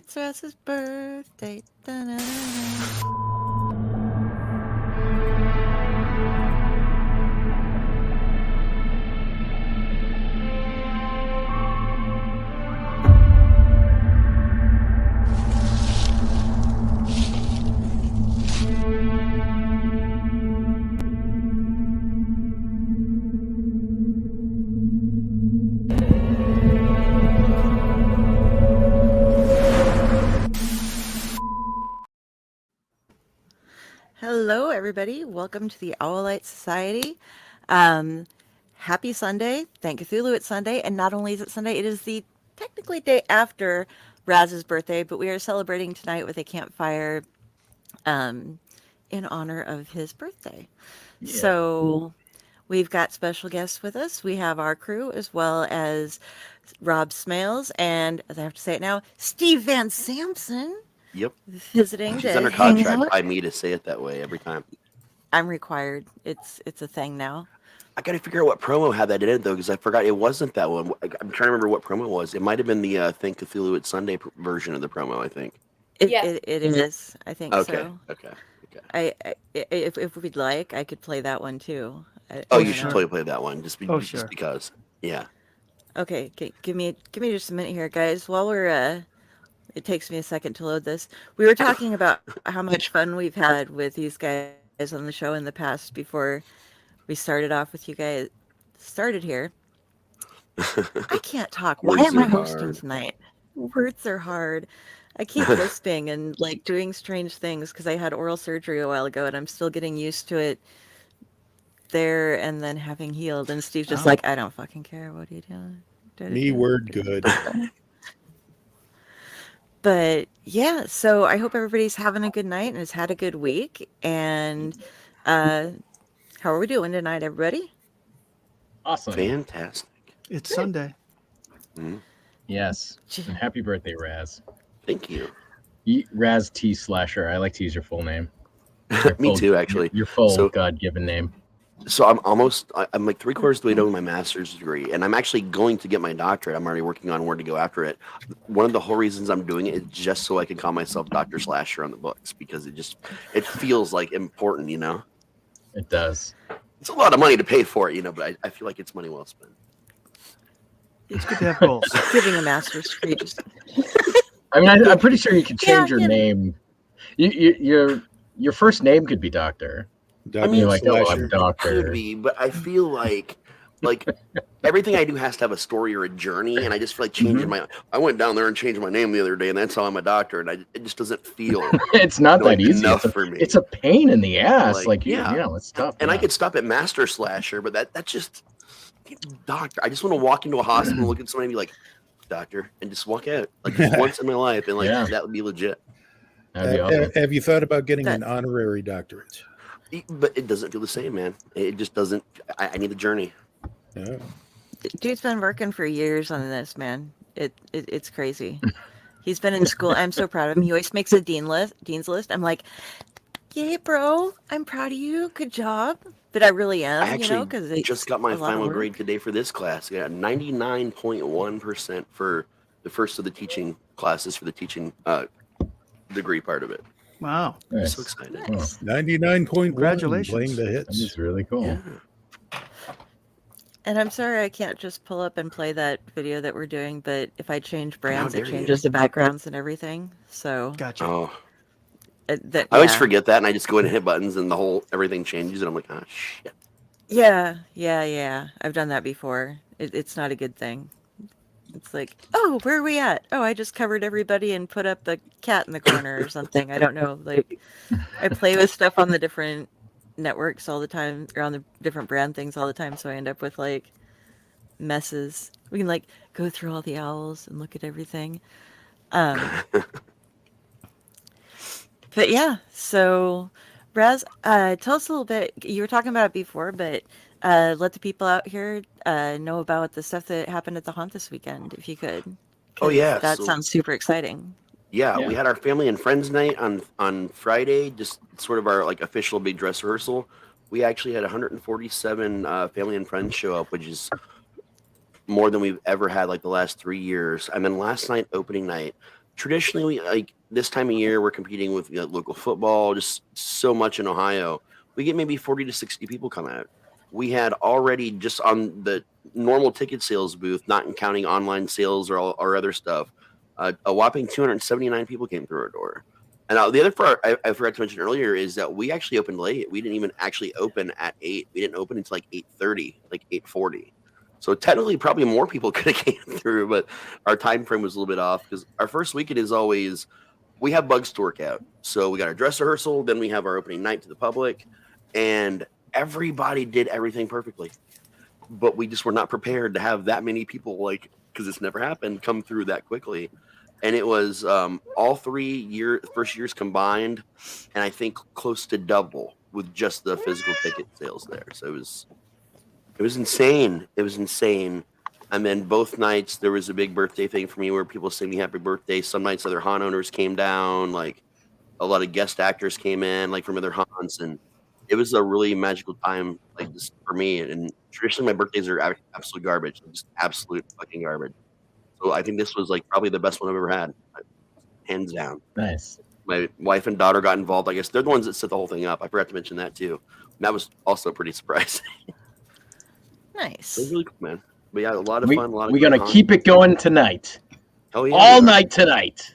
It's Raz's birthday. Da-na-na-na. Hello, everybody. Welcome to the Owlite Society. Um, Happy Sunday. Thank Cthulhu, it's Sunday. And not only is it Sunday, it is the technically day after Raz's birthday, but we are celebrating tonight with a campfire um, in honor of his birthday. Yeah. So we've got special guests with us. We have our crew as well as Rob Smales and, as I have to say it now, Steve Van Samson Yep. visiting She's to under hang contract out. by me to say it that way every time. I'm required. It's a thing now. I got to figure out what promo had that in it, though, because I forgot it wasn't that one. I'm trying to remember what promo it was. It might have been the Thank Cthulhu It's Sunday version of the promo, I think. It Yeah. is. I think Okay, so. okay. If we'd like, I could play that one too. Oh, I you don't should know. totally play that one, just sure. because. Yeah. Okay, give me just a minute here, guys. While we're it takes me a second to load this. We were talking about how much fun we've had with these guys on the show in the past before we started off with you guys started here. I can't talk. Why Words am I are hosting hard. tonight? Words are hard. I keep lisping and like doing strange things because I had oral surgery a while ago and I'm still getting used to it there and then having healed. And Steve's just like, I don't fucking care. What are you doing? Me word good. But yeah, so I hope everybody's having a good night and has had a good week. And how are we doing tonight, everybody? Awesome. Fantastic. It's Sunday. Mhm. Yes. And happy birthday, Raz. Thank you. Raz T. Slasher. I like to use your full name. Me too, actually. Your full So- God-given name. So I'm like 3/4 of the way done with my master's degree, and I'm actually going to get my doctorate. I'm already working on where to go after it. One of the whole reasons I'm doing it is just so I can call myself Dr. Slasher on the books, because it feels like important, you know? It does. It's a lot of money to pay for it, you know, but I feel like it's money well spent. It's good to have goals. Giving a master's degree. Just... I mean, I'm pretty sure you could change your Yeah. name. Your first name could be Doctor. Dr. You're like, oh, I'm Slasher. It Doctor. could be, but I feel like everything I do has to have a story or a journey, and I just feel like changing I went down there and changed my name the other day, and that's how I'm a doctor, and it just doesn't feel It's not like that easy. enough for me. It's a pain in the ass. Yeah. It's tough. And I could stop at Master Slasher, but that's just doctor. I just want to walk into a hospital, look at somebody, and be like, doctor, and just walk out like just once in my life, and that would be legit. That'd be awesome. Have you thought about getting an honorary doctorate? But it doesn't feel the same, man. It just doesn't. I need the journey. No. Dude's been working for years on this, man. It's crazy. He's been in school. I'm so proud of him. He always makes a dean's list. I'm like, yay, bro. I'm proud of you. Good job. But I really am, I actually because just got my final grade today for this class. I got 99.1% for the first of the teaching classes for the teaching degree part of it. Wow. I'm Nice. so excited. Nice. 99.1. Congratulations. Playing the hits. That's really cool. Yeah. And I'm sorry I can't just pull up and play that video that we're doing, but if I change brands, it dare you. changes the backgrounds and everything. So Gotcha. Oh, I I always forget that, and I just go in and hit buttons, and everything changes, and I'm like, oh shit. Yeah. I've done that before. It's not a good thing. It's like, oh, where are we at? Oh, I just covered everybody and put up the cat in the corner or something. I don't know. Like, I play with stuff on the different networks all the time, or on the different brand things all the time, so I end up with like messes. We can like go through all the owls and look at everything. But yeah, so Raz, tell us a little bit. You were talking about it before, but let the people out here know about the stuff that happened at the haunt this weekend, if you could. 'Cause Oh, yeah, that so- sounds super exciting. Yeah, Yeah. we had our family and friends night on Friday, just sort of our like official big dress rehearsal. We actually had 147 family and friends show up, which is more than we've ever had like the last 3 years. And then last night, opening night, traditionally, like this time of year, we're competing with local football, just so much in Ohio. We get maybe 40 to 60 people come out. We had already just on the normal ticket sales booth, not counting online sales or other stuff, a whopping 279 people came through our door. And the other part I forgot to mention earlier is that we actually opened late. We didn't even actually open at 8. We didn't open until like 8:30, like 8:40. So technically, probably more people could have came through, but our time frame was a little bit off because our first weekend is always we have bugs to work out. So we got our dress rehearsal, then we have our opening night to the public, and everybody did everything perfectly. But we just were not prepared to have that many people, like, because it's never happened, come through that quickly. And it was all 3 first years combined, and I think close to double with just the physical ticket sales there. So it was insane. It was insane. And then both nights there was a big birthday thing for me where people sang me happy birthday. Some nights other haunt owners came down, like a lot of guest actors came in, like from other haunts, and it was a really magical time, like just for me. And traditionally my birthdays are absolute garbage, just absolute fucking garbage. So I think this was like probably the best one I've ever had, hands down. Nice. My wife and daughter got involved. I guess they're the ones that set the whole thing up. I forgot to mention that too. And that was also pretty surprising. Nice. It was really cool, man. But yeah, a lot of fun. We're going to keep it going tonight. Oh, yeah, all night tonight.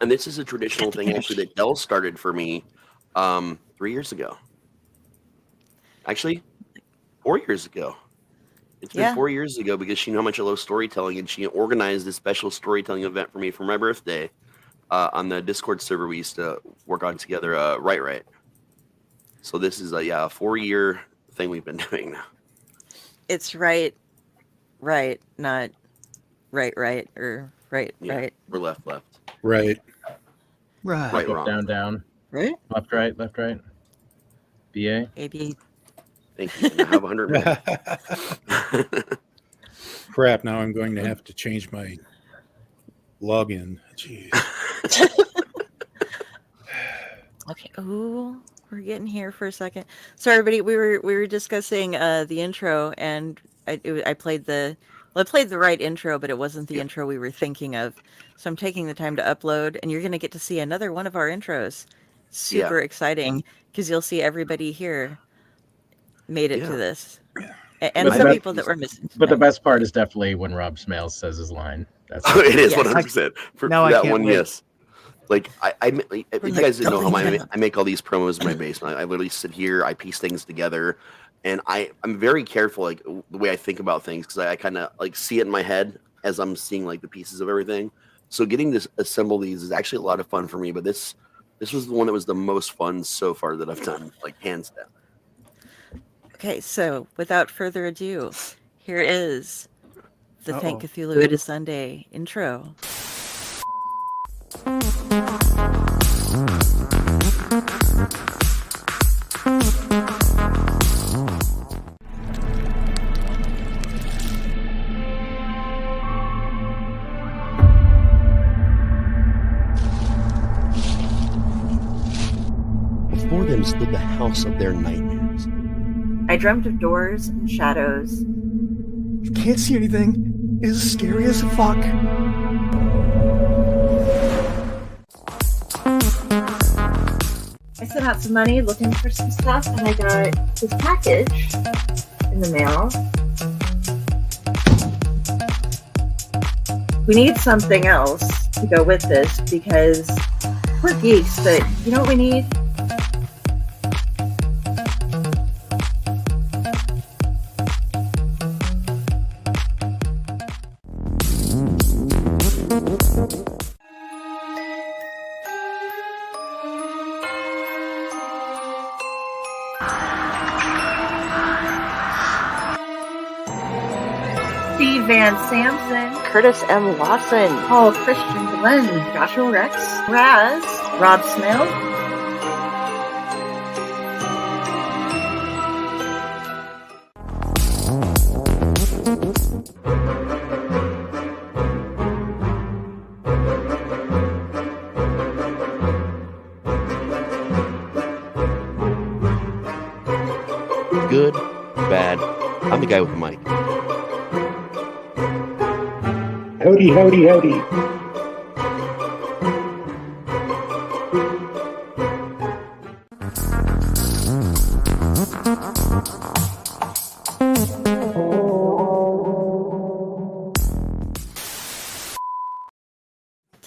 And this is a traditional thing actually that Dell started for me 3 years ago. Actually, 4 years ago. It's been 4 years ago because she knew how much I love storytelling, and she organized this special storytelling event for me for my birthday on the Discord server we used to work on together, Right. So this is a 4-year thing we've been doing now. It's right, not right, or right. Or left. Right. Right, wrong. Down. Right? Left, right. BA. AB. Thank you. And I have 100 minutes. Crap, now I'm going to have to change my login. Jeez. Okay. Ooh, we're getting here for a second. So everybody, we were discussing the intro, and I played the right intro, but it wasn't the intro we were thinking of. So I'm taking the time to upload, and you're going to get to see another one of our intros. Super exciting, because you'll see everybody here made it to this, and some people that were missing. But the best part is definitely when Rob Smales says his line. That's it is 100% for now that I can't one. wait. Yes, like you guys didn't know how I make all these promos in my basement. I literally sit here, I piece things together, and I'm very careful, like the way I think about things, because I kind of like see it in my head as I'm seeing like the pieces of everything. So getting to assemble these is actually a lot of fun for me. But this was the one that was the most fun so far that I've done, like hands down. Okay, so without further ado, here is the Thank Cthulhu It Is Sunday intro. Before them stood the house of their nightmares. I dreamt of doors and shadows. Can't see anything. It is scary as fuck. I sent out some money looking for some stuff, and I got this package in the mail. We need something else to go with this because we're geeks, but you know what we need? Steve Van Samson, Curtis M. Lawson, Paul Christian Glenn, Joshua Rex, Raz, Rob Smales. Good, bad. I'm the guy with the mic. Howdy.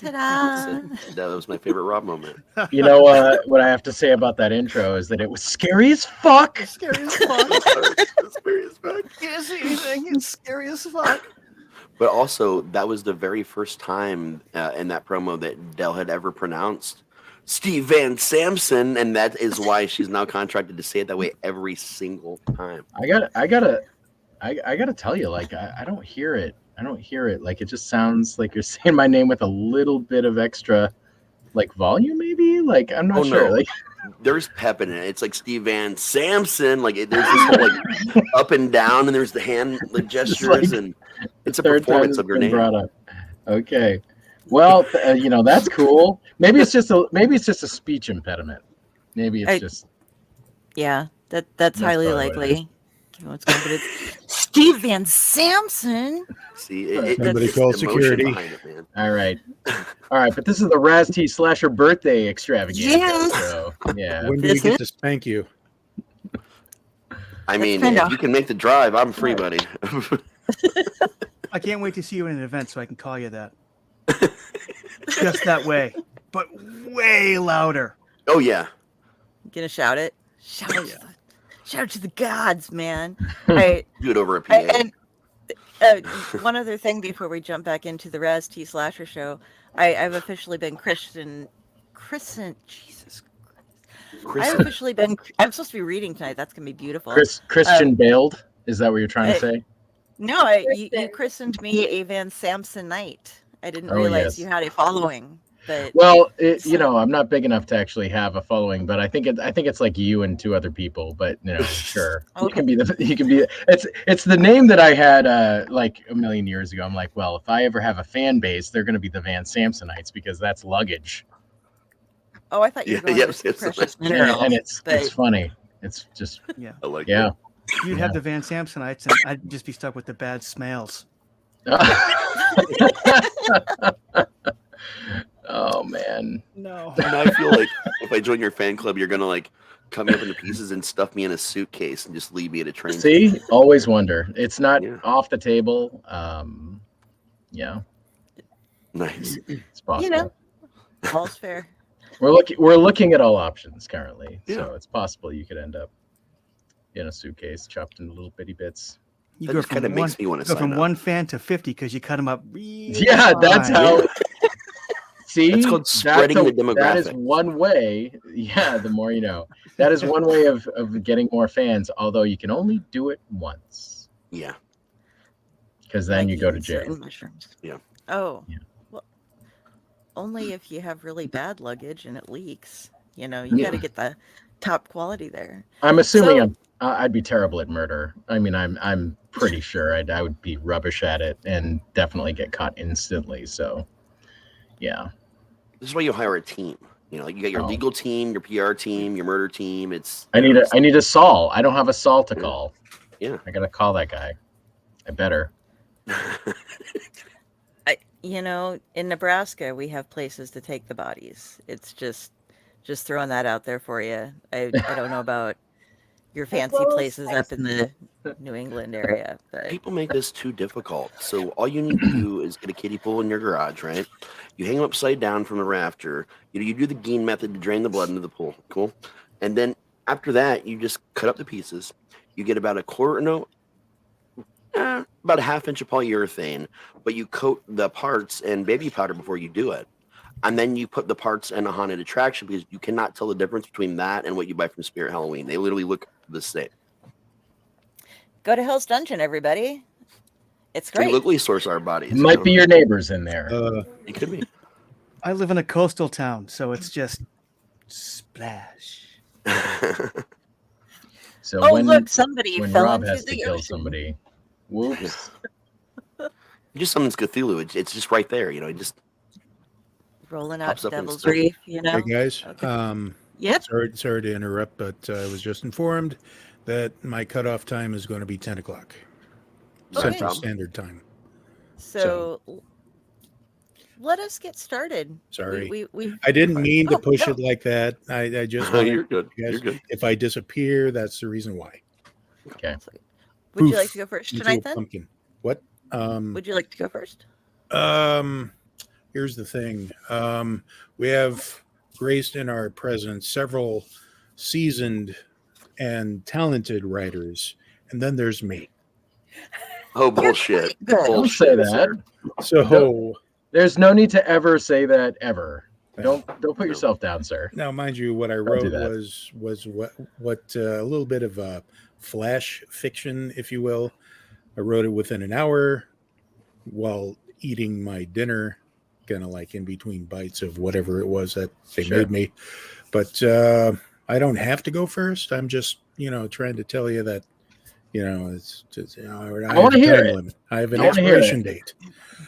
Ta-da! That was my favorite Rob moment. You know what I have to say about that intro is that it was scary as fuck. Scary as fuck. That's scary as fuck. You didn't see anything. It's scary as fuck. But also, that was the very first time in that promo that Dell had ever pronounced Steve Van Samson, and that is why she's now contracted to say it that way every single time. I gotta tell you, like I don't hear it. I don't hear it. Like it just sounds like you're saying my name with a little bit of extra, like volume, maybe. Like I'm not sure. No. Like There's pep in it. It's like Steve Van Samson. Like there's this whole like up and down, and there's the hand gestures, and it's a performance of your name. Brought up. Okay. Well, that's cool. Maybe it's just a speech impediment. Maybe it's just. Yeah, that's highly likely. What's going, but it's Steve Van Samson. See, Somebody call security. It, All right, but this is the Raz T Slasher birthday extravaganza. Yes. So, yeah. When do we get to spank you? I mean, if you can make the drive, I'm free, buddy. I can't wait to see you in an event so I can call you that. Just that way, but way louder. Oh yeah. Gonna shout it. Shout it. Shout it to the gods, man. Right. Do it over a PA. And one other thing before we jump back into the Raz T Slasher show, I've officially been christened. Jesus Christ. I've officially been. I'm supposed to be reading tonight. That's gonna be beautiful. Christian bailed. Is that what you're trying to say? No, you christened me a Van Samsonite. I didn't realize you had a following. But well, I'm not big enough to actually have a following, but I think it's like you and two other people. But sure, okay. you can be. It's the name that I had like a million years ago. I'm like, well, if I ever have a fan base, they're going to be the Van Samsonites because that's luggage. Oh, I thought you were going to precious minerals. And it's funny. It's just I like yeah. You'd have the Van Samsonites, and I'd just be stuck with the bad Smales. Oh man. No. And I feel like if I join your fan club, you're gonna like cut me up into pieces and stuff me in a suitcase and just leave me at a train. See, always wonder. It's not off the table. Yeah. Nice. It's possible. All's fair. We're looking at all options currently, Yeah. so it's possible you could end up in a suitcase, chopped into little bitty bits. You That go just kind of makes me want to go sign from up. one fan to 50 because you cut them up. Really Yeah, that's fine. how. See, It's called spreading the demographic. That is one way. Yeah, the more you know. That is one way of getting more fans. Although you can only do it once, Yeah. because then Like you go to eating jail. certain mushrooms. Yeah. Oh. Yeah. Well, only if you have really bad luggage and it leaks. You got to get the top quality there. I'm assuming So- I'd be terrible at murder. I mean, I'm pretty sure I would be rubbish at it and definitely get caught instantly. So, yeah. This is why you hire a team. Like you got your legal team, your PR team, your murder team. I need a Saul. I don't have a Saul to call. Yeah. I gotta call that guy. I better. In Nebraska, we have places to take the bodies. It's just throwing that out there for you. I don't know about your fancy places up in the New England area, but People make this too difficult. So all you need to do is get a kiddie pool in your garage, right? You hang them upside down from the rafter. You do the Geen method to drain the blood into the pool. Cool. And then after that, you just cut up the pieces. You get about about a half inch of polyurethane, but you coat the parts in baby powder before you do it. And then you put the parts in a haunted attraction because you cannot tell the difference between that and what you buy from Spirit Halloween. They literally look the same. go to Hell's Dungeon, everybody. It's We great. locally source our bodies. Might be your neighbors in there. It could be. I live in a coastal town, so it's just splash. So Oh, look, somebody when fell Rob into has to the kill ocean. somebody, whoops. You just summons Cthulhu. It's just right there. Just Rolling out Pops up in Devil's stuff. Reef, Hey guys, Yep. sorry to interrupt, but I was just informed that my cutoff time is going to be 10 o'clock Central problem. Standard Time. So let us get started. Sorry. We I didn't mean to push no. it like that. I just No, wanted you're good. you guys- You're good. If I disappear, that's the reason why. Okay. Would you Poof, like to go first into tonight a then? pumpkin. What? Would you like to go first? here's the thing. We have graced in our presence several seasoned and talented writers, and then there's me. Oh, bullshit. Don't say Bullshit, sir. that. So There's no need to ever say that ever. Well, Don't put yourself down, sir. now, mind you, what I do wrote that. was what a little bit of flash fiction, if you will. I wrote it within an hour while eating my dinner, kind of like in between bites of whatever it was that they Sure. made me. But I don't have to go first. I'm just, trying to tell you that, it's just, I have wanna a hear time it. limit. I have an I wanna hear expiration it. date.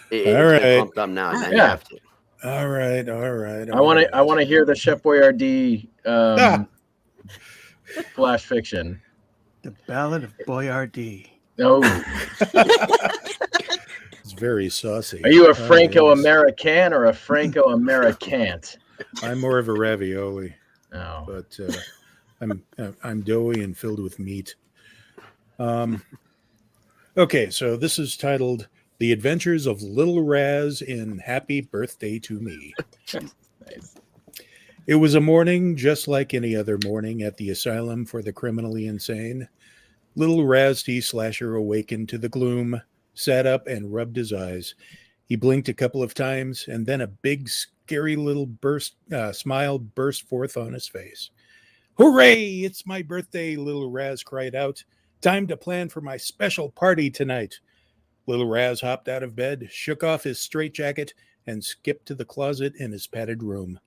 It's All getting right. pumped up now. Now you Yeah. have to. All right. I want to hear the Chef Boyardee flash fiction. The Ballad of Boyardee. Oh, It's very saucy. are you a Yes. Franco-American or a Franco-Americant? I'm more of a ravioli, Oh, but I'm doughy and filled with meat. Okay, so this is titled "The Adventures of Little Raz in Happy Birthday to Me." nice. It was a morning just like any other morning at the asylum for the criminally insane. Little Raz T. Slasher awakened to the gloom, sat up, and rubbed his eyes. He blinked a couple of times, and then a big, scary little smile burst forth on his face. "Hooray! It's my birthday," Little Raz cried out. "Time to plan for my special party tonight." Little Raz hopped out of bed, shook off his straitjacket, and skipped to the closet in his padded room.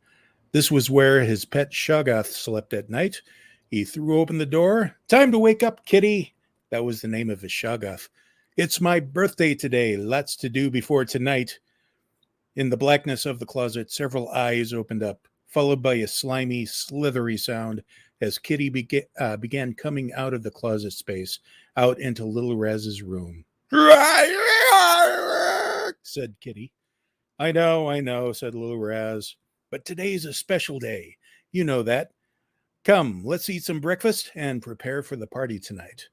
This was where his pet Shoggoth slept at night. He threw open the door. "Time to wake up, kitty." That was the name of his Shoggoth. "It's my birthday today. Lots to do before tonight." In the blackness of the closet, several eyes opened up, followed by a slimy, slithery sound as Kitty began coming out of the closet space, out into Little Raz's room. Said Kitty. I know, said Little Raz. "But today's a special day. You know that. Come, let's eat some breakfast and prepare for the party tonight."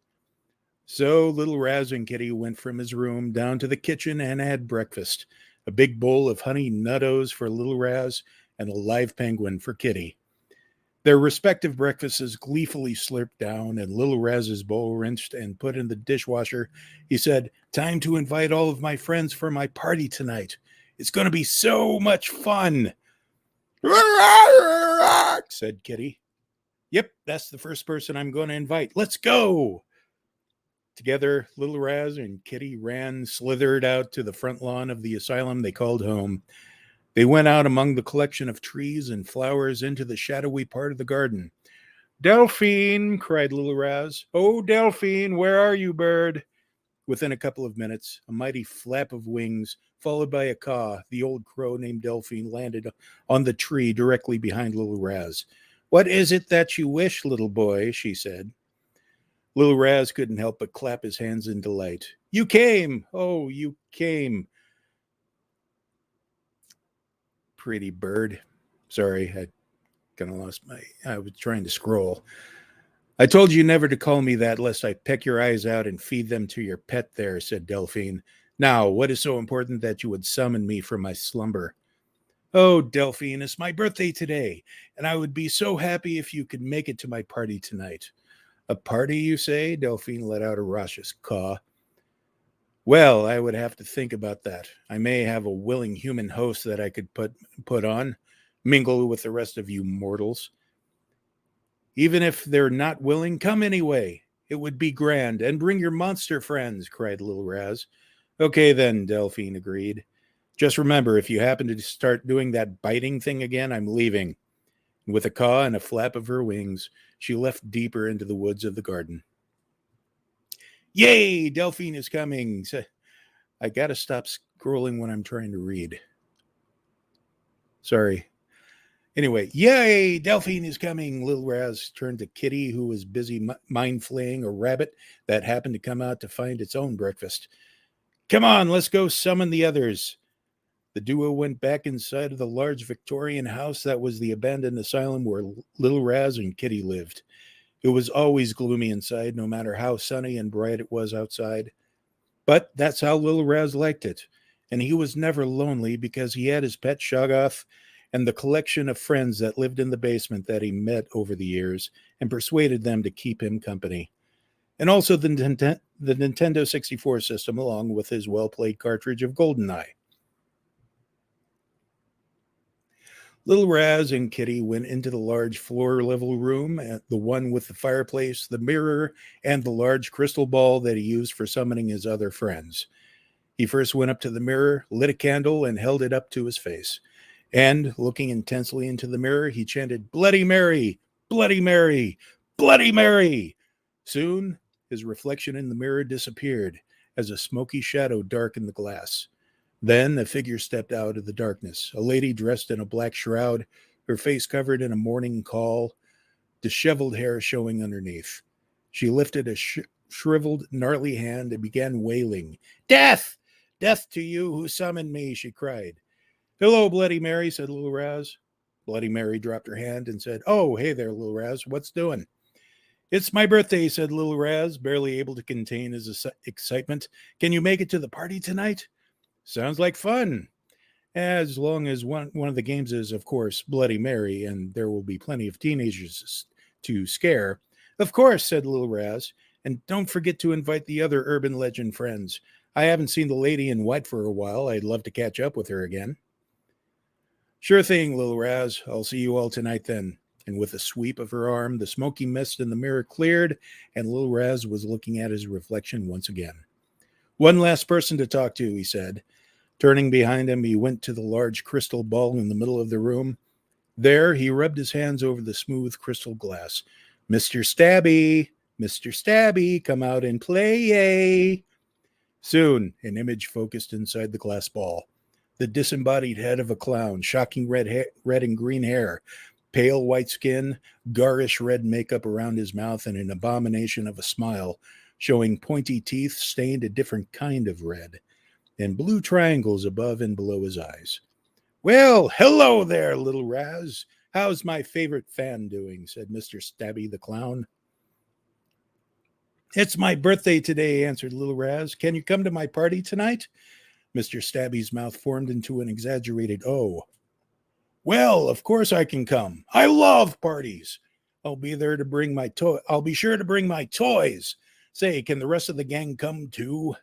So Little Raz and Kitty went from his room down to the kitchen and had breakfast. A big bowl of honey nuttos for Little Raz and a live penguin for Kitty. Their respective breakfasts gleefully slurped down, and Little Raz's bowl rinsed and put in the dishwasher. He said, "Time to invite all of my friends for my party tonight. It's going to be so much fun." Said Kitty. "Yep, that's the first person I'm going to invite. Let's go." Together, Little Raz and Kitty slithered out to the front lawn of the asylum they called home. They went out among the collection of trees and flowers into the shadowy part of the garden. "Delphine," cried Little Raz. "Oh, Delphine, where are you, bird?" Within a couple of minutes, a mighty flap of wings, followed by a caw, the old crow named Delphine landed on the tree directly behind Little Raz. "What is it that you wish, little boy?" she said. Little Raz couldn't help but clap his hands in delight. "You came! Oh, you came! Pretty bird." Sorry, I kind of lost I was trying to scroll. "I told you never to call me that lest I peck your eyes out and feed them to your pet there," said Delphine. "Now, what is so important that you would summon me from my slumber?" "Oh, Delphine, it's my birthday today, and I would be so happy if you could make it to my party tonight." "A party, you say?" Delphine let out a raucous caw. "Well, I would have to think about that. I may have a willing human host that I could put on, mingle with the rest of you mortals. Even if they're not willing, come anyway. It would be grand. And bring your monster friends," cried Little Raz. "Okay then," Delphine agreed. "Just remember, if you happen to start doing that biting thing again, I'm leaving." With a caw and a flap of her wings, she left deeper into the woods of the garden. "Yay, Delphine is coming." I gotta stop scrolling when I'm trying to read. Sorry. Anyway, "Yay, Delphine is coming." Little Raz turned to Kitty, who was busy mind-flaying a rabbit that happened to come out to find its own breakfast. "Come on, let's go summon the others." The duo went back inside of the large Victorian house that was the abandoned asylum where Little Raz and Kitty lived. It was always gloomy inside, no matter how sunny and bright it was outside. But that's how Little Raz liked it. and he was never lonely because he had his pet Shoggoth and the collection of friends that lived in the basement that he met over the years and persuaded them to keep him company. And also the Nintendo 64 system, along with his well-played cartridge of GoldenEye. Little Raz and Kitty went into the large floor-level room, the one with the fireplace, the mirror, and the large crystal ball that he used for summoning his other friends. He first went up to the mirror, lit a candle, and held it up to his face. And, looking intensely into the mirror, he chanted, "Bloody Mary! Bloody Mary! Bloody Mary!" Soon, his reflection in the mirror disappeared as a smoky shadow darkened the glass. Then a figure stepped out of the darkness, a lady dressed in a black shroud, her face covered in a mourning caul, disheveled hair showing underneath. She lifted a shriveled, gnarly hand and began wailing. "Death! Death to you who summoned me," she cried. "Hello, Bloody Mary," said Little Raz. Bloody Mary dropped her hand and said, "Oh, hey there, Little Raz, what's doing?" "It's my birthday," said Little Raz, barely able to contain his excitement. "Can you make it to the party tonight?" "Sounds like fun. As long as one of the games is, of course, Bloody Mary, and there will be plenty of teenagers to scare." "Of course," said Little Raz. "And don't forget to invite the other urban legend friends. I haven't seen the lady in white for a while. I'd love to catch up with her again." "Sure thing, Little Raz. I'll see you all tonight then." And with a sweep of her arm, the smoky mist in the mirror cleared, and Little Raz was looking at his reflection once again. "One last person to talk to," he said. Turning behind him, he went to the large crystal ball in the middle of the room. There, he rubbed his hands over the smooth crystal glass. "Mr. Stabby, Mr. Stabby, come out and play, yay!" Soon, an image focused inside the glass ball. The disembodied head of a clown, shocking red and green hair, pale white skin, garish red makeup around his mouth, and an abomination of a smile, showing pointy teeth stained a different kind of red, and blue triangles above and below his eyes. "Well, hello there, Little Raz. How's my favorite fan doing?" said Mr. Stabby the clown. "It's my birthday today," answered Little Raz. "Can you come to my party tonight?" Mr. Stabby's mouth formed into an exaggerated O. "Well, of course I can come. I love parties. I'll be sure to bring my toys. Say, can the rest of the gang come too?"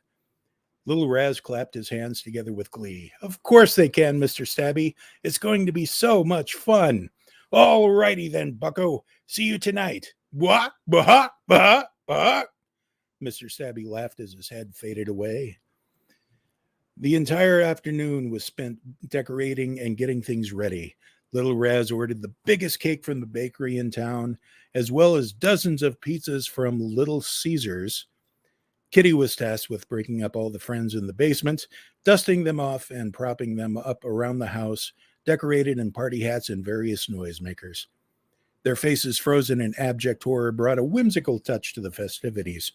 Little Raz clapped his hands together with glee. "Of course they can, Mr. Stabby. It's going to be so much fun. All righty then, bucko. See you tonight." "What? Bah, bah, bah." Mr. Stabby laughed as his head faded away. The entire afternoon was spent decorating and getting things ready. Little Raz ordered the biggest cake from the bakery in town, as well as dozens of pizzas from Little Caesars. Kitty was tasked with breaking up all the friends in the basement, dusting them off, and propping them up around the house, decorated in party hats and various noisemakers. Their faces frozen in abject horror brought a whimsical touch to the festivities.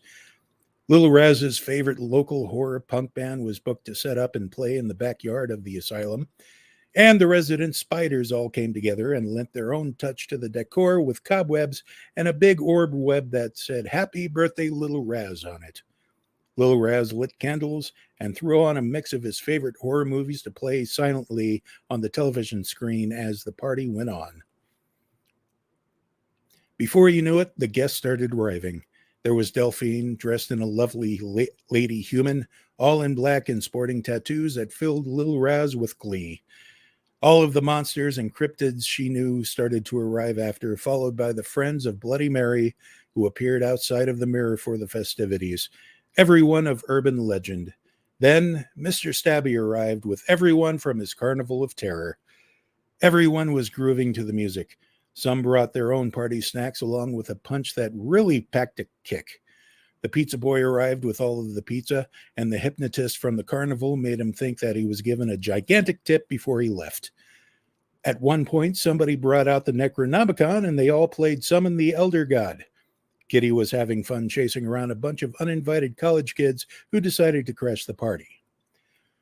Little Raz's favorite local horror punk band was booked to set up and play in the backyard of the asylum, and the resident spiders all came together and lent their own touch to the decor with cobwebs and a big orb web that said "Happy Birthday, Little Raz" on it. Little Raz lit candles and threw on a mix of his favorite horror movies to play silently on the television screen as the party went on. Before you knew it, the guests started arriving. There was Delphine, dressed in a lovely lady human, all in black and sporting tattoos that filled Little Raz with glee. All of the monsters and cryptids she knew started to arrive after, followed by the friends of Bloody Mary, who appeared outside of the mirror for the festivities, everyone of urban legend. Then Mr. Stabby arrived with everyone from his carnival of terror. Everyone was grooving to the music. Some brought their own party snacks along with a punch that really packed a kick. The pizza boy arrived with all of the pizza, and the hypnotist from the carnival made him think that he was given a gigantic tip before he left. At one point, somebody brought out the Necronomicon, and they all played Summon the Elder God. Kitty was having fun chasing around a bunch of uninvited college kids who decided to crash the party.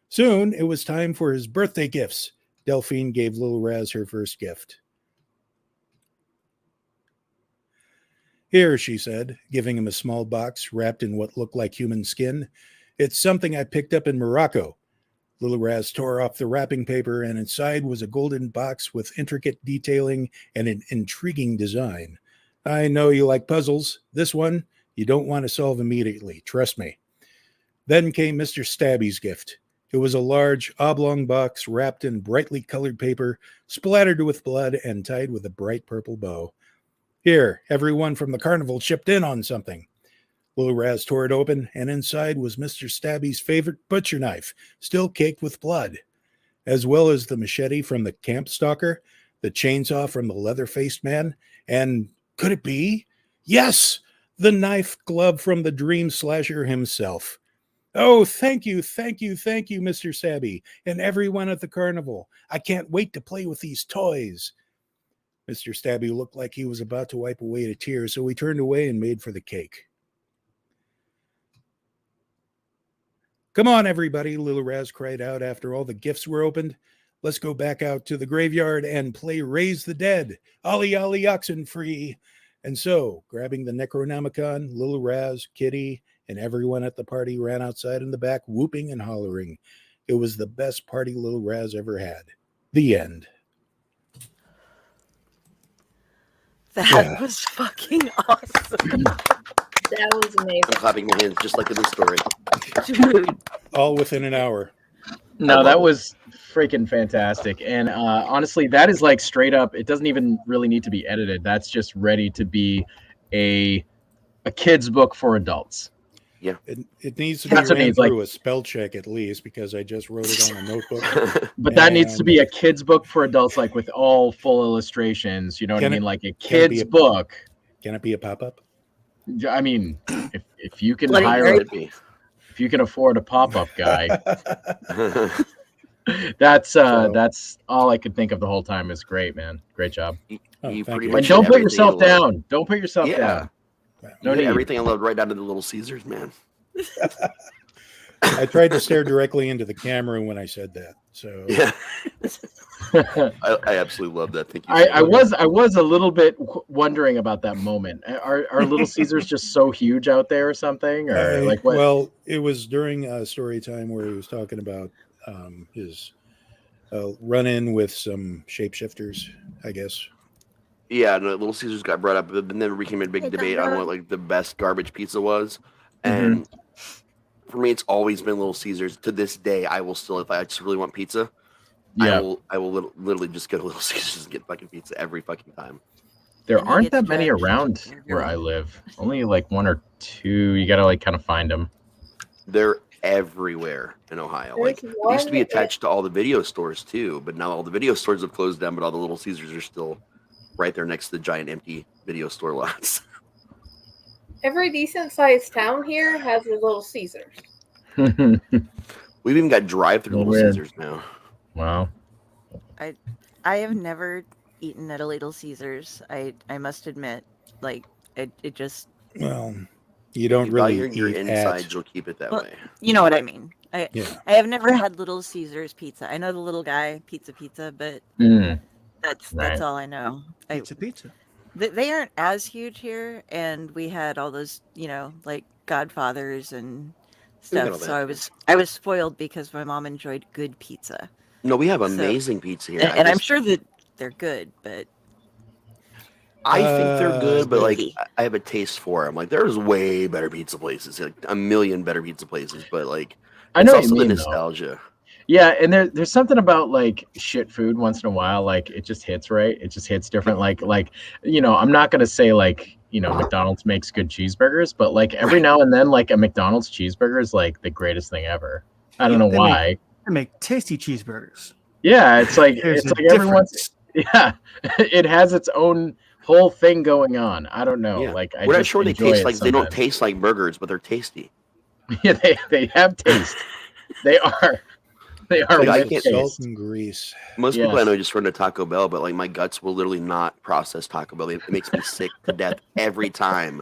Soon, it was time for his birthday gifts. Delphine gave Little Raz her first gift. "Here," she said, giving him a small box wrapped in what looked like human skin. "It's something I picked up in Morocco." Little Raz tore off the wrapping paper, and inside was a golden box with intricate detailing and an intriguing design. I know you like puzzles. This one, you don't want to solve immediately. Trust me. Then came Mr. Stabby's gift. It was a large, oblong box wrapped in brightly colored paper, splattered with blood, and tied with a bright purple bow. Here, everyone from the carnival chipped in on something. Little Raz tore it open, and inside was Mr. Stabby's favorite butcher knife, still caked with blood, as well as the machete from the camp stalker, the chainsaw from the leather-faced man, and could it be? Yes! The knife glove from the dream slasher himself. Oh, thank you, Mr. Stabby, and everyone at the carnival. I can't wait to play with these toys. Mr. Stabby looked like he was about to wipe away a tear, so he turned away and made for the cake. Come on, everybody, Little Raz cried out after all the gifts were opened. Let's go back out to the graveyard and play Raise the Dead. Ollie, ollie, oxen free. And so, grabbing the Necronomicon, Little Raz, Kitty, and everyone at the party ran outside in the back, whooping and hollering. It was the best party Little Raz ever had. The end. That was fucking awesome. That was amazing. I'm clapping my hands just like in this story. Dude, All within an hour. No, that was freaking fantastic. And honestly, that is like straight up. It doesn't even really need to be edited. That's just ready to be a kid's book for adults. It needs to be That's what it ran needs, like- through a spell check at least, because I just wrote it on a notebook. But that needs to be a kid's book for adults, like with all full illustrations. You know what I Can it- mean? Like a can it be kid's a- book. Can it be a pop-up? I mean, if you can Bloody hire, Mary. if you can afford a pop-up guy, that's all I could think of the whole time. Is great, man. Great job. You thank pretty you. much And don't did put everything yourself I loved. down. Don't put yourself Yeah. down. No You did need. everything I loved right down to the Little Caesars, man. I tried to stare directly into the camera when I said that. So Yeah. I absolutely love that. Thank you. I was a little bit wondering about that moment. Are Little Caesars just so huge out there or something, or like what? Well, it was during story time where he was talking about his run-in with some shapeshifters, I guess. Yeah, no, Little Caesars got brought up, but then there became a big Hey, debate on Thunder. what like the best garbage pizza was, and for me, it's always been Little Caesars. To this day, I will still, if I just really want pizza, Yeah, I will literally just go to Little Caesars and get fucking pizza every fucking time. there And he aren't gets that many judged. around You're where good. I live. Only like one or two. You gotta like kind of find them. They're everywhere in Ohio. Like There's they used to be one- attached to all the video stores too, but now all the video stores have closed down, but all the Little Caesars are still right there next to the giant empty video store lots. Every decent sized town here has a Little Caesars. We've even got drive-through Oh, Little weird. Caesars now. Wow. I have never eaten at a Little Caesars. I must admit, like it just, Well, you don't You really value your eat insides, at. you'll keep it that Well, way. you know what I mean. Yeah. I have never had Little Caesars pizza. I know the little guy pizza, but Mm. that's Right. all I know. Pizza. They aren't as huge here, and we had all those, like Godfathers and got all stuff. So that. I was spoiled because my mom enjoyed good pizza, No, we have So- amazing pizza here. and I'm sure that they're good, but I think they're good, but like maybe. I have a taste for them. Like there's way better pizza places, like a million better pizza places, but like I it's know what also you mean, the though. nostalgia. Yeah, and there's something about like shit food once in a while, like it just hits right. It just hits different. Like I'm not gonna say like McDonald's makes good cheeseburgers, but like every now and then, like a McDonald's cheeseburger is like the greatest thing ever. I don't know They why. They make tasty cheeseburgers. Yeah, it's like There's it's a like everyone's. difference. Yeah, it has its own whole thing going on. I don't know. Yeah. Like I We're not just sure they enjoy taste it like they don't sometimes. taste like burgers, but they're tasty. Yeah, they have taste. They are Like, I with can't- Salt taste. and grease. Most people I Yes. know just run to Taco Bell, but like my guts will literally not process Taco Bell. It makes me sick to death every time.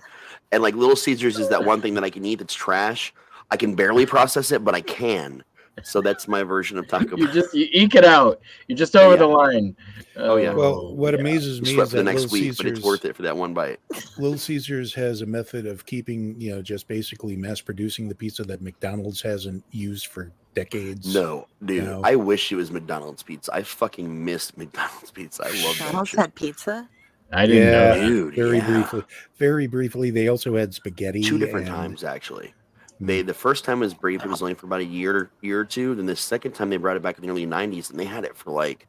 And like Little Caesars is that one thing that I can eat that's trash. I can barely process it, but I can. So that's my version of Taco Bell. You eke it out. You're just over Yeah. the line. Oh, yeah. Well, what yeah. amazes You me sweat is for the that next Little week, but it's Caesars, worth it for that one bite. Little Caesars has a method of keeping, just basically mass producing the pizza that McDonald's hasn't used for decades. No, dude. No. I wish it was McDonald's pizza. I fucking missed McDonald's pizza. I love that McDonald's shit. had pizza. I didn't know Yeah, that. Dude, very yeah. briefly. Very briefly, they also had spaghetti. 2 different and- times actually. Mm. The first time was brief. It was only for about a year or two. Then the second time they brought it back in the early '90s, and they had it for like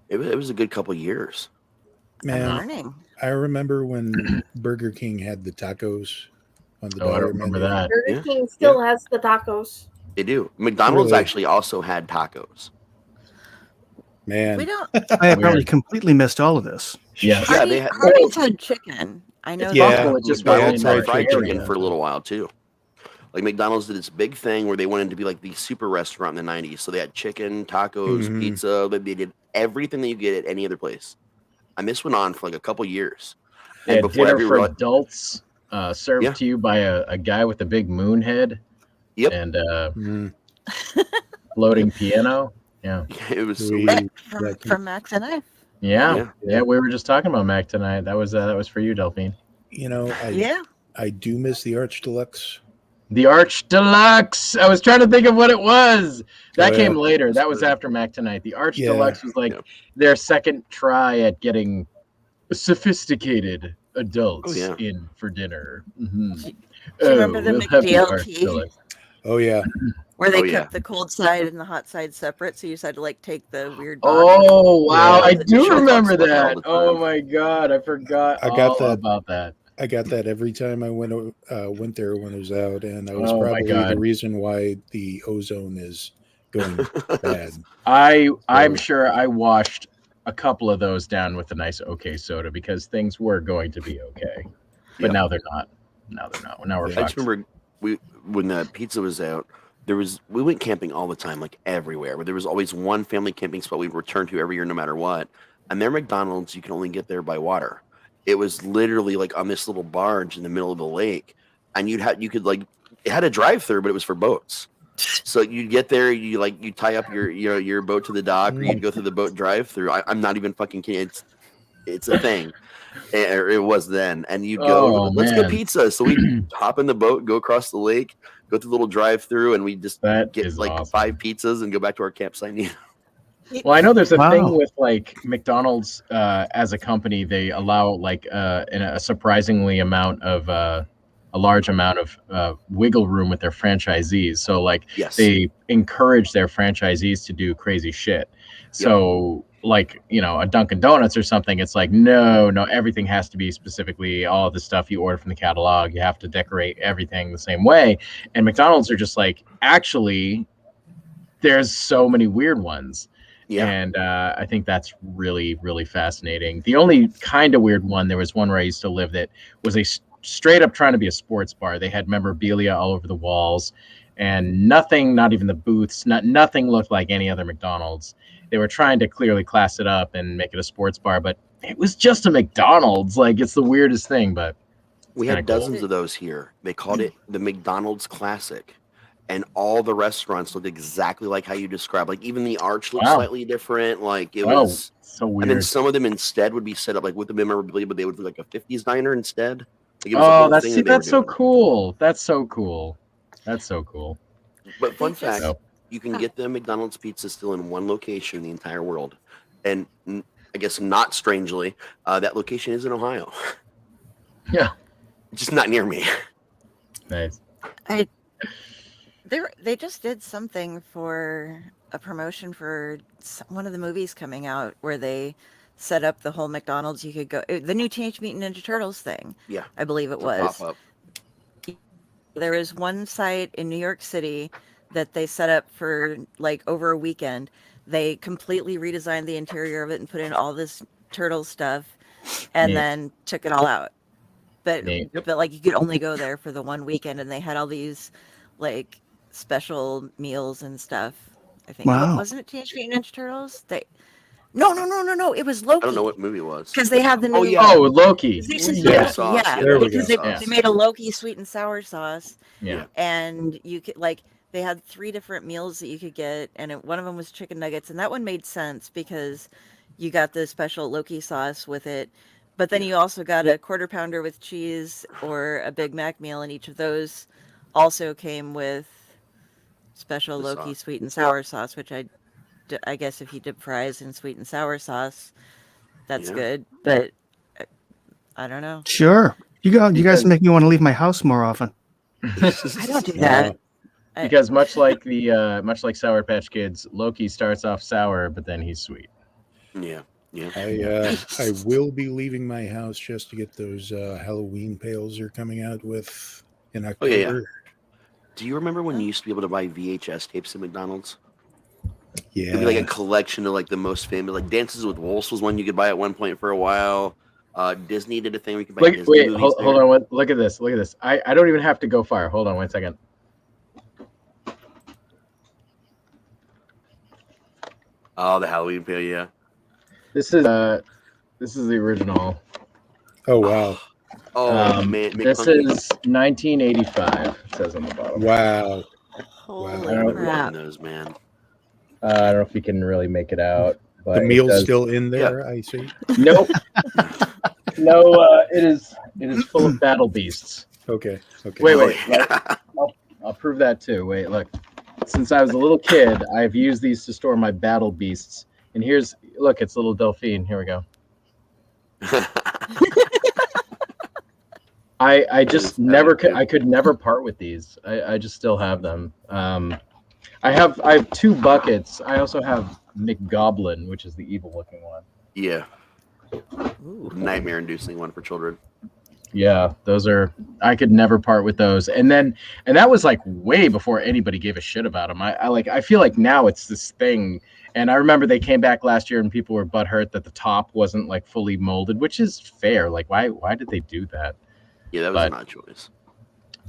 it was a good couple years. I'm Man, learning. I remember when Burger King had the tacos on the Oh, I dollar don't remember menu. that. Burger Yeah. King still has the tacos. They do. McDonald's Really? actually also had tacos. Man, We don't. I apparently Weird. completely missed all of this. Yes. Yeah, they had- Hardee's had chicken. I know It's Yeah. possible it just wasn't McDonald's in had our fried area. chicken for a little while too. Like McDonald's did this big thing where they wanted to be like the super restaurant in the '90s. So they had chicken, tacos, Mhm. pizza. They did everything that you get at any other place. And this went on for like a couple years. They And had before dinner every for re- adults served Yeah. to you by a guy with a big moon head. Yep. And mm, floating piano. Yeah. it was so we- weird. from Max and I. Yeah. Yeah. Yeah. We were just talking about Mac tonight. That was for you, Delphine. you know, Yeah. I do miss the Arch Deluxe. The Arch Deluxe. I was trying to think of what it was. That Oh, came yeah. later. That was after Mac tonight. The Arch Yeah. Deluxe was like Yeah. their second try at getting sophisticated adults Oh, yeah. in for dinner. Mm-hmm. Do you remember the McDLT? Oh yeah, Where they Oh, yeah. kept the cold side and the hot side separate, so you just had to like take the weird box. Oh wow, Yeah. I The do short remember box all that. the Oh time. my god, I forgot I got all that. about that. I got that every time I went there when it was out, and that was Oh, my probably God. the reason why the ozone is going bad. I'm So- sure I washed a couple of those down with a nice OK soda because things were going to be okay, but Yep. now they're not. Now they're not. Now we're Yeah. I just fucked. remember when the pizza was out, we went camping all the time, like everywhere. But there was always one family camping spot we'd return to every year, no matter what. And their McDonald's, you can only get there by water. It was literally like on this little barge in the middle of the lake, and it had a drive-through, but it was for boats. So you'd get there, you tie up your boat to the dock, or you'd go through the boat drive-through. I'm not even fucking kidding. It's a thing. Or it was then, and you'd go, Oh, let's get man. pizza. So we hop in the boat, go across the lake, go through the little drive-through, and we just That get is like awesome. 5 pizzas and go back to our campsite. Well, I know there's a Wow. thing with like McDonald's as a company. They allow like a surprisingly a large amount of wiggle room with their franchisees. So like Yes. they encourage their franchisees to do crazy shit. So like, a Dunkin' Donuts or something, it's like, no, everything has to be specifically all of the stuff you order from the catalog. You have to decorate everything the same way. And McDonald's are just like, actually, there's so many weird ones. Yeah. And I think that's really, really fascinating. The only kind of weird one, there was one where I used to live that was straight up trying to be a sports bar. They had memorabilia all over the walls and nothing, not even the booths, nothing looked like any other McDonald's. They were trying to clearly class it up and make it a sports bar, but it was just a McDonald's. Like, it's the weirdest thing, but We kinda had cool. dozens of those here. They called it the McDonald's Classic. And all the restaurants looked exactly like how you described. Like even the arch looked Wow. slightly different. Like it oh, was. so And then weird. some of them instead would be set up like with the memorabilia, but they would be like a 50s diner instead. Like, it was a Oh, whole that's thing see, that they were that's so doing. cool. That's so cool. That's so cool. But fun They just- fact, So, you can get the McDonald's pizza still in one location in the entire world. And I guess not strangely, that location is in Ohio. yeah, Just not near me. nice. They just did something for a promotion for one of the movies coming out where they set up the whole McDonald's. You could go the new Teenage Mutant Ninja Turtles thing. Yeah. I believe it To was. pop up. There is one site in New York City that they set up for like over a weekend. They completely redesigned the interior of it and put in all this turtle stuff and Neat. then took it all out. But Neat. but like you could only go there for the one weekend and they had all these like special meals and stuff. I think Wow. wasn't it Teenage Mutant Ninja Turtles? No. It was Loki. I don't know what movie it was. Because they have the new Oh, yeah. Oh, Loki. Season Yeah. two, Sauce, yeah, yeah, there we because go. they made a Loki sweet and sour sauce, Yeah. and you could like they had 3 different meals that you could get, and one of them was chicken nuggets, and that one made sense because you got the special Loki sauce with it, but then you also got a quarter pounder with cheese or a Big Mac meal, and each of those also came with special The Loki sauce. sweet and sour sauce, which I guess if you dip fries in sweet and sour sauce, that's Yeah. good. But I don't know. Sure. You guys Because- make me want to leave my house more often. I don't do that. Because much like Sour Patch Kids, Loki starts off sour, but then he's sweet. Yeah. Yeah. I will be leaving my house just to get those Halloween pails they're coming out with in Oh, yeah, October. Do you remember when you used to be able to buy VHS tapes at McDonald's? Yeah. It'd be like a collection of like the most famous, like Dances with Wolves was one you could buy at one point for a while. Disney did a thing where you could buy Disney Wait, movies. hold on. Look at this. I don't even have to go far. Hold on 1 second. Oh, the Halloween pail, yeah. This is the original. Oh wow. Oh man, This McClunky. is 1985. It says on the bottom. Wow. Holy I don't Remember crap! those, man. I don't know if you can really make it out, but The it meal's does- still in there, I see. Nope. No, it is full of battle beasts. Okay. Okay. Wait, Oh, wait. yeah. I'll prove that too. Wait, look. Since I was a little kid, I've used these to store my battle beasts. And look, it's little Delphine. Here we go. I just never could. I could never part with these. I just still have them. I have 2 buckets. I also have McGoblin, which is the evil looking one. Yeah, Ooh. nightmare-inducing one for children. Yeah, those are. I could never part with those. And that was like way before anybody gave a shit about them. I feel like now it's this thing. And I remember they came back last year and people were butthurt that the top wasn't like fully molded, which is fair. Like why did they do that? Yeah, that was an odd choice.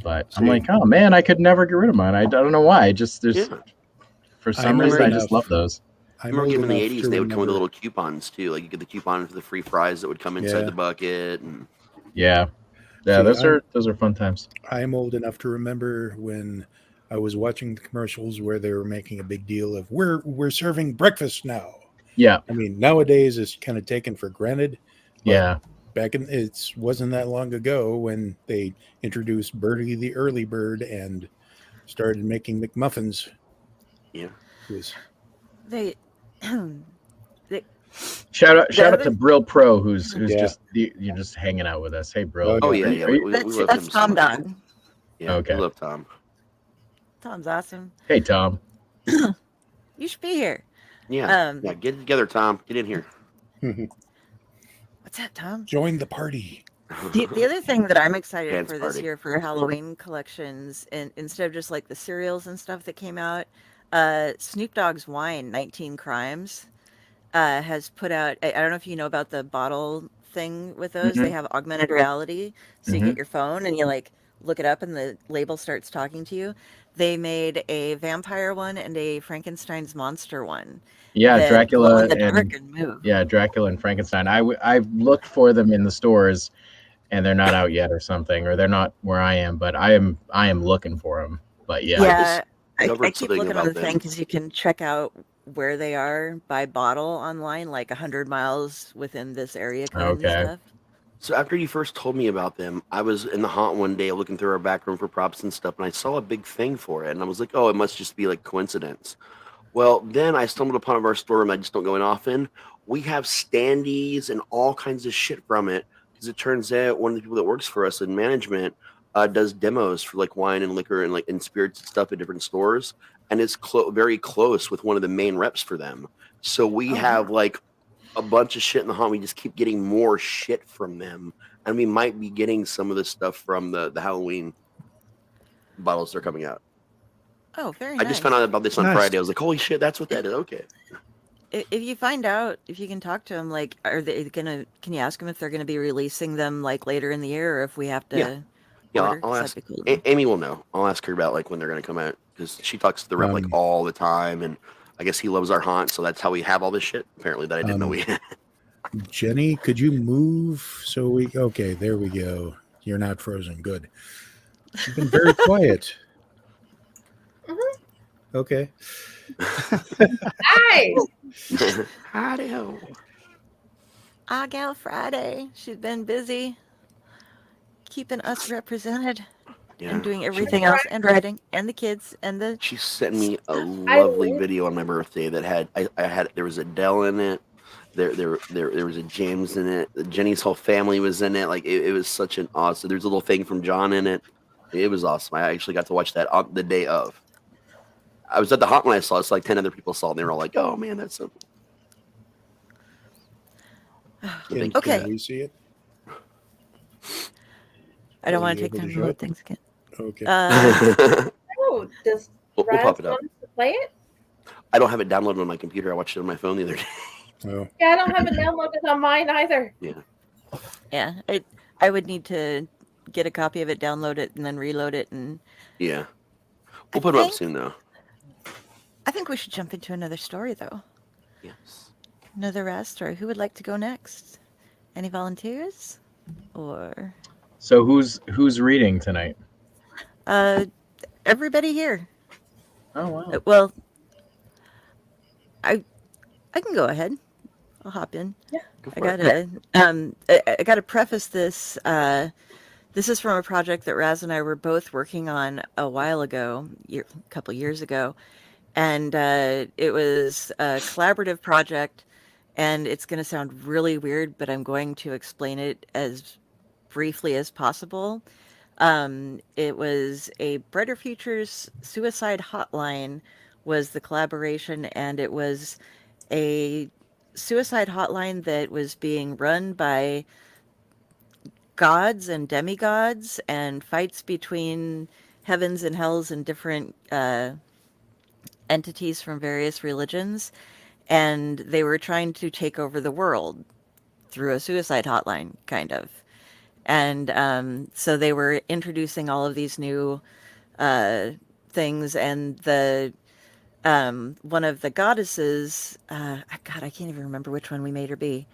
But I'm like, oh man, I could never get rid of mine. I don't know why. Yeah. For some I'm reason old I just enough. love those. I'm Remember, old in the enough '80s, to they would come with remember- little coupons too. Like you get the coupon for the free fries that would come inside Yeah. the bucket, and Yeah. See, those are fun times. I'm old enough to remember when I was watching the commercials where they were making a big deal of we're serving breakfast now. Yeah. I mean, nowadays it's kind of taken for granted. But Yeah. back in it wasn't that long ago when they introduced Birdie the early bird and started making McMuffins. yeah. It was They Shout out other- to Brill Pro who's Yeah. just you're just hanging out with us. Hey Brill. Oh yeah, yeah. We that's love him so Tom much. Dog. Yeah, Okay. we love Tom. Tom's awesome. Hey Tom. You should be here. Yeah, yeah. Get it together, Tom. Get in here. What's that, Tom? join the party. The other thing that I'm excited Dance for party. this year for Halloween collections, and instead of just like the cereals and stuff that came out, Snoop Dogg's wine, 19 Crimes, has put out. I don't know if you know about the bottle thing with those. They have augmented reality, so you get your phone and you like look it up, and the label starts talking to you. They made a vampire one and a Frankenstein's monster one. Yeah, that Dracula glow in the and dark and move. yeah, Dracula and Frankenstein. I've looked for them in the stores, and they're not out yet or something, or they're not where I am. But I am looking for them. But yeah, Yeah, I discovered keep something looking on about the thing them. because you can check out where they are by bottle online, like 100 miles within this area code Okay. and stuff. So after you first told me about them, I was in the haunt one day looking through our back room for props and stuff, and I saw a big thing for it, and I was like, oh, it must just be like coincidence. Well, then I stumbled upon of our storeroom I just don't go in often. We have standees and all kinds of shit from it because it turns out one of the people that works for us in management does demos for like wine and liquor and like and spirits and stuff at different stores, and it's very close with one of the main reps for them. So we have like a bunch of shit in the haunt. We just keep getting more shit from them, and we might be getting some of this stuff from the Halloween bottles that are coming out. Oh, very I nice. just found out about this on Nice. Friday. I was like, holy shit, that's what that is. Okay. If you find out, if you can talk to them, like, are they gonna? Can you ask them if they're gonna be releasing them like later in the year, or if we have to? Yeah, order? I'll 'Cause ask. that'd be cool to know. Amy will know. I'll ask her about like when they're going to come out because she talks to the rep like all the time, and I guess he loves our haunt, so that's how we have all this shit. Apparently, that I didn't know we had. Jenny, could you move so we? Okay, there we go. You're not frozen. Good. You've been very quiet. Okay. Hi. Howdy-ho. Ah, gal Friday. She's been busy keeping us represented. Yeah. and doing everything else and writing and the kids and the She sent me a I lovely live- video on my birthday that had I had there was a Dell in it. There was a James in it. Jenny's whole family was in it. Like it was such an awesome. There's a little thing from John in it. It was awesome. I actually got to watch that on the day of. I was at the haunt when I saw it. So like 10 other people saw it. And they were all like, "Oh man, that's so." Can, Okay. can we see it? I don't Are want you to take able time to to show load it? things again. Okay. Oh, does We'll Raz pop it up. want us to play it? I don't have it downloaded on my computer. I watched it on my phone the other day. Oh, Yeah, I don't have it downloaded on mine either. Yeah, I would need to get a copy of it, download it, and then reload it. And Yeah. We'll I put them up think- soon though. I think we should jump into another story, though. Yes. Another Raz story. Who would like to go next? Any volunteers? Or So who's reading tonight? everybody here? Oh wow. Well, I can go ahead. I'll hop in. Go I for it. I gotta preface this. This is from a project that Raz and I were both working on a while ago, a couple years ago, and it was a collaborative project. And it's going to sound really weird, but I'm going to explain it as briefly as possible. It was a Brighter Futures Suicide Hotline was the collaboration, and it was a suicide hotline that was being run by gods and demigods and fights between heavens and hells and different entities from various religions. And they were trying to take over the world through a suicide hotline, kind of. And so they were introducing all of these new things, and the one of the goddesses, God, I can't even remember which one we made her be,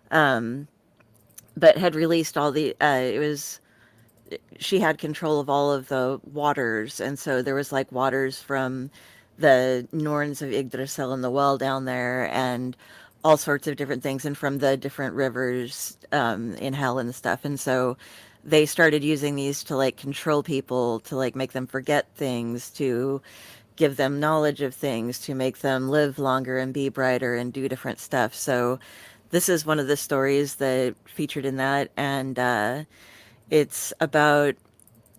but had released all the. It was she had control of all of the waters, and so there was like waters from the Norns of Yggdrasil and the well down there, and all sorts of different things, and from the different rivers in hell and stuff. And so they started using these to like control people, to like make them forget things, to give them knowledge of things, to make them live longer and be brighter and do different stuff. So this is one of the stories that featured in that, and it's about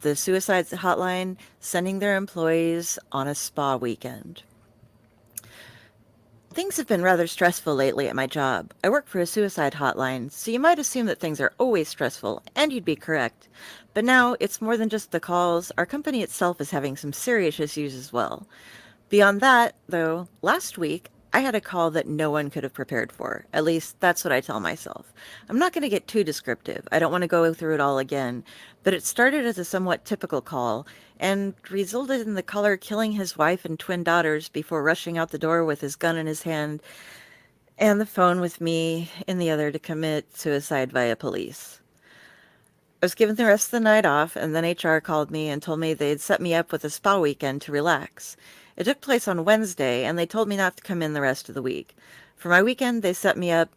the suicide hotline sending their employees on a spa weekend. Things have been rather stressful lately at my job. I work for a suicide hotline, so you might assume that things are always stressful, and you'd be correct. But now, it's more than just the calls. Our company itself is having some serious issues as well. Beyond that, though, last week, I had a call that no one could have prepared for. At least, that's what I tell myself. I'm not going to get too descriptive. I don't want to go through it all again. But it started as a somewhat typical call, and resulted in the caller killing his wife and twin daughters before rushing out the door with his gun in his hand and the phone with me in the other to commit suicide via police. I was given the rest of the night off, and then HR called me and told me they'd set me up with a spa weekend to relax. It took place on Wednesday, and they told me not to come in the rest of the week. For my weekend, they set me up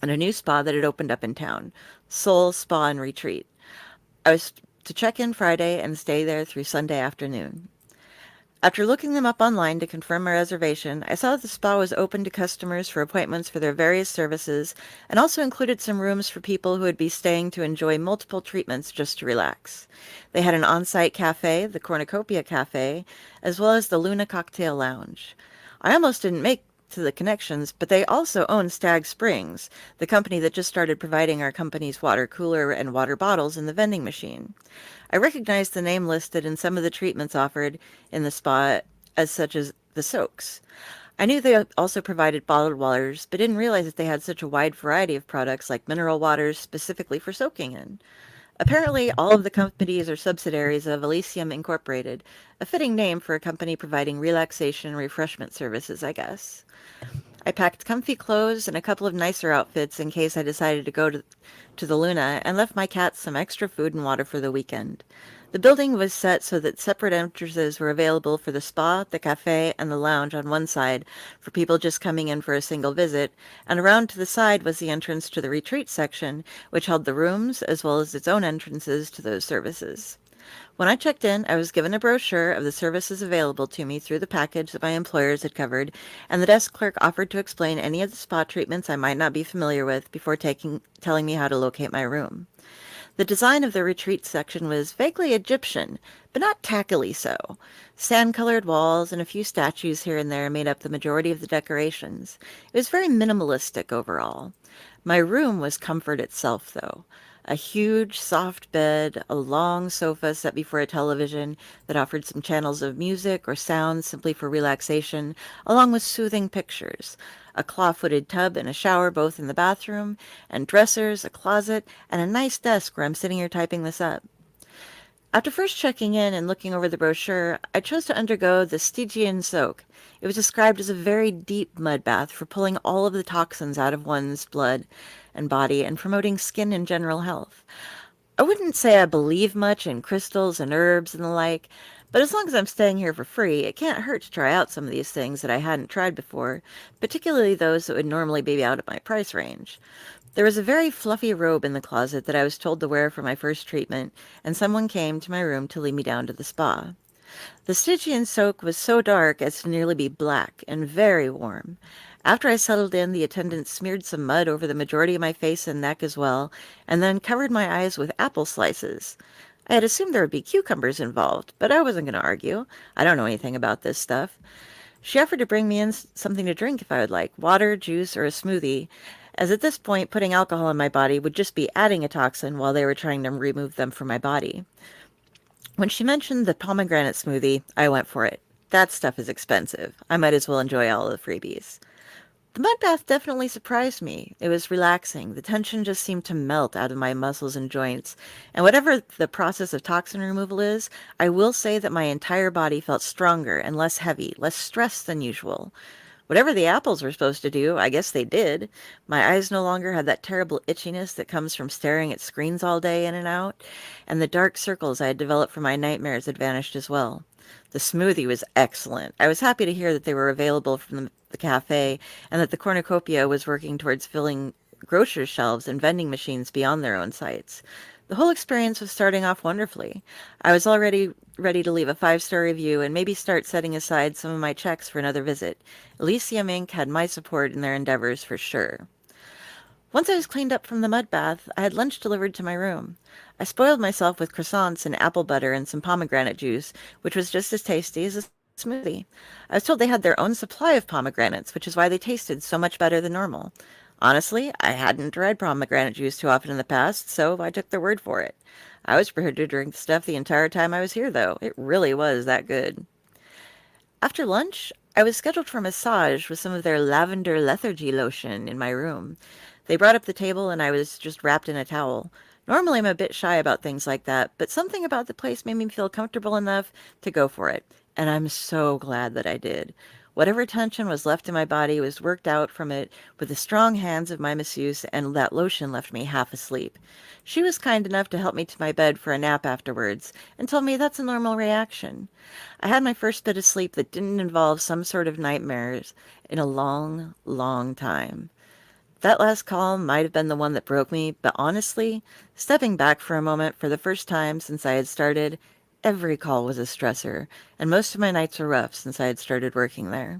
in a new spa that had opened up in town, Soul Spa and Retreat. I was to check in Friday and stay there through Sunday afternoon. After looking them up online to confirm my reservation, I saw that the spa was open to customers for appointments for their various services, and also included some rooms for people who would be staying to enjoy multiple treatments just to relax. They had an on-site cafe, the Cornucopia Cafe, as well as the Luna Cocktail Lounge. I almost didn't make to the connections, but they also own Stag Springs, the company that just started providing our company's water cooler and water bottles in the vending machine. I recognized the name listed in some of the treatments offered in the spa as such as the soaks. I knew they also provided bottled waters, but didn't realize that they had such a wide variety of products like mineral waters specifically for soaking in. Apparently, all of the companies are subsidiaries of Elysium Incorporated, a fitting name for a company providing relaxation and refreshment services, I guess. I packed comfy clothes and a couple of nicer outfits in case I decided to go to the Luna, and left my cats some extra food and water for the weekend. The building was set so that separate entrances were available for the spa, the cafe, and the lounge on one side for people just coming in for a single visit, and around to the side was the entrance to the retreat section, which held the rooms as well as its own entrances to those services. When I checked in, I was given a brochure of the services available to me through the package that my employers had covered, and the desk clerk offered to explain any of the spa treatments I might not be familiar with before telling me how to locate my room. The design of the retreat section was vaguely Egyptian, but not tackily so. Sand-colored walls and a few statues here and there made up the majority of the decorations. It was very minimalistic overall. My room was comfort itself, though. A huge, soft bed, a long sofa set before a television that offered some channels of music or sounds simply for relaxation, along with soothing pictures, a claw-footed tub and a shower both in the bathroom, and dressers, a closet, and a nice desk where I'm sitting here typing this up. After first checking in and looking over the brochure, I chose to undergo the Stygian soak. It was described as a very deep mud bath for pulling all of the toxins out of one's blood and body and promoting skin and general health. I wouldn't say I believe much in crystals and herbs and the like, but as long as I'm staying here for free, it can't hurt to try out some of these things that I hadn't tried before, particularly those that would normally be out of my price range. There was a very fluffy robe in the closet that I was told to wear for my first treatment, and someone came to my room to lead me down to the spa. The Stygian soak was so dark as to nearly be black and very warm. After I settled in, the attendant smeared some mud over the majority of my face and neck as well, and then covered my eyes with apple slices. I had assumed there would be cucumbers involved, but I wasn't going to argue. I don't know anything about this stuff. She offered to bring me in something to drink if I would like, water, juice, or a smoothie, as at this point putting alcohol in my body would just be adding a toxin while they were trying to remove them from my body. When she mentioned the pomegranate smoothie, I went for it. That stuff is expensive. I might as well enjoy all of the freebies. The mud bath definitely surprised me. It was relaxing. The tension just seemed to melt out of my muscles and joints. And whatever the process of toxin removal is, I will say that my entire body felt stronger and less heavy, less stressed than usual. Whatever the apples were supposed to do, I guess they did. My eyes no longer had that terrible itchiness that comes from staring at screens all day in and out, and the dark circles I had developed from my nightmares had vanished as well. The smoothie was excellent. I was happy to hear that they were available from the cafe and that the cornucopia was working towards filling grocers' shelves and vending machines beyond their own sites. The whole experience was starting off wonderfully. I was already ready to leave a 5-star review and maybe start setting aside some of my checks for another visit. Elysium Inc. had my support in their endeavors for sure. Once I was cleaned up from the mud bath, I had lunch delivered to my room. I spoiled myself with croissants and apple butter and some pomegranate juice, which was just as tasty as a smoothie. I was told they had their own supply of pomegranates, which is why they tasted so much better than normal. Honestly, I hadn't tried pomegranate juice too often in the past, so I took their word for it. I was prepared to drink the stuff the entire time I was here, though. It really was that good. After lunch, I was scheduled for a massage with some of their lavender lethargy lotion in my room. They brought up the table and I was just wrapped in a towel. Normally I'm a bit shy about things like that, but something about the place made me feel comfortable enough to go for it, and I'm so glad that I did. Whatever tension was left in my body was worked out from it with the strong hands of my masseuse, and that lotion left me half asleep. She was kind enough to help me to my bed for a nap afterwards, and told me that's a normal reaction. I had my first bit of sleep that didn't involve some sort of nightmares in a long, long time. That last call might have been the one that broke me, but honestly, stepping back for a moment for the first time since I had started, every call was a stressor, and most of my nights were rough since I had started working there.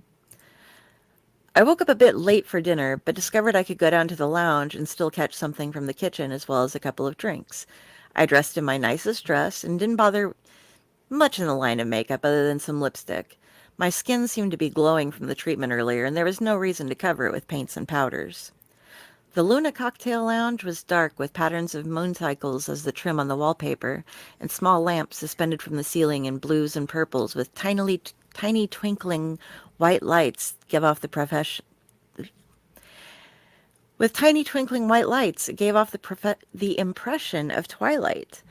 I woke up a bit late for dinner, but discovered I could go down to the lounge and still catch something from the kitchen as well as a couple of drinks. I dressed in my nicest dress and didn't bother much in the line of makeup other than some lipstick. My skin seemed to be glowing from the treatment earlier, and there was no reason to cover it with paints and powders. The Luna Cocktail Lounge was dark with patterns of moon cycles as the trim on the wallpaper, and small lamps suspended from the ceiling in blues and purples with tiny twinkling white lights give off the profession. With tiny twinkling white lights, it gave off the impression of twilight.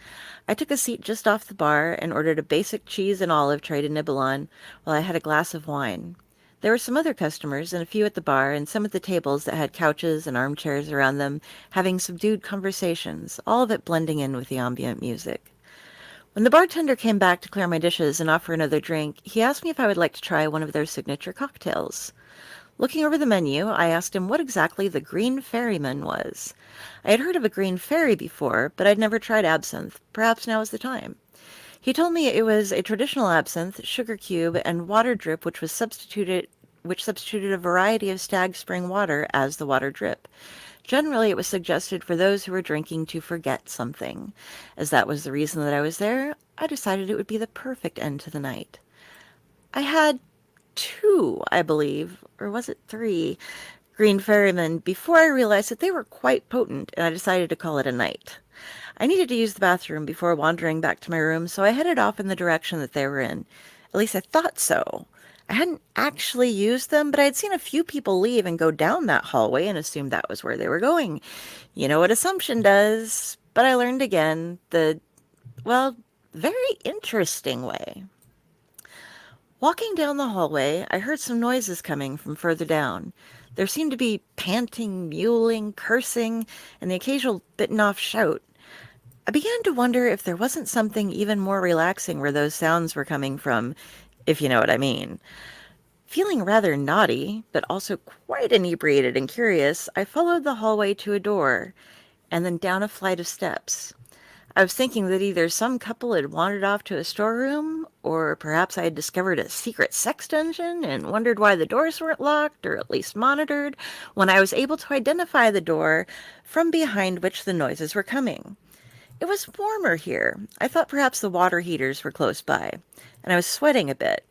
I took a seat just off the bar and ordered a basic cheese and olive tray to nibble on while I had a glass of wine. There were some other customers and a few at the bar and some at the tables that had couches and armchairs around them having subdued conversations, all of it blending in with the ambient music. When the bartender came back to clear my dishes and offer another drink, he asked me if I would like to try one of their signature cocktails. Looking over the menu, I asked him what exactly the Green Ferryman was. I had heard of a green fairy before, but I'd never tried absinthe. Perhaps now is the time. He told me it was a traditional absinthe, sugar cube, and water drip which substituted a variety of stag spring water as the water drip. Generally, it was suggested for those who were drinking to forget something. As that was the reason that I was there, I decided it would be the perfect end to the night. I had two, I believe, or was it three, green ferrymen before I realized that they were quite potent, and I decided to call it a night. I needed to use the bathroom before wandering back to my room, so I headed off in the direction that they were in. At least I thought so. I hadn't actually used them, but I had seen a few people leave and go down that hallway and assumed that was where they were going. You know what assumption does, but I learned again well, very interesting way. Walking down the hallway, I heard some noises coming from further down. There seemed to be panting, mewling, cursing, and the occasional bitten-off shout. I began to wonder if there wasn't something even more relaxing where those sounds were coming from, if you know what I mean. Feeling rather naughty, but also quite inebriated and curious, I followed the hallway to a door, and then down a flight of steps. I was thinking that either some couple had wandered off to a storeroom, or perhaps I had discovered a secret sex dungeon and wondered why the doors weren't locked, or at least monitored, when I was able to identify the door from behind which the noises were coming. It was warmer here. I thought perhaps the water heaters were close by, and I was sweating a bit.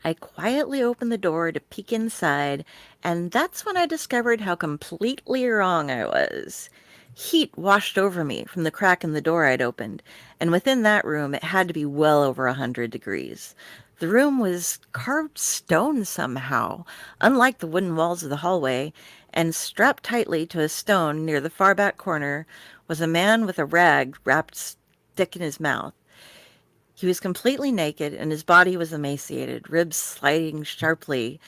I quietly opened the door to peek inside, and that's when I discovered how completely wrong I was. Heat washed over me from the crack in the door I'd opened, and within that room it had to be well over 100 degrees. The room was carved stone somehow, unlike the wooden walls of the hallway, and strapped tightly to a stone near the far back corner was a man with a rag wrapped stick in his mouth. He was completely naked, and his body was emaciated, ribs sliding sharply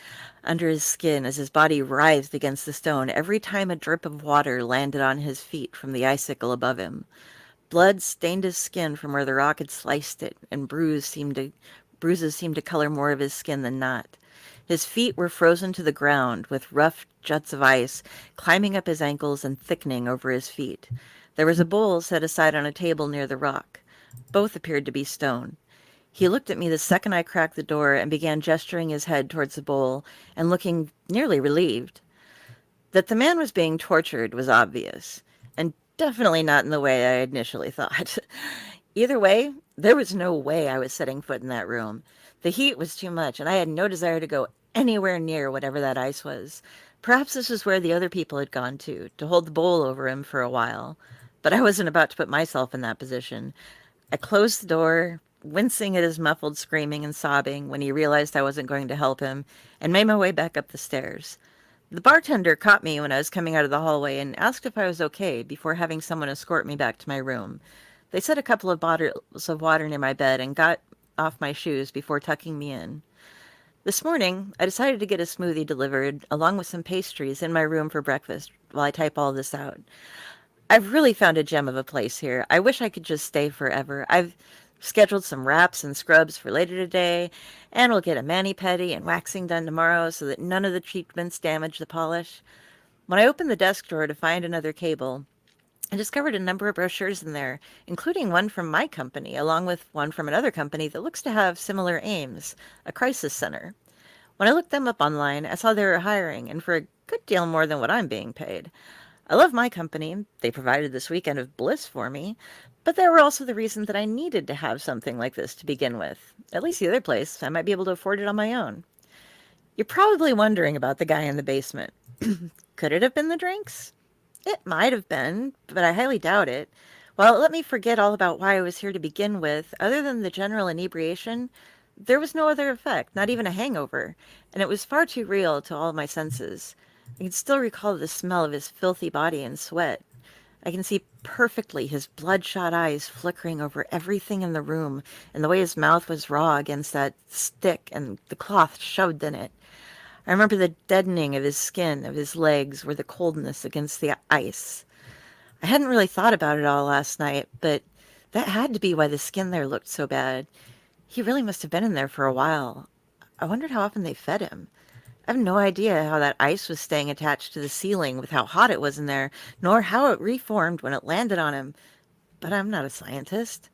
under his skin as his body writhed against the stone every time a drip of water landed on his feet from the icicle above him. Blood stained his skin from where the rock had sliced it, and bruises seemed to color more of his skin than not. His feet were frozen to the ground, with rough juts of ice climbing up his ankles and thickening over his feet. There was a bowl set aside on a table near the rock. Both appeared to be stone. He looked at me the second I cracked the door and began gesturing his head towards the bowl and looking nearly relieved. That the man was being tortured was obvious, and definitely not in the way I initially thought. Either way, there was no way I was setting foot in that room. The heat was too much, and I had no desire to go anywhere near whatever that ice was. Perhaps this was where the other people had gone to hold the bowl over him for a while. But I wasn't about to put myself in that position. I closed the door, wincing at his muffled screaming and sobbing when he realized I wasn't going to help him, and made my way back up the stairs. The bartender caught me when I was coming out of the hallway and asked if I was okay before having someone escort me back to my room. They set a couple of bottles of water near my bed and got off my shoes before tucking me in. This morning, I decided to get a smoothie delivered along with some pastries in my room for breakfast while I type all this out. I've really found a gem of a place here. I wish I could just stay forever. I've scheduled some wraps and scrubs for later today, and we'll get a mani-pedi and waxing done tomorrow so that none of the treatments damage the polish. When I opened the desk drawer to find another cable, I discovered a number of brochures in there, including one from my company, along with one from another company that looks to have similar aims, a crisis center. When I looked them up online, I saw they were hiring, and for a good deal more than what I'm being paid. I love my company. They provided this weekend of bliss for me, but they were also the reason that I needed to have something like this to begin with. At least the other place, I might be able to afford it on my own. You're probably wondering about the guy in the basement. Could it have been the drinks? It might have been, but I highly doubt it. While it let me forget all about why I was here to begin with, other than the general inebriation, there was no other effect, not even a hangover, and it was far too real to all my senses. I can still recall the smell of his filthy body and sweat. I can see perfectly his bloodshot eyes flickering over everything in the room, and the way his mouth was raw against that stick and the cloth shoved in it. I remember the deadening of his skin, of his legs, or the coldness against the ice. I hadn't really thought about it all last night, but that had to be why the skin there looked so bad. He really must have been in there for a while. I wondered how often they fed him. I have no idea how that ice was staying attached to the ceiling with how hot it was in there, nor how it reformed when it landed on him. But I'm not a scientist.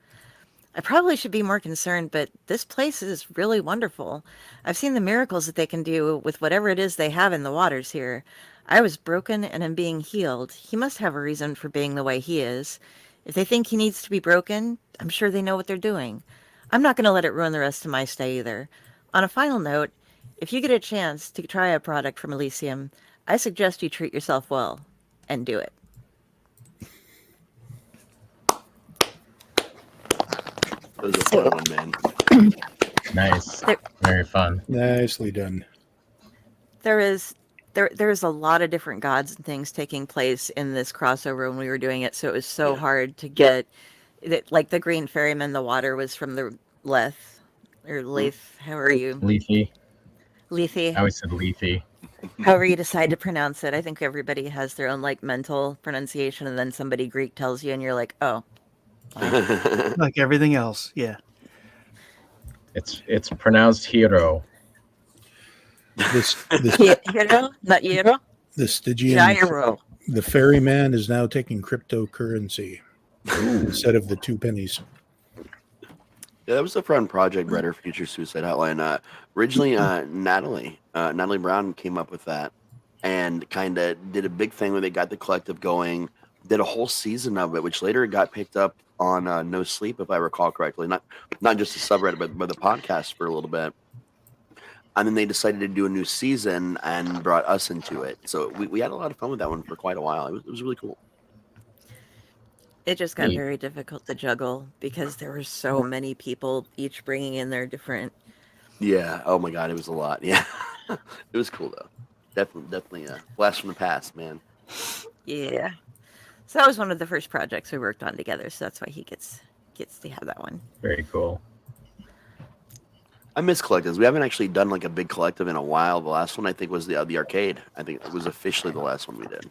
I probably should be more concerned, but this place is really wonderful. I've seen the miracles that they can do with whatever it is they have in the waters here. I was broken and am being healed. He must have a reason for being the way he is. If they think he needs to be broken, I'm sure they know what they're doing. I'm not going to let it ruin the rest of my stay either. On a final note, if you get a chance to try a product from Elysium, I suggest you treat yourself well and do it. That was a fun one, man. Nice. There- Very fun. Nicely done. There's a lot of different gods and things taking place in this crossover when we were doing it, so it was so hard to get it. Like the green ferryman, the water was from the Leth or Leith, however you Leafy. Lethe, I always said leafy. however you decide to pronounce it. I think everybody has their own like mental pronunciation, and then somebody Greek tells you, and you're like, oh, Like everything else. Yeah. It's pronounced hero. The Hero, not Hero, Stygian, Gyro. the ferryman is now taking cryptocurrency instead of the 2 pennies. Yeah, that was a fun project, Brighter Future Suicide Hotline. Originally, Natalie Brown came up with that and kind of did a big thing where they got the collective going, did a whole season of it, which later got picked up on No Sleep, if I recall correctly. Not just the subreddit, but the podcast for a little bit. And then they decided to do a new season and brought us into it. So we had a lot of fun with that one for quite a while. It was really cool. It just got Neat. very difficult to juggle because there were so many people, each bringing in their different. Yeah. Oh my God, it was a lot. Yeah. It was cool though. Definitely a blast from the past, man. Yeah. So that was one of the first projects we worked on together. So that's why he gets to have that one. Very cool. I miss collectives. We haven't actually done like a big collective in a while. The last one I think was the arcade. I think it was officially the last one we did.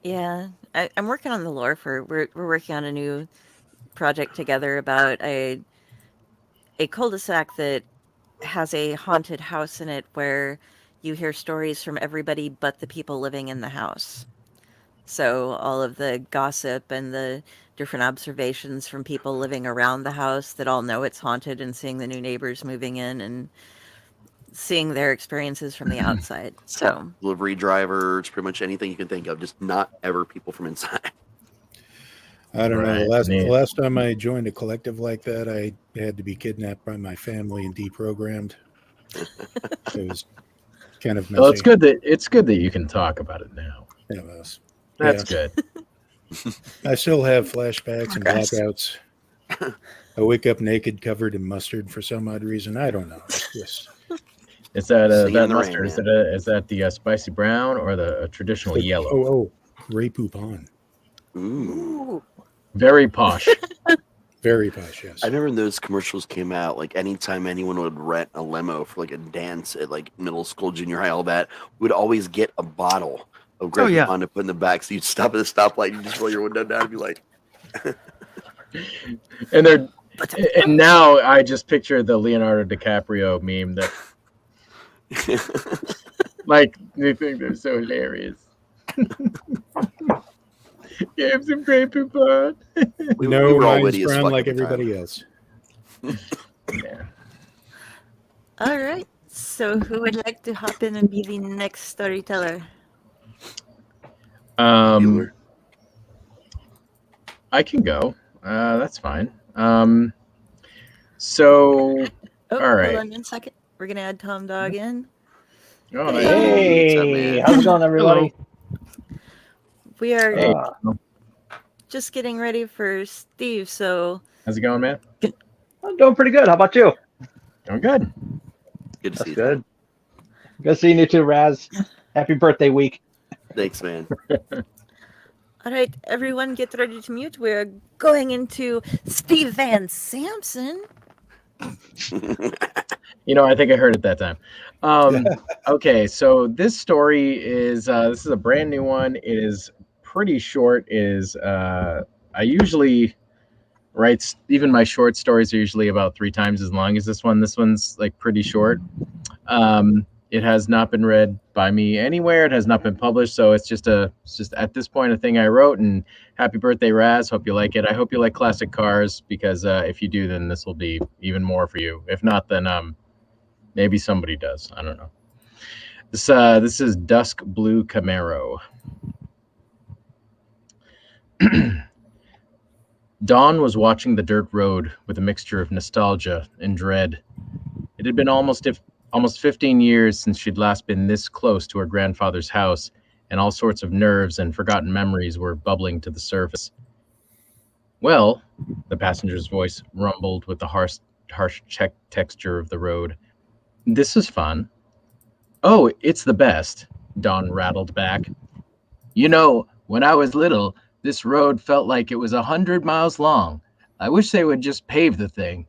Yeah, I'm working on the lore for. We're working on a new project together about a cul-de-sac that has a haunted house in it where you hear stories from everybody but the people living in the house. So all of the gossip and the different observations from people living around the house that all know it's haunted and seeing the new neighbors moving in and seeing their experiences from the outside. So Delivery drivers, pretty much anything you can think of, just not ever people from inside. I don't know. Right. The last time I joined a collective like that, I had to be kidnapped by my family and deprogrammed. It was kind of messy. Well, it's good that you can talk about it now. Yeah, it was. That's Yeah. good. I still have flashbacks and Progress. blackouts. I wake up naked, covered in mustard for some odd reason. I don't know. It's just Is that Singing that in the mustard? rain, Is that the spicy brown or the traditional yellow? Oh, Ray Poupon. Ooh. Very posh. Very posh, yes. I remember when those commercials came out, like anytime anyone would rent a limo for like a dance at like middle school, junior high, all that, we would always get a bottle of Grey yeah. Poupon to put in the back. So you'd stop at the stoplight, you just roll your window down and be like, and now I just picture the Leonardo DiCaprio meme that like they think they're so hilarious. Give some Grey Poupon. we No, were all mine's witty as brown fuck like at the time. everybody else. Yeah. all right. So who would like to hop in and be the next storyteller? Bueller. I can go. That's fine. So Oh, All right. hold on 1 second. We're gonna add Tom Dog in. oh, nice. Hey, what's up, Hey, man? how's it going, everybody? We are Hey, just getting ready for Steve. So how's it going, man? I'm doing pretty good. How about you? Doing good. Good to see That's you. good. Good seeing you too, Raz. Happy birthday week. Thanks, man. all right, everyone, get ready to mute. We're going into Steve Van Samson. I think I heard it that time. Okay, so this story is this is a brand new one. It is pretty short. It is I usually write, even my short stories are usually about 3 times as long as this one. This one's like pretty short. It has not been read by me anywhere. It has not been published, so it's just at this point a thing I wrote. And happy birthday, Raz! Hope you like it. I hope you like classic cars, because if you do, then this will be even more for you. If not, then maybe somebody does. I don't know. This is Dusk Blue Camaro. Dawn was watching the dirt road with a mixture of nostalgia and dread. It had been almost 15 years since she'd last been this close to her grandfather's house, and all sorts of nerves and forgotten memories were bubbling to the surface. Well, the passenger's voice rumbled with the harsh texture of the road. This is fun. Oh, it's the best, Dawn rattled back. You know, when I was little, this road felt like it was 100 miles long. I wish they would just pave the thing.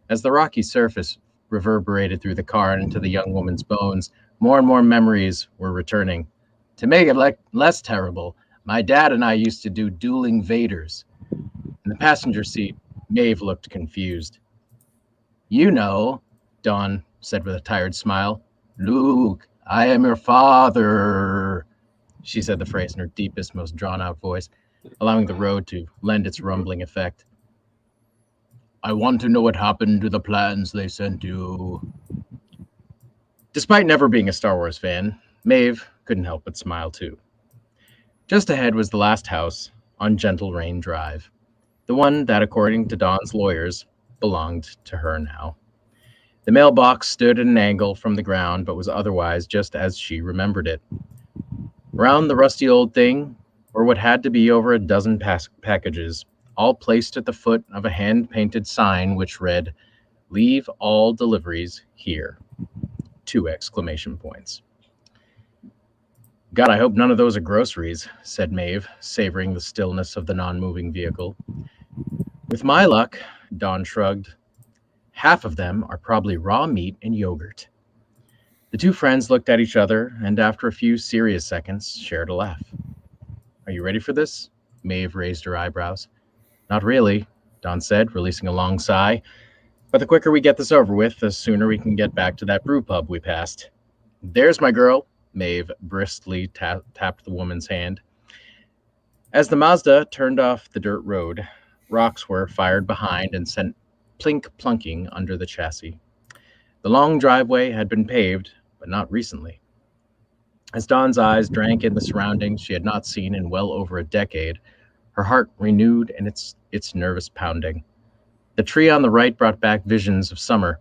As the rocky surface reverberated through the car and into the young woman's bones, more and more memories were returning. To make it less terrible, my dad and I used to do dueling Vaders. In the passenger seat, Maeve looked confused. You know, Dawn said with a tired smile. Luke, I am your father. She said the phrase in her deepest, most drawn-out voice, allowing the road to lend its rumbling effect. I want to know what happened to the plans they sent you. Despite never being a Star Wars fan, Maeve couldn't help but smile too. Just ahead was the last house on Gentle Rain Drive, the one that, according to Dawn's lawyers, belonged to her now. The mailbox stood at an angle from the ground, but was otherwise just as she remembered it. Around the rusty old thing were what had to be over a dozen packages, all placed at the foot of a hand-painted sign which read, "Leave all deliveries here." 2 exclamation points. God, I hope none of those are groceries, said Maeve, savoring the stillness of the non-moving vehicle. With my luck, Dawn shrugged, half of them are probably raw meat and yogurt. The 2 friends looked at each other and after a few serious seconds shared a laugh. Are you ready for this? Maeve raised her eyebrows. Not really, Dawn said, releasing a long sigh. But the quicker we get this over with, the sooner we can get back to that brew pub we passed. There's my girl, Maeve briskly tapped the woman's hand. As the Mazda turned off the dirt road, rocks were fired behind and sent plink-plunking under the chassis. The long driveway had been paved, but not recently. As Dawn's eyes drank in the surroundings she had not seen in well over a decade, her heart renewed in its nervous pounding. The tree on the right brought back visions of summer.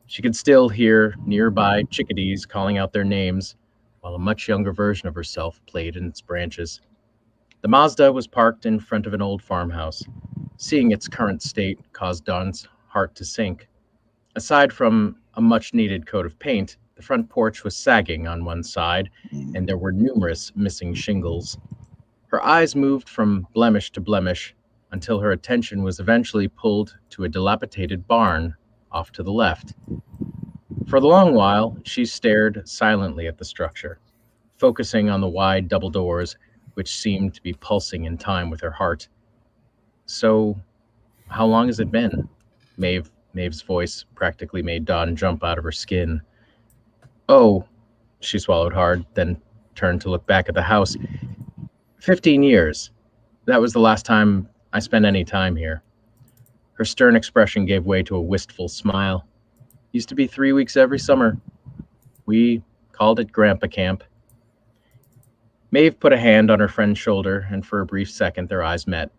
She could still hear nearby chickadees calling out their names, while a much younger version of herself played in its branches. The Mazda was parked in front of an old farmhouse. Seeing its current state caused Dawn's heart to sink. Aside from a much-needed coat of paint, the front porch was sagging on one side, and there were numerous missing shingles. Her eyes moved from blemish to blemish until her attention was eventually pulled to a dilapidated barn off to the left. For a long while, she stared silently at the structure, focusing on the wide double doors, which seemed to be pulsing in time with her heart. So, how long has it been? Maeve's voice practically made Dawn jump out of her skin. Oh, she swallowed hard, then turned to look back at the house. 15 years. That was the last time I spent any time here. Her stern expression gave way to a wistful smile. Used to be 3 weeks every summer. We called it Grandpa Camp. Maeve put a hand on her friend's shoulder, and for a brief second their eyes met.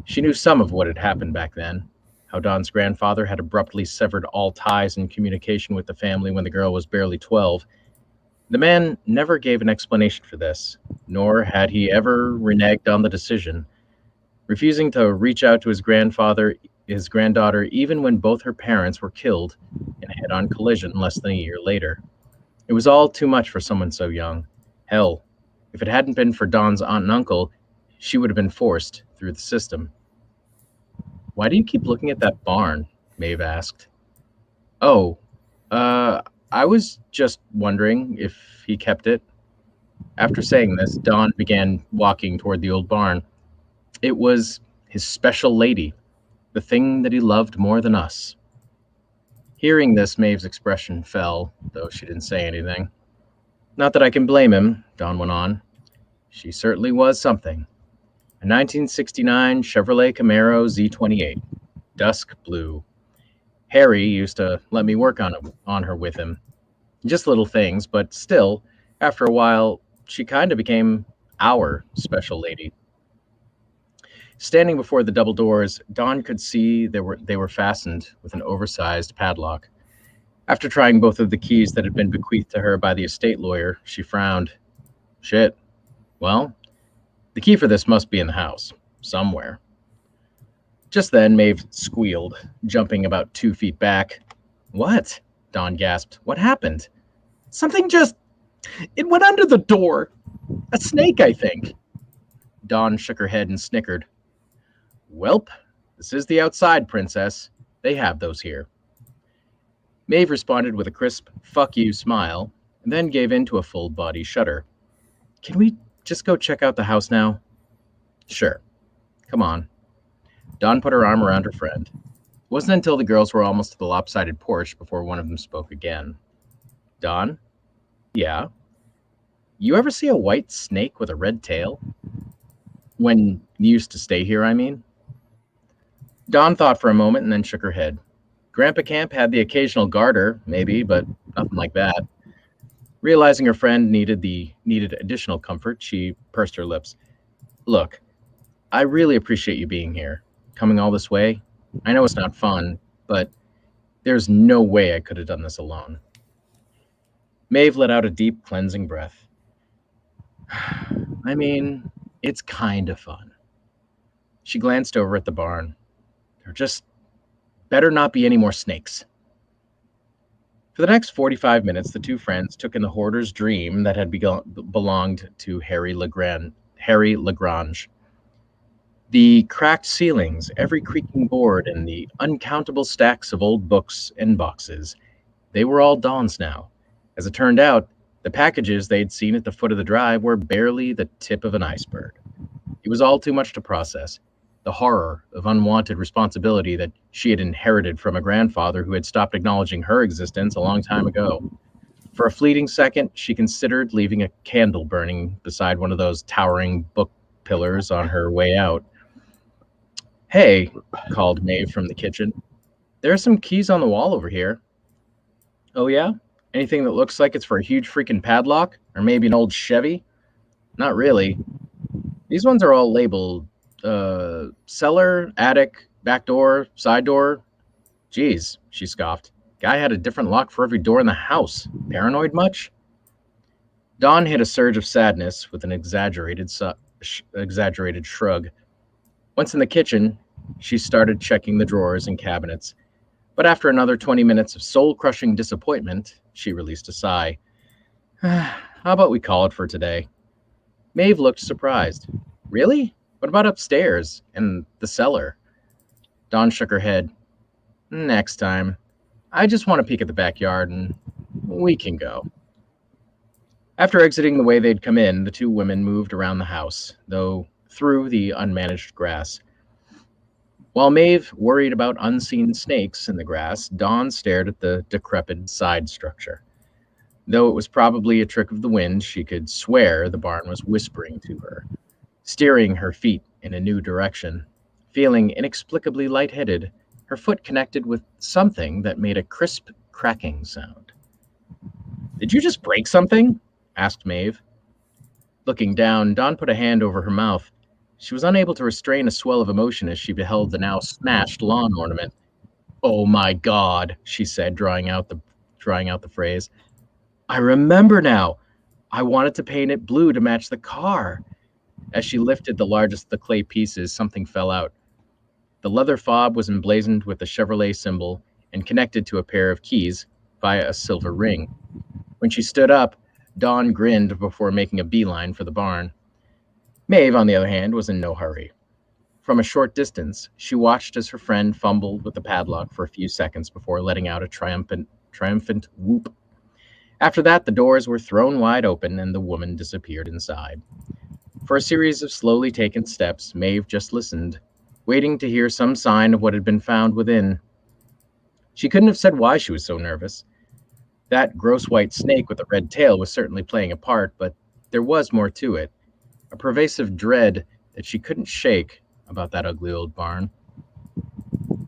She knew some of what had happened back then, how Dawn's grandfather had abruptly severed all ties and communication with the family when the girl was barely 12. The man never gave an explanation for this, nor had he ever reneged on the decision, refusing to reach out to his granddaughter, even when both her parents were killed in a head-on collision less than a year later. It was all too much for someone so young. Hell, if it hadn't been for Dawn's aunt and uncle, she would have been forced through the system. Why do you keep looking at that barn? Maeve asked. Oh, I was just wondering if he kept it. After saying this, Dawn began walking toward the old barn. It was his special lady, the thing that he loved more than us. Hearing this, Maeve's expression fell, though she didn't say anything. Not that I can blame him, Don went on. She certainly was something. A 1969 Chevrolet Camaro Z28, dusk blue. Harry used to let me work on her with him. Just little things, but still, after a while, she kind of became our special lady. Standing before the double doors, Dawn could see they were fastened with an oversized padlock. After trying both of the keys that had been bequeathed to her by the estate lawyer, she frowned. Shit. Well, the key for this must be in the house, somewhere. Just then, Maeve squealed, jumping about 2 feet back. What? Dawn gasped. What happened? Something just... It went under the door. A snake, I think. Dawn shook her head and snickered. Welp, this is the outside, princess. They have those here. Maeve responded with a crisp, fuck you smile, and then gave in to a full-body shudder. Can we just go check out the house now? Sure. Come on. Dawn put her arm around her friend. It wasn't until the girls were almost to the lopsided porch before one of them spoke again. Dawn? Yeah? You ever see a white snake with a red tail? When you used to stay here, I mean? Dawn thought for a moment and then shook her head. Grandpa Camp had the occasional garter, maybe, but nothing like that. Realizing her friend needed additional comfort, she pursed her lips. Look, I really appreciate you being here, coming all this way. I know it's not fun, but there's no way I could have done this alone. Maeve let out a deep, cleansing breath. I mean, it's kind of fun. She glanced over at the barn. There just better not be any more snakes. For the next 45 minutes, the two friends took in the hoarder's dream that had belonged to Harry Lagrange. The cracked ceilings, every creaking board, and the uncountable stacks of old books and boxes. They were all Dawn's now. As it turned out, the packages they'd seen at the foot of the drive were barely the tip of an iceberg. It was all too much to process. The horror of unwanted responsibility that she had inherited from a grandfather who had stopped acknowledging her existence a long time ago. For a fleeting second, she considered leaving a candle burning beside one of those towering book pillars on her way out. Hey, called Maeve from the kitchen. There are some keys on the wall over here. Oh yeah? Anything that looks like it's for a huge freaking padlock? Or maybe an old Chevy? Not really. These ones are all labeled cellar, attic, back door, side door. Geez, she scoffed. Guy had a different lock for every door in the house. Paranoid much? Dawn hit a surge of sadness with an exaggerated shrug. Once in the kitchen, she started checking the drawers and cabinets. But after another 20 minutes of soul-crushing disappointment, she released a sigh. How about we call it for today? Maeve looked surprised. Really? What about upstairs and the cellar? Dawn shook her head. Next time. I just want to peek at the backyard and we can go. After exiting the way they'd come in, the two women moved around the house, though through the unmanaged grass. While Maeve worried about unseen snakes in the grass, Dawn stared at the decrepit side structure. Though it was probably a trick of the wind, she could swear the barn was whispering to her, steering her feet in a new direction. Feeling inexplicably lightheaded, her foot connected with something that made a crisp cracking sound. Did you just break something? Asked Maeve. Looking down, Dawn put a hand over her mouth. She was unable to restrain a swell of emotion as she beheld the now smashed lawn ornament. Oh my God, she said, drawing out the phrase. I remember now. I wanted to paint it blue to match the car. As she lifted the largest of the clay pieces, something fell out. The leather fob was emblazoned with the Chevrolet symbol and connected to a pair of keys via a silver ring. When she stood up, Dawn grinned before making a beeline for the barn. Maeve, on the other hand, was in no hurry. From a short distance, she watched as her friend fumbled with the padlock for a few seconds before letting out a triumphant whoop. After that, the doors were thrown wide open and the woman disappeared inside. For a series of slowly taken steps, Maeve just listened, waiting to hear some sign of what had been found within. She couldn't have said why she was so nervous. That gross white snake with a red tail was certainly playing a part, but there was more to it. A pervasive dread that she couldn't shake about that ugly old barn.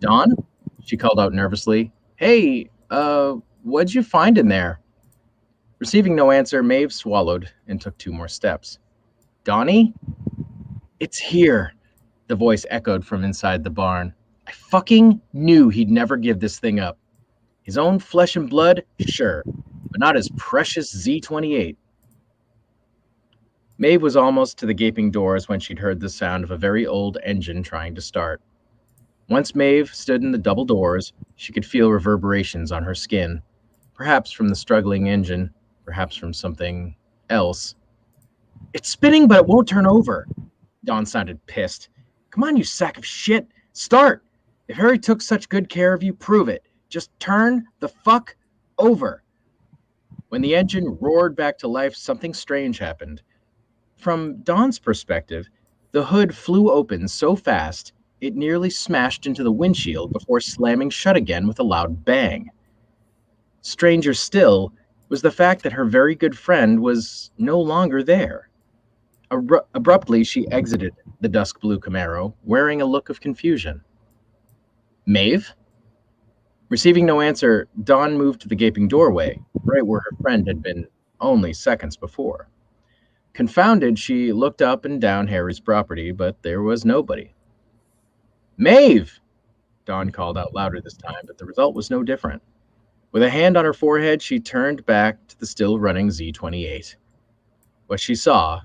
Dawn? She called out nervously. Hey, what'd you find in there? Receiving no answer, Maeve swallowed and took 2 more steps. Donnie? It's here, the voice echoed from inside the barn. I fucking knew he'd never give this thing up. His own flesh and blood, sure, but not his precious Z28. Maeve was almost to the gaping doors when she'd heard the sound of a very old engine trying to start. Once Maeve stood in the double doors, she could feel reverberations on her skin, perhaps from the struggling engine, perhaps from something else. It's spinning, but it won't turn over. Dawn sounded pissed. Come on, you sack of shit. Start. If Harry took such good care of you, prove it. Just turn the fuck over. When the engine roared back to life, something strange happened. From Dawn's perspective, the hood flew open so fast it nearly smashed into the windshield before slamming shut again with a loud bang. Stranger still was the fact that her very good friend was no longer there. Abruptly, she exited the dusk blue Camaro, wearing a look of confusion. Maeve? Receiving no answer, Dawn moved to the gaping doorway, right where her friend had been only seconds before. Confounded, she looked up and down Harry's property, but there was nobody. Maeve! Dawn called out louder this time, but the result was no different. With a hand on her forehead, she turned back to the still-running Z28. What she saw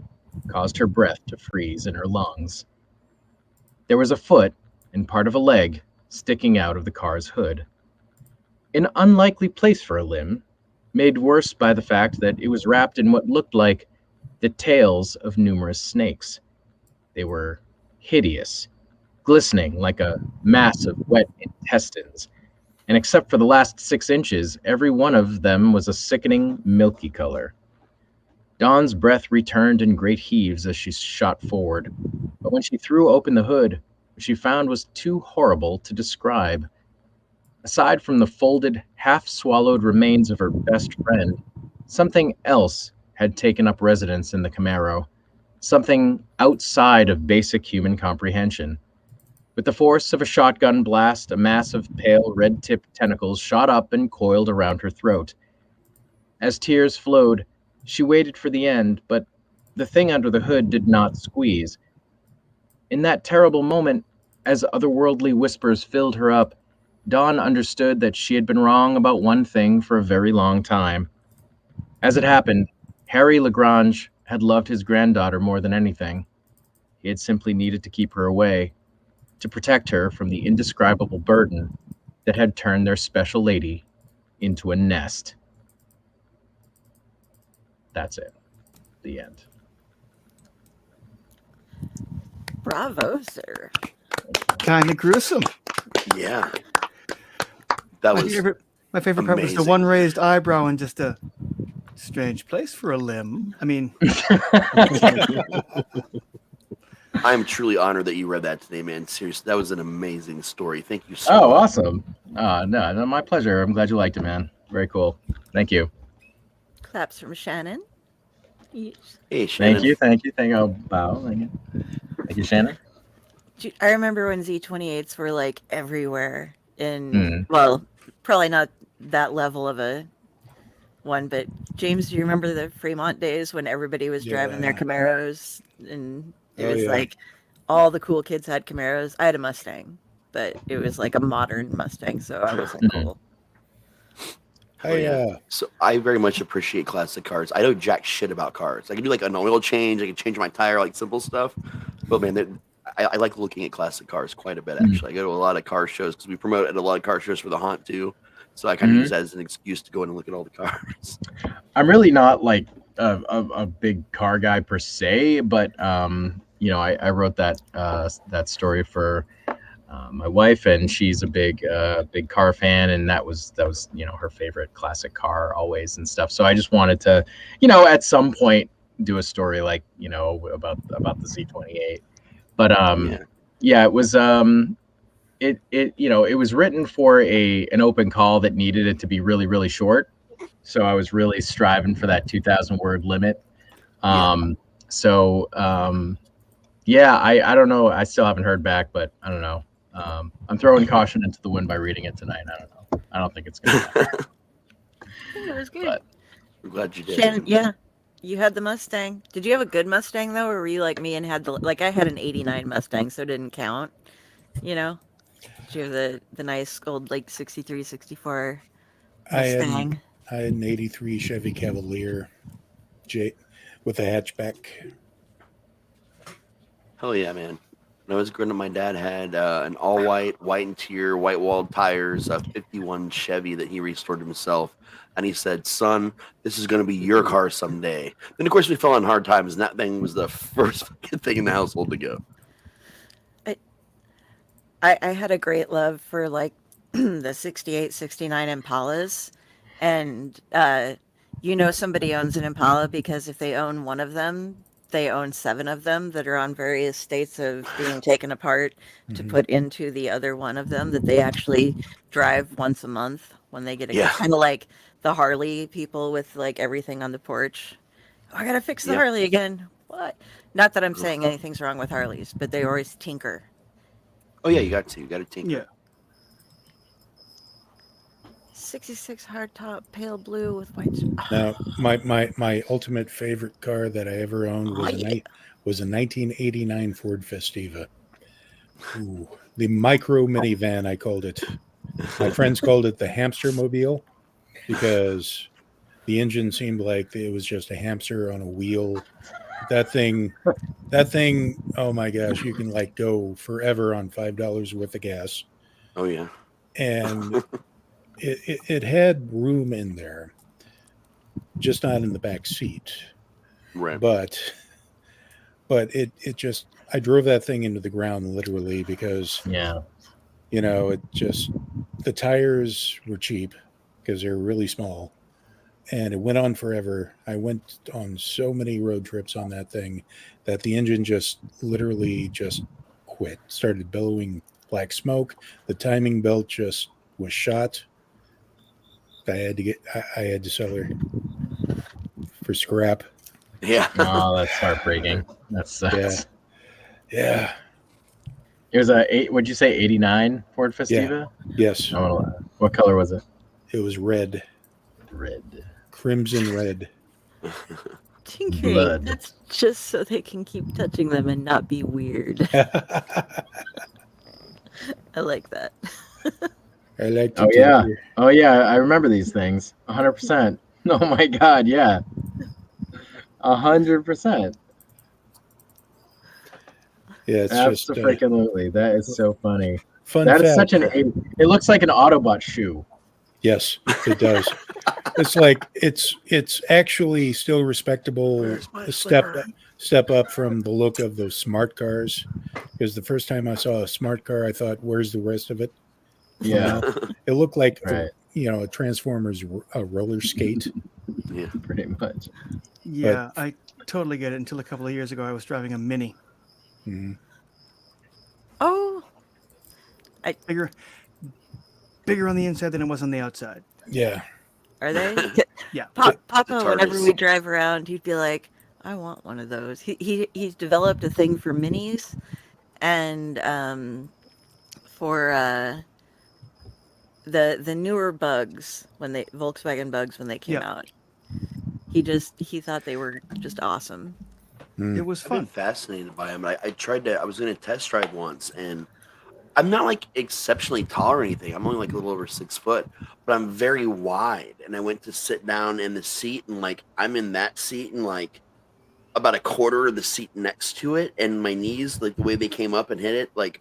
caused her breath to freeze in her lungs. There was a foot and part of a leg sticking out of the car's hood. An unlikely place for a limb, made worse by the fact that it was wrapped in what looked like the tails of numerous snakes. They were hideous, glistening like a mass of wet intestines, and except for the last 6 inches, every one of them was a sickening milky color. Dawn's breath returned in great heaves as she shot forward, but when she threw open the hood, what she found was too horrible to describe. Aside from the folded, half-swallowed remains of her best friend, something else had taken up residence in the Camaro, something outside of basic human comprehension. With the force of a shotgun blast, a mass of pale, red-tipped tentacles shot up and coiled around her throat. As tears flowed, she waited for the end, but the thing under the hood did not squeeze. In that terrible moment, as otherworldly whispers filled her up, Dawn understood that she had been wrong about one thing for a very long time. As it happened, Harry Lagrange had loved his granddaughter more than anything. He had simply needed to keep her away, to protect her from the indescribable burden that had turned their special lady into a nest. That's it. The end. Bravo, sir. Kind of gruesome. Yeah. That was My favorite part was the amazing. one raised eyebrow and just a strange place for a limb. I mean, I am truly honored that you read that today, man. Seriously, that was an amazing story. Thank you so Oh, much. awesome. No, my pleasure. I'm glad you liked it, man. Very cool. Thank you. Claps from Shannon. Hey, Shannon. Thank you. I'll bow. Thank you, Shannon. I remember when Z28s were like everywhere well, probably not that level of a one, but James, do you remember the Fremont days when everybody was driving their Camaros and it was like all the cool kids had Camaros? I had a Mustang, but it was like a modern Mustang, so I wasn't cool. So I very much appreciate classic cars. I know jack shit about cars. I can do like an oil change. I can change my tire, like simple stuff. But man, I like looking at classic cars quite a bit. Actually, I go to a lot of car shows because we promote at a lot of car shows for the Haunt too. So I kind of use that as an excuse to go in and look at all the cars. I'm really not like a big car guy per se, but I wrote that story for my wife, and she's a big car fan, and that was her favorite classic car always and stuff. So I just wanted to at some point do a story like about the Z28. But it was it it was written for an open call that needed it to be really, really short. So I was really striving for that 2,000 word limit. So yeah, I don't know. I still haven't heard back, but I don't know. I'm throwing caution into the wind by reading it tonight. I don't know. I don't think it's gonna happen. I think it was good. But I'm glad you did. Shannon, yeah, you had the Mustang. Did you have a good Mustang though, or were you like me and had I had an '89 Mustang, so it didn't count. You know, did you have the nice old like '63, '64 Mustang? I had an '83 Chevy Cavalier, with a hatchback. Hell yeah, man. When I was growing up, my dad had an all-white, white interior, white-walled tires, a 51 Chevy that he restored himself. And he said, son, this is going to be your car someday. Then, of course, we fell on hard times, and that thing was the first thing in the household to go. I had a great love for like the '68, '69 Impalas. And somebody owns an Impala because if they own one of them, they own 7 of them that are on various states of being taken apart to put into the other one of them that they actually drive once a month when they get kind of like the Harley people with like everything on the porch. Oh, I gotta fix the Harley again. What? Not that I'm saying anything's wrong with Harleys, but they always tinker. Oh yeah, you got to tinker. Yeah. 66 hardtop, pale blue with white. Now, my ultimate favorite car that I ever owned was a 1989 Ford Festiva. Ooh, the micro minivan, I called it. My friends called it the hamster mobile because the engine seemed like it was just a hamster on a wheel. That thing, oh my gosh, you can like go forever on $5 worth of gas. Oh yeah. And it had room in there, just not in the back seat. Right. But it just, I drove that thing into the ground literally because it just, the tires were cheap because they're really small, and it went on forever. I went on so many road trips on that thing that the engine just literally just quit, started billowing black smoke. The timing belt just was shot. I had to sell her for scrap. Yeah. Oh, that's heartbreaking. That sucks. Yeah. It was would you say 89 Ford Festiva? Yeah. Yes. Oh, what color was it? It was red. Red. Crimson red. Tinkering. Blood. That's just so they can keep touching them and not be weird. I like that. I like to tinker. Oh yeah, I remember these things. 100%. Oh my god, yeah. 100%. Yeah, it's absolutely. That is so funny. Fun that fact. Is such it looks like an Autobot shoe. Yes, it does. It's like it's actually still respectable. Step up from the look of those smart cars, because the first time I saw a smart car, I thought, "Where's the rest of it?" Yeah, it looked like a Transformers roller skate. Yeah, pretty much. Yeah, I totally get it. Until a couple of years ago, I was driving a Mini. Mm-hmm. Oh, bigger on the inside than it was on the outside. Yeah. Are they? Yeah. Papa, whenever we drive around, he'd be like, "I want one of those." He's developed a thing for minis, and for the newer Bugs Volkswagen Bugs when they came out. He thought they were just awesome. It was fun. I've been fascinated by them. I was in a test drive once, and I'm not like exceptionally tall or anything. I'm only like a little over 6 foot, but I'm very wide. And I went to sit down in the seat, and like I'm in that seat, and like about a quarter of the seat next to it, and my knees, like the way they came up and hit it, like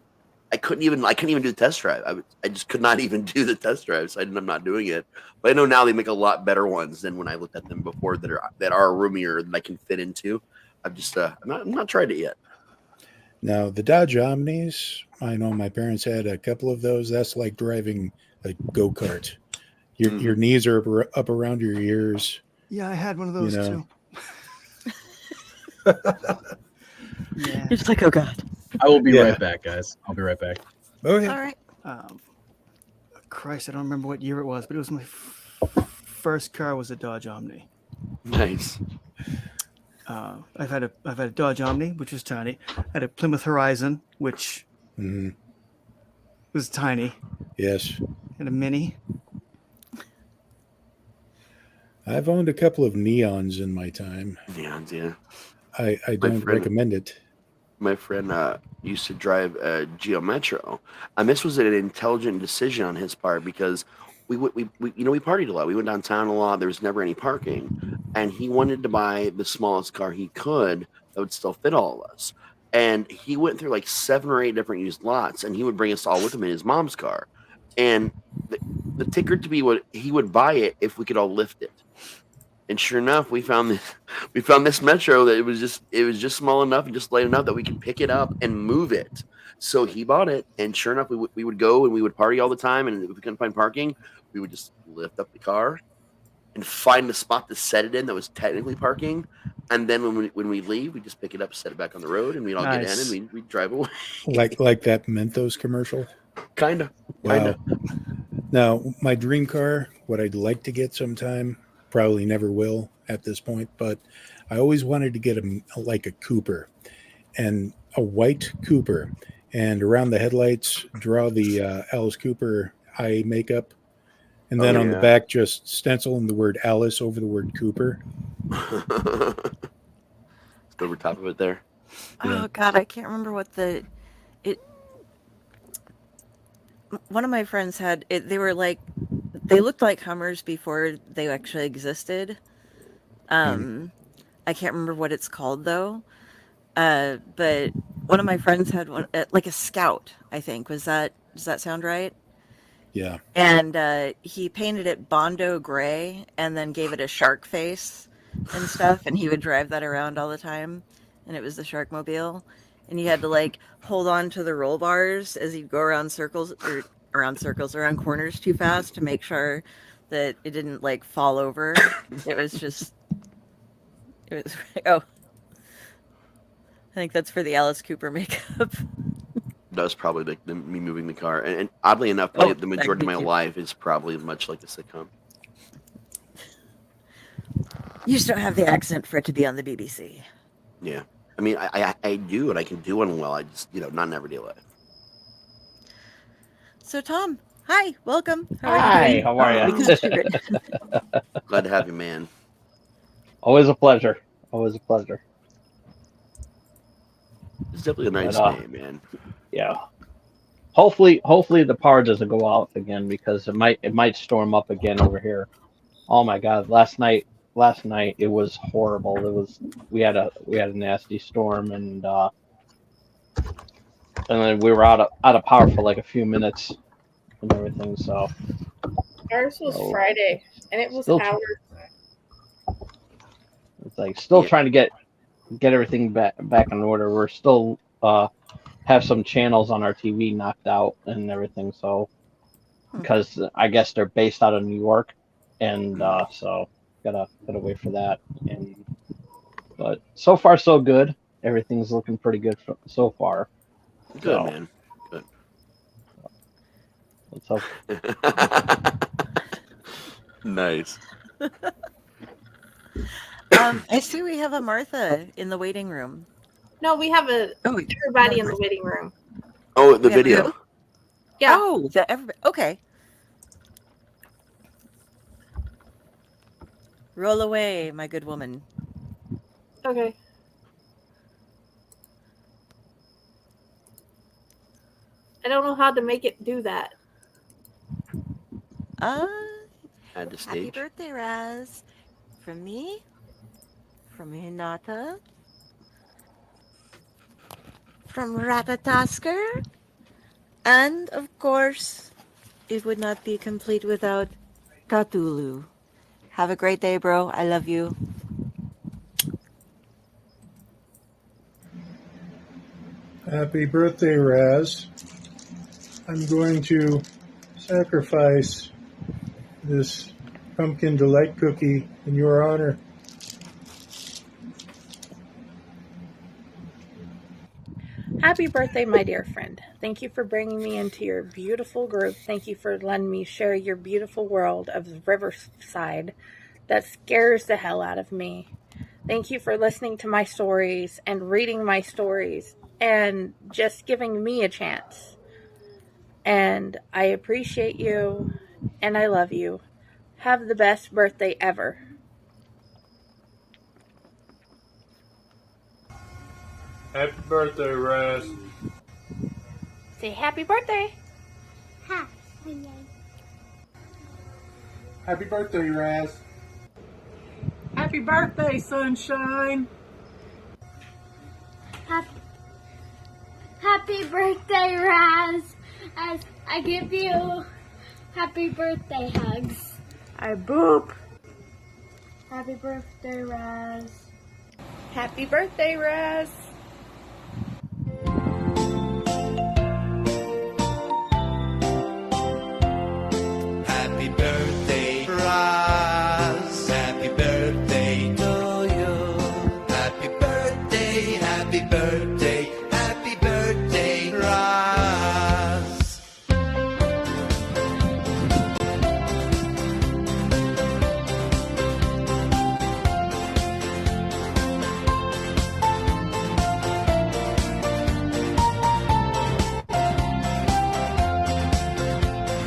I couldn't even do the test drive. I just could not even do the test drive, so I'm not doing it. But I know now they make a lot better ones than when I looked at them before that are roomier that I can fit into. I've just I'm not tried it yet. Now the Dodge Omnis, I know my parents had a couple of those. That's like driving a go-kart. Your knees are up around your ears. Yeah, I had one of those too. Yeah. It's like, oh god. I will be right back, guys. I'll be right back. Okay. All right. Christ, I don't remember what year it was, but it was my first car was a Dodge Omni. Nice. I've had a Dodge Omni, which was tiny. I had a Plymouth Horizon, which was tiny, Yes. and a Mini. I've owned a couple of Neons in my time. Neons, yeah. I don't recommend it. My friend used to drive a Geo Metro, and this was an intelligent decision on his part because we partied a lot. We went downtown a lot. There was never any parking, and he wanted to buy the smallest car he could that would still fit all of us. And he went through like 7 or 8 different used lots, and he would bring us all with him in his mom's car. And the ticker to be what he would buy it if we could all lift it. And sure enough, we found this Metro that it was just small enough and just light enough that we could pick it up and move it. So he bought it, and sure enough, we would go and we would party all the time. And if we couldn't find parking, we would just lift up the car and find the spot to set it in that was technically parking. And then when we leave, we just pick it up, set it back on the road, and we'd all get in and we'd drive away. like that Mentos commercial. Kinda. Now, my dream car, what I'd like to get sometime. Probably never will at this point, but I always wanted to get a Cooper, and a white Cooper, and around the headlights draw the Alice Cooper eye makeup, and then on the back just stencil in the word Alice over the word Cooper. Just over top of it there. Oh God, I can't remember what one of my friends had it. They looked like Hummers before they actually existed. I can't remember what it's called though. But one of my friends had one, like a Scout, I think. Does that sound right? Yeah. And he painted it Bondo gray and then gave it a shark face and stuff. And he would drive that around all the time. And it was the Sharkmobile. And you had to hold on to the roll bars as you go around around corners too fast to make sure that it didn't fall over. It was I think that's for the Alice Cooper makeup. That was probably me moving the car, and oddly enough, the majority of my life is probably much like the sitcom. You just don't have the accent for it to be on the BBC. Yeah, I mean, I do, and I can do one well. I just not in everyday life. So Tom, hi, welcome. Hi, how are you? Glad to have you, man. Always a pleasure. Always a pleasure. It's definitely a nice name, man. Yeah. Hopefully the power doesn't go out again because it might storm up again over here. Oh my God! Last night it was horrible. We had a nasty storm and then we were out of power for like a few minutes and everything. So ours was Friday and it was hours. It's still trying to get everything back in order. We're still have some channels on our TV knocked out and everything. So because I guess they're based out of New York, and so gotta wait for that. But so far so good. Everything's looking pretty good so far. Good, man. Good. Let's hope. Nice. I see we have a Martha in the waiting room. No, we have everybody in the waiting room. Oh, the video. Yeah. Oh, everybody. Okay. Roll away, my good woman. Okay. I don't know how to make it do that. Add the Happy stage. birthday, Raz. From me, from Hinata, from Ratatasker, and of course, it would not be complete without Cthulhu. Have a great day, bro. I love you. Happy birthday, Raz. I'm going to sacrifice this pumpkin delight cookie in your honor. Happy Happy birthday, my dear friend. Thank you for bringing me into your beautiful group. Thank you for letting me share your beautiful world of Riverside that scares the hell out of me. Thank you for listening to my stories and reading my stories and just giving me a chance. And I appreciate you and I love you. Have the best birthday ever. Happy birthday, Raz. Say happy birthday. Happy birthday, Raz. Happy birthday, sunshine. Happy birthday, Raz. As I give you happy birthday hugs. I boop. Happy birthday, Raz. Happy birthday, Raz. Happy birthday, Raz. Happy birthday to you. Happy birthday, happy birthday, happy birthday, Raz.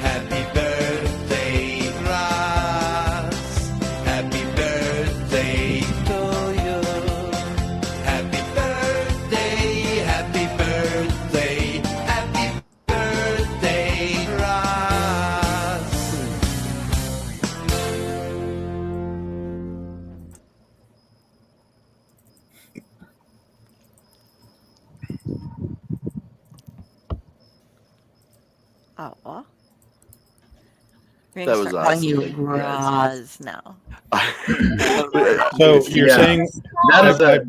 Happy birthday, Raz. Happy birthday to you. Happy birthday, happy birthday, happy birthday, Raz. Aw. That was calling you awesome. Raz now. So you're Yeah. saying That is a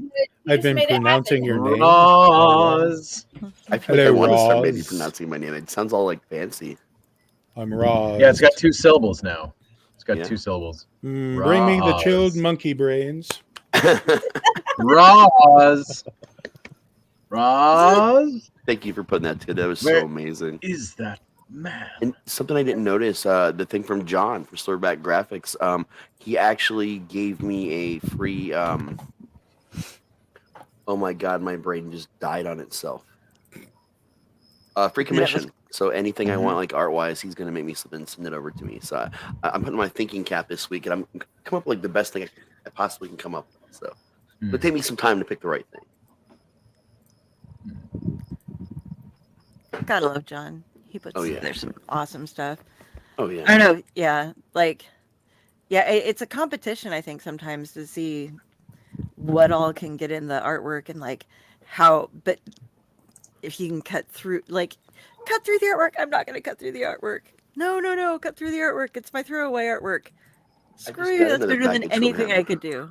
I've been pronouncing your name. Roz. I feel like I Hello, want to start maybe Roz. pronouncing my name. It sounds all like fancy. I'm Roz. Yeah, it's got 2 syllables now. It's got Yeah. 2 syllables. Bring me the chilled Roz. monkey brains. Roz. Roz. Thank you for putting that together. That was Where so amazing. is that man? And something I didn't notice, the thing from John for Slurback Graphics, he actually gave me a free, oh my God, my brain just died on itself. Free commission. So anything I want, like art-wise, he's going to make me something and send it over to me. So I'm putting my thinking cap this week, and I'm come up with like the best thing I possibly can come up with. So it'll take me some time to pick the right thing. Gotta love John. He puts Oh, yeah. together some awesome stuff. Oh, yeah. I don't know. Yeah. Like, yeah, it's a competition, I think, sometimes to see what all can get in the artwork and like how, but if you can cut through the artwork. I'm not going to cut through the artwork. No, cut through the artwork. It's my throwaway artwork. Screw you. That's better than anything I could do.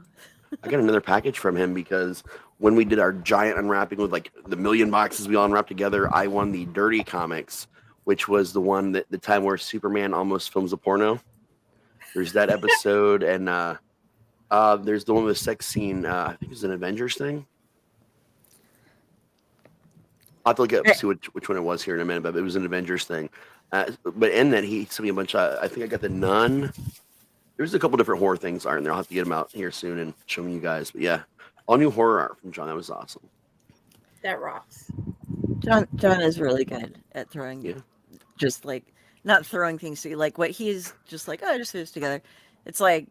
I got another package from him because when we did our giant unwrapping with like the million boxes we all unwrapped together, I won the Dirty Comics, which was the one that the time where Superman almost films a porno. There's that episode, and there's the one with the sex scene. I think it's an Avengers thing. I'll have to look up see which one it was here in a minute, but it was an Avengers thing. But in that, he sent me a bunch of. I think I got the Nun. There's a couple different horror things aren't there. I'll have to get them out here soon and show them you guys. But yeah, all new horror art from John. That was awesome. That rocks. John is really good at throwing, just like not throwing things to you. Like what he's just like, oh, I just threw this together. It's like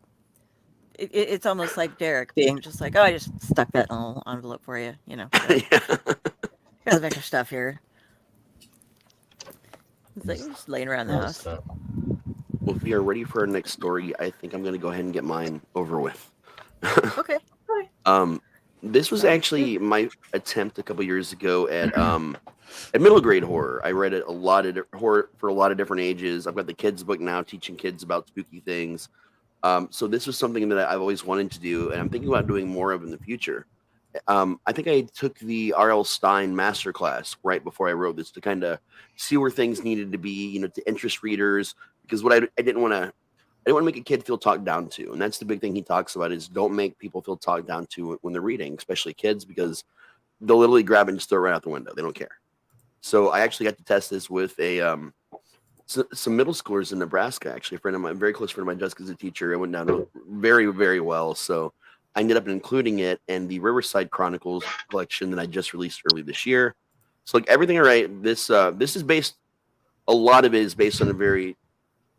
it's almost like Derek being just like, oh, I just stuck that in a little envelope for you. You know, got a bunch of stuff here. It's like you're just laying around the house. Well, if we are ready for our next story, I think I'm going to go ahead and get mine over with. Okay. This was actually my attempt a couple years ago at middle grade horror. I read a lot of horror for a lot of different ages. I've got the kids book now, teaching kids about spooky things. So this was something that I've always wanted to do, and I'm thinking about doing more of in the future. I think I took the R.L. Stine masterclass right before I wrote this to kind of see where things needed to be, to interest readers. Because what I didn't want to make a kid feel talked down to, and that's the big thing he talks about is don't make people feel talked down to when they're reading, especially kids, because they'll literally grab it and just throw it right out the window. They don't care. So I actually got to test this with some middle schoolers in Nebraska. Actually, a friend of mine, a very close friend of mine, Jessica's a teacher. It went down very, very well. So I ended up including it in the Riverside Chronicles collection that I just released early this year. So like everything, all right. This is based. A lot of it is based on a very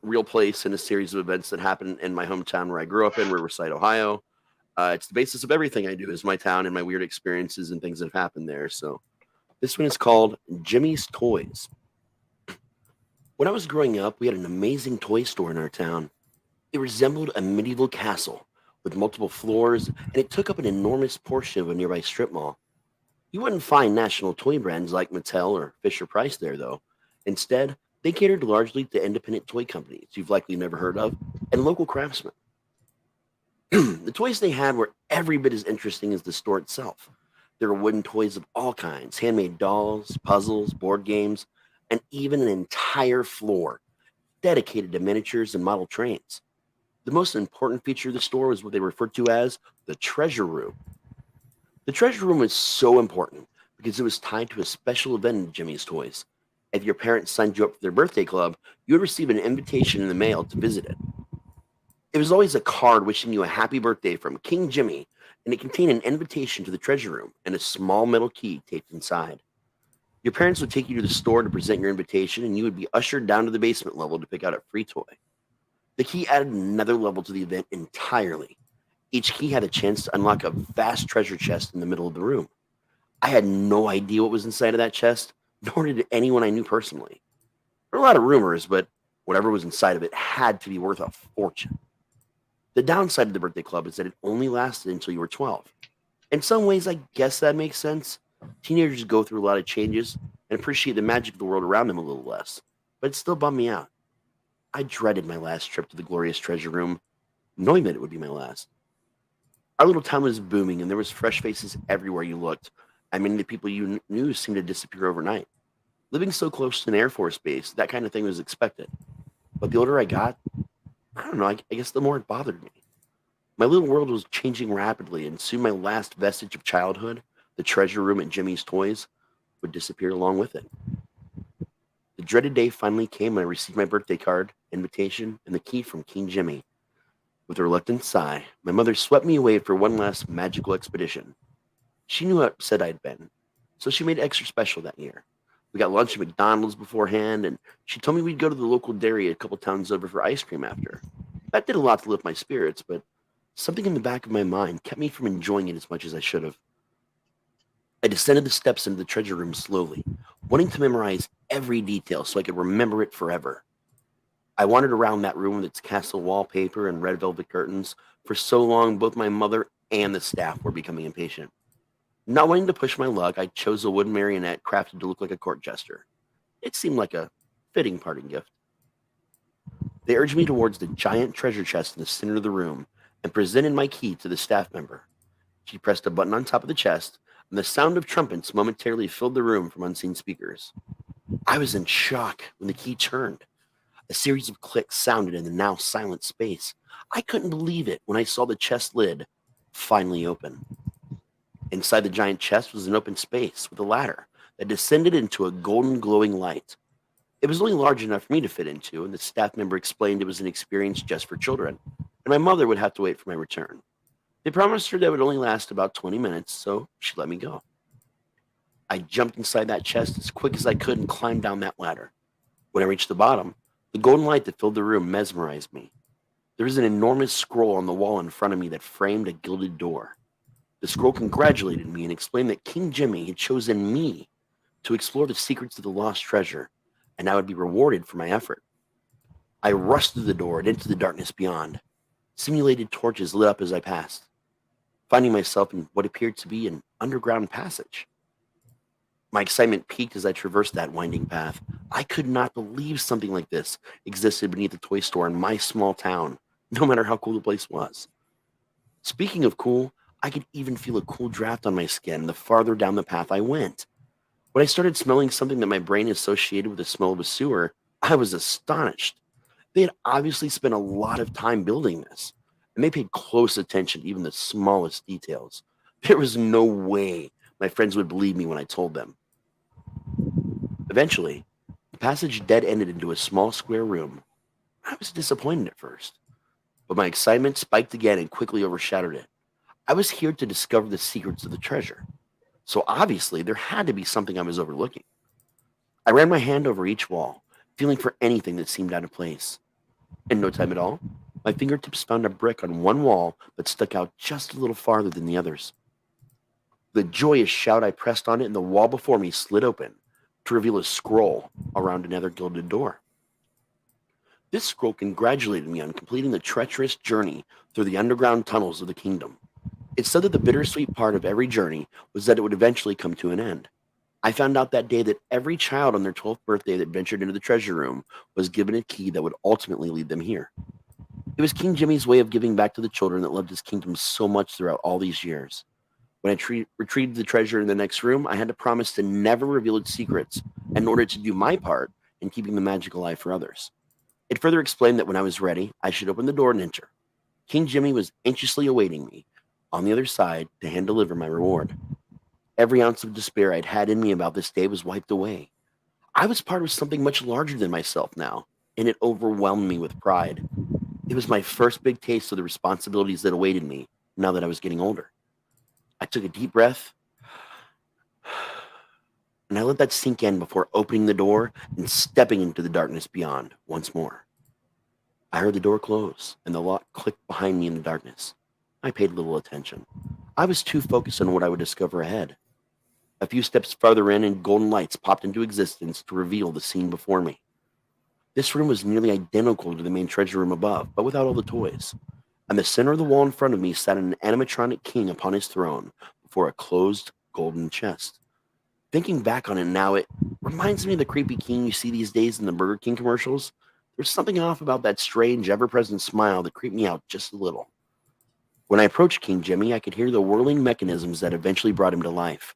real place and a series of events that happened in my hometown where I grew up in, Riverside, Ohio. It's the basis of everything I do is my town and my weird experiences and things that have happened there. So this one is called Jimmy's Toys. When I was growing up, we had an amazing toy store in our town. It resembled a medieval castle with multiple floors, and it took up an enormous portion of a nearby strip mall. You wouldn't find national toy brands like Mattel or Fisher-Price there, though. Instead, they catered largely to independent toy companies you've likely never heard of and local craftsmen. The toys they had were every bit as interesting as the store itself. There were wooden toys of all kinds, handmade dolls, puzzles, board games, and even an entire floor dedicated to miniatures and model trains. The most important feature of the store was what they referred to as the treasure room. The treasure room was so important because it was tied to a special event in Jimmy's Toys. If your parents signed you up for their birthday club, you would receive an invitation in the mail to visit it. It was always a card wishing you a happy birthday from King Jimmy, and it contained an invitation to the treasure room and a small metal key taped inside. Your parents would take you to the store to present your invitation, and you would be ushered down to the basement level to pick out a free toy. The key added another level to the event entirely. Each key had a chance to unlock a vast treasure chest in the middle of the room. I had no idea what was inside of that chest, nor did anyone I knew personally. There were a lot of rumors, but whatever was inside of it had to be worth a fortune. The downside of the birthday club is that it only lasted until you were 12. In some ways, I guess that makes sense. Teenagers go through a lot of changes and appreciate the magic of the world around them a little less, but it still bummed me out. I dreaded my last trip to the glorious treasure room, knowing that it would be my last. Our little town was booming, and there was fresh faces everywhere you looked. Many of the people you knew seemed to disappear overnight. Living so close to an Air Force base, that kind of thing was expected. But the older I got, I don't know, I guess the more it bothered me. My little world was changing rapidly, and soon my last vestige of childhood, the treasure room at Jimmy's Toys, would disappear along with it. The dreaded day finally came when I received my birthday card, invitation, and the key from King Jimmy. With a reluctant sigh, my mother swept me away for one last magical expedition. She knew how upset I'd been, so she made it extra special that year. We got lunch at McDonald's beforehand, and she told me we'd go to the local dairy a couple towns over for ice cream after. That did a lot to lift my spirits, but something in the back of my mind kept me from enjoying it as much as I should have. I descended the steps into the treasure room slowly, wanting to memorize every detail so I could remember it forever. I wandered around that room with its castle wallpaper and red velvet curtains. For so long, both my mother and the staff were becoming impatient. Not wanting to push my luck, I chose a wooden marionette crafted to look like a court jester. It seemed like a fitting parting gift. They urged me towards the giant treasure chest in the center of the room and presented my key to the staff member. She pressed a button on top of the chest, and the sound of trumpets momentarily filled the room from unseen speakers. I was in shock when the key turned. A series of clicks sounded in the now silent space. I couldn't believe it when I saw the chest lid finally open. Inside the giant chest was an open space with a ladder that descended into a golden glowing light. It was only large enough for me to fit into, and the staff member explained it was an experience just for children, and my mother would have to wait for my return. They promised her that it would only last about 20 minutes, so she let me go. I jumped inside that chest as quick as I could and climbed down that ladder. When I reached the bottom, the golden light that filled the room mesmerized me. There was an enormous scroll on the wall in front of me that framed a gilded door. The scroll congratulated me and explained that King Jimmy had chosen me to explore the secrets of the lost treasure, and I would be rewarded for my effort. I rushed through the door and into the darkness beyond. Simulated torches lit up as I passed, finding myself in what appeared to be an underground passage. My excitement peaked as I traversed that winding path. I could not believe something like this existed beneath the toy store in my small town, no matter how cool the place was. Speaking of cool, I could even feel a cool draft on my skin the farther down the path I went. When I started smelling something that my brain associated with the smell of a sewer, I was astonished. They had obviously spent a lot of time building this, and they paid close attention to even the smallest details. There was no way my friends would believe me when I told them. Eventually, the passage dead-ended into a small square room. I was disappointed at first, but my excitement spiked again and quickly overshadowed it. I was here to discover the secrets of the treasure, so obviously there had to be something I was overlooking. I ran my hand over each wall, feeling for anything that seemed out of place. In no time at all, my fingertips found a brick on one wall that stuck out just a little farther than the others. With a joyous shout, I pressed on it, and the wall before me slid open to reveal a scroll around another gilded door. This scroll congratulated me on completing the treacherous journey through the underground tunnels of the kingdom. It said that the bittersweet part of every journey was that it would eventually come to an end. I found out that day that every child on their 12th birthday that ventured into the treasure room was given a key that would ultimately lead them here. It was King Jimmy's way of giving back to the children that loved his kingdom so much throughout all these years. When I retrieved the treasure in the next room, I had to promise to never reveal its secrets in order to do my part in keeping the magic alive for others. It further explained that when I was ready, I should open the door and enter. King Jimmy was anxiously awaiting me on the other side to hand deliver my reward. Every ounce of despair I'd had in me about this day was wiped away. I was part of something much larger than myself now, and it overwhelmed me with pride. It was my first big taste of the responsibilities that awaited me now that I was getting older. I took a deep breath, and I let that sink in before opening the door and stepping into the darkness beyond once more. I heard the door close, and the lock clicked behind me in the darkness. I paid little attention. I was too focused on what I would discover ahead. A few steps farther in, and golden lights popped into existence to reveal the scene before me. This room was nearly identical to the main treasure room above, but without all the toys. In the center of the wall in front of me sat an animatronic king upon his throne before a closed golden chest. Thinking back on it now, it reminds me of the creepy king you see these days in the Burger King commercials. There's something off about that strange, ever-present smile that creeped me out just a little. When I approached King Jimmy, I could hear the whirling mechanisms that eventually brought him to life.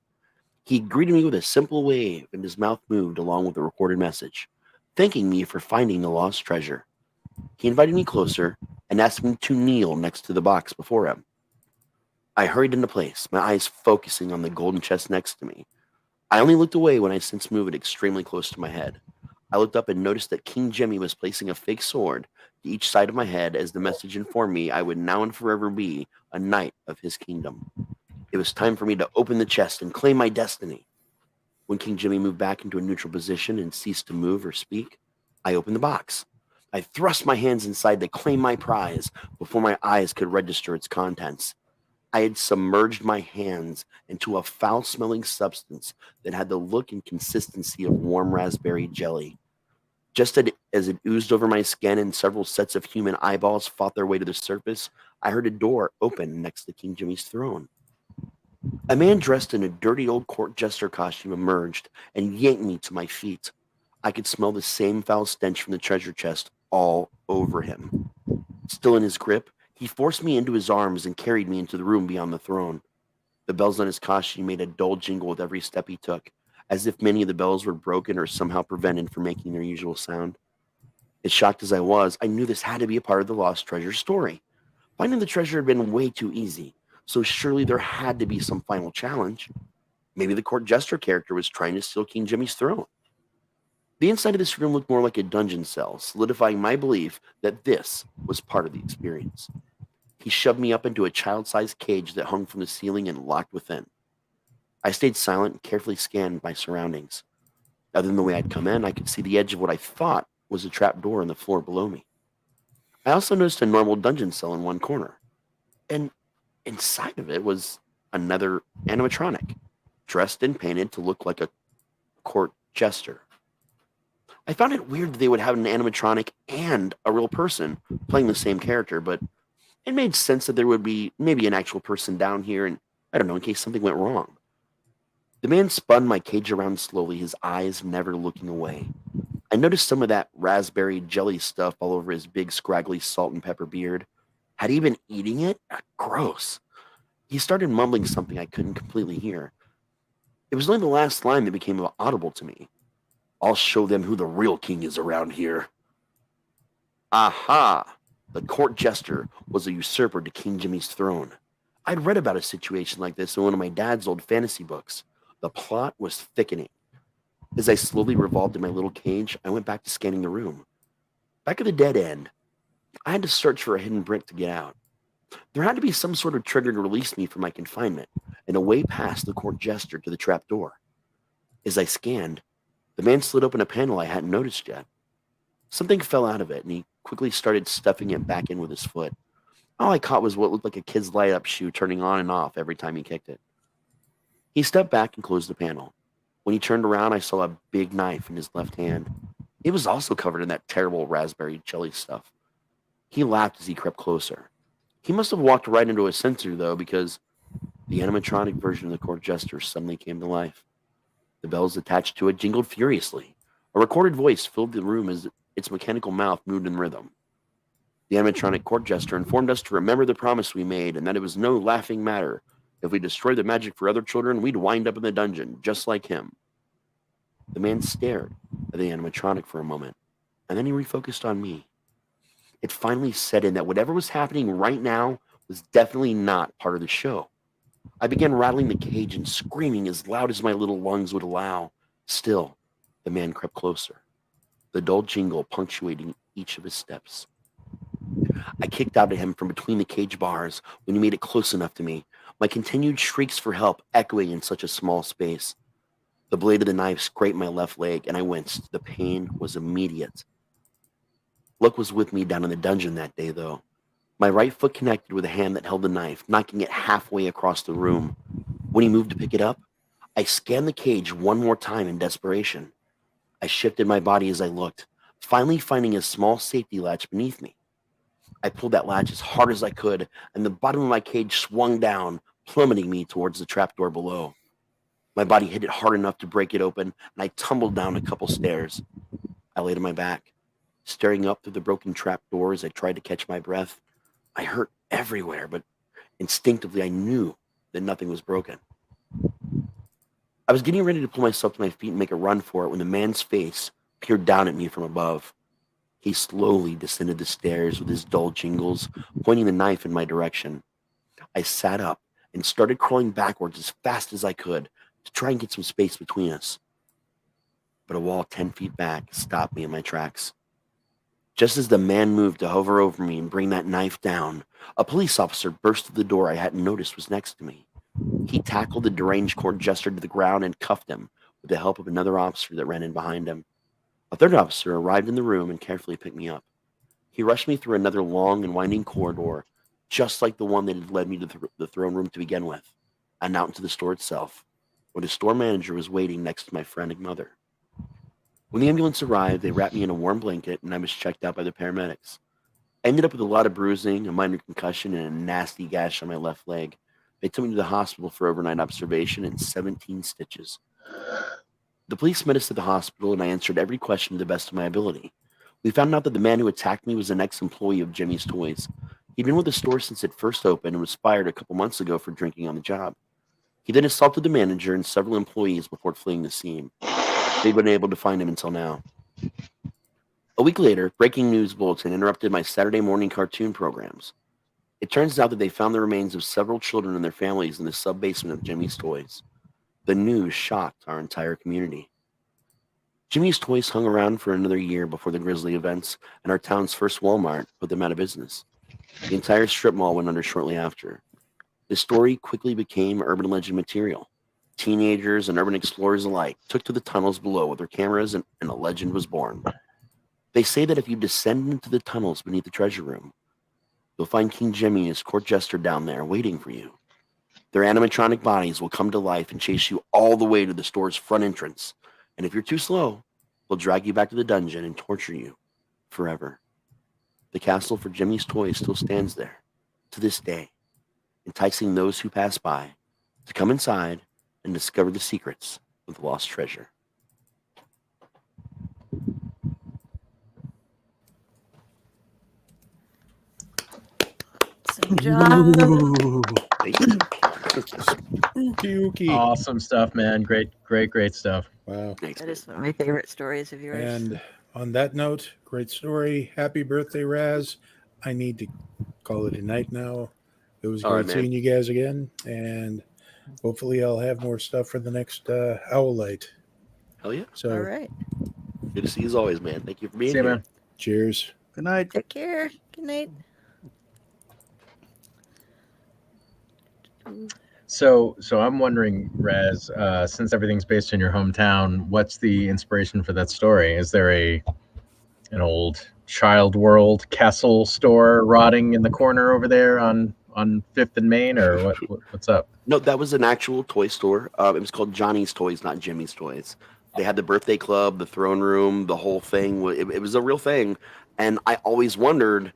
He greeted me with a simple wave, and his mouth moved along with the recorded message, thanking me for finding the lost treasure. He invited me closer and asked me to kneel next to the box before him. I hurried into place, my eyes focusing on the golden chest next to me. I only looked away when I sensed movement extremely close to my head. I looked up and noticed that King Jimmy was placing a fake sword to each side of my head as the message informed me I would now and forever be a knight of his kingdom. It was time for me to open the chest and claim my destiny. When King Jimmy moved back into a neutral position and ceased to move or speak, I opened the box. I thrust my hands inside to claim my prize before my eyes could register its contents. I had submerged my hands into a foul-smelling substance that had the look and consistency of warm raspberry jelly. Just as it oozed over my skin and several sets of human eyeballs fought their way to the surface, I heard a door open next to King Jimmy's throne. A man dressed in a dirty old court jester costume emerged and yanked me to my feet. I could smell the same foul stench from the treasure chest all over him. Still in his grip, he forced me into his arms and carried me into the room beyond the throne. The bells on his costume made a dull jingle with every step he took, as if many of the bells were broken or somehow prevented from making their usual sound. As shocked as I was, I knew this had to be a part of the lost treasure story. Finding the treasure had been way too easy, so surely there had to be some final challenge. Maybe the court jester character was trying to steal King Jimmy's throne. The inside of this room looked more like a dungeon cell, solidifying my belief that this was part of the experience. He shoved me up into a child-sized cage that hung from the ceiling and locked within. I stayed silent and carefully scanned my surroundings. Other than the way I'd come in, I could see the edge of what I thought was a trap door in the floor below me. I also noticed a normal dungeon cell in one corner, and inside of it was another animatronic, dressed and painted to look like a court jester. I found it weird that they would have an animatronic and a real person playing the same character, but it made sense that there would be maybe an actual person down here, and I don't know, in case something went wrong. The man spun my cage around slowly, his eyes never looking away. I noticed some of that raspberry jelly stuff all over his big, scraggly salt and pepper beard. Had he been eating it? Gross. He started mumbling something I couldn't completely hear. It was only the last line that became audible to me. I'll show them who the real king is around here. Aha! The court jester was a usurper to King Jimmy's throne. I'd read about a situation like this in one of my dad's old fantasy books. The plot was thickening. As I slowly revolved in my little cage, I went back to scanning the room. Back at the dead end, I had to search for a hidden brick to get out. There had to be some sort of trigger to release me from my confinement, and a way past the court jester to the trap door. As I scanned, the man slid open a panel I hadn't noticed yet. Something fell out of it, and he quickly started stuffing it back in with his foot. All I caught was what looked like a kid's light-up shoe turning on and off every time he kicked it. He stepped back and closed the panel. When he turned around, I saw a big knife in his left hand. It was also covered in that terrible raspberry jelly stuff. He laughed as he crept closer. He must have walked right into a sensor, though, because the animatronic version of the court jester suddenly came to life. The bells attached to it jingled furiously. A recorded voice filled the room as its mechanical mouth moved in rhythm. The animatronic court jester informed us to remember the promise we made and that it was no laughing matter. If we destroyed the magic for other children, we'd wind up in the dungeon, just like him. The man stared at the animatronic for a moment, and then he refocused on me. It finally set in that whatever was happening right now was definitely not part of the show. I began rattling the cage and screaming as loud as my little lungs would allow. Still, the man crept closer, the dull jingle punctuating each of his steps. I kicked out at him from between the cage bars when he made it close enough to me, my continued shrieks for help echoing in such a small space. The blade of the knife scraped my left leg, and I winced. The pain was immediate. Luck was with me down in the dungeon that day, though. My right foot connected with the hand that held the knife, knocking it halfway across the room. When he moved to pick it up, I scanned the cage one more time in desperation. I shifted my body as I looked, finally finding a small safety latch beneath me. I pulled that latch as hard as I could, and the bottom of my cage swung down, plummeting me towards the trapdoor below. My body hit it hard enough to break it open, and I tumbled down a couple stairs. I laid on my back, staring up through the broken trapdoor as I tried to catch my breath. I hurt everywhere, but instinctively I knew that nothing was broken. I was getting ready to pull myself to my feet and make a run for it when the man's face peered down at me from above. He slowly descended the stairs with his dull jingles, pointing the knife in my direction. I sat up and started crawling backwards as fast as I could to try and get some space between us. But a wall 10 feet back stopped me in my tracks. Just as the man moved to hover over me and bring that knife down, a police officer burst through the door I hadn't noticed was next to me. He tackled the deranged court jester to the ground and cuffed him with the help of another officer that ran in behind him. A third officer arrived in the room and carefully picked me up. He rushed me through another long and winding corridor, just like the one that had led me to the throne room to begin with, and out into the store itself, where the store manager was waiting next to my frantic mother. When the ambulance arrived, they wrapped me in a warm blanket, and I was checked out by the paramedics. I ended up with a lot of bruising, a minor concussion, and a nasty gash on my left leg. They took me to the hospital for overnight observation and 17 stitches. The police met us at the hospital, and I answered every question to the best of my ability. We found out that the man who attacked me was an ex-employee of Jimmy's Toys. He'd been with the store since it first opened and was fired a couple months ago for drinking on the job. He then assaulted the manager and several employees before fleeing the scene. They've been able to find him until now. A week later, breaking news bulletin interrupted my Saturday morning cartoon programs. It turns out that they found the remains of several children and their families in the sub-basement of Jimmy's Toys. The news shocked our entire community. Jimmy's Toys hung around for another year before the Grizzly events, and our town's first Walmart put them out of business. The entire strip mall went under shortly after. The story quickly became urban legend material. Teenagers and urban explorers alike took to the tunnels below with their cameras, and a legend was born. They say that if you descend into the tunnels beneath the treasure room, you'll find King Jimmy and his court jester down there waiting for you. Their animatronic bodies will come to life and chase you all the way to the store's front entrance. And if you're too slow, they'll drag you back to the dungeon and torture you forever. The castle for Jimmy's Toys still stands there to this day, enticing those who pass by to come inside and discover the secrets of the lost treasure. Same job. Thank you. Pukey. Awesome stuff, man. Great stuff. Wow. Thanks, That is one of my favorite stories of yours. And on that note, great story. Happy birthday, Raz. I need to call it a night now. It was All right, great man. seeing you guys again, and hopefully I'll have more stuff for the next Owlite. Hell yeah. So, All right. Good to see you as always, man. Thank you for being See you, here. man. cheers. Good night. Take care. Good night. So I'm wondering, Raz, since everything's based in your hometown, what's the inspiration for that story? Is there an old Child World Castle store rotting in the corner over there on Fifth and Main, or what's up? No, that was an actual toy store. It was called Johnny's Toys, not Jimmy's Toys. They had the birthday club, the throne room, the whole thing. It was a real thing. And I always wondered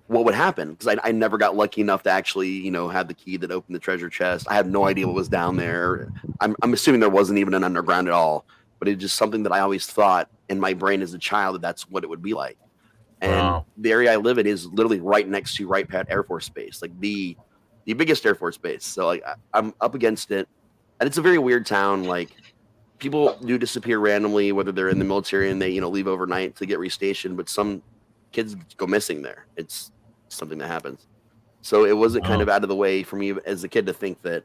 what would happen because I never got lucky enough to actually, have the key that opened the treasure chest. I had no idea what was down there. I'm assuming there wasn't even an underground at all, but it's just something that I always thought in my brain as a child that that's what it would be like. And Wow. the area I live in is literally right next to Wright Pat Air Force Base, like the biggest Air Force base. So like I'm up against it, and it's a very weird town. Like people do disappear randomly, whether they're in the military and they leave overnight to get restationed, but some kids go missing there. It's something that happens. So it wasn't kind Wow. of out of the way for me as a kid to think that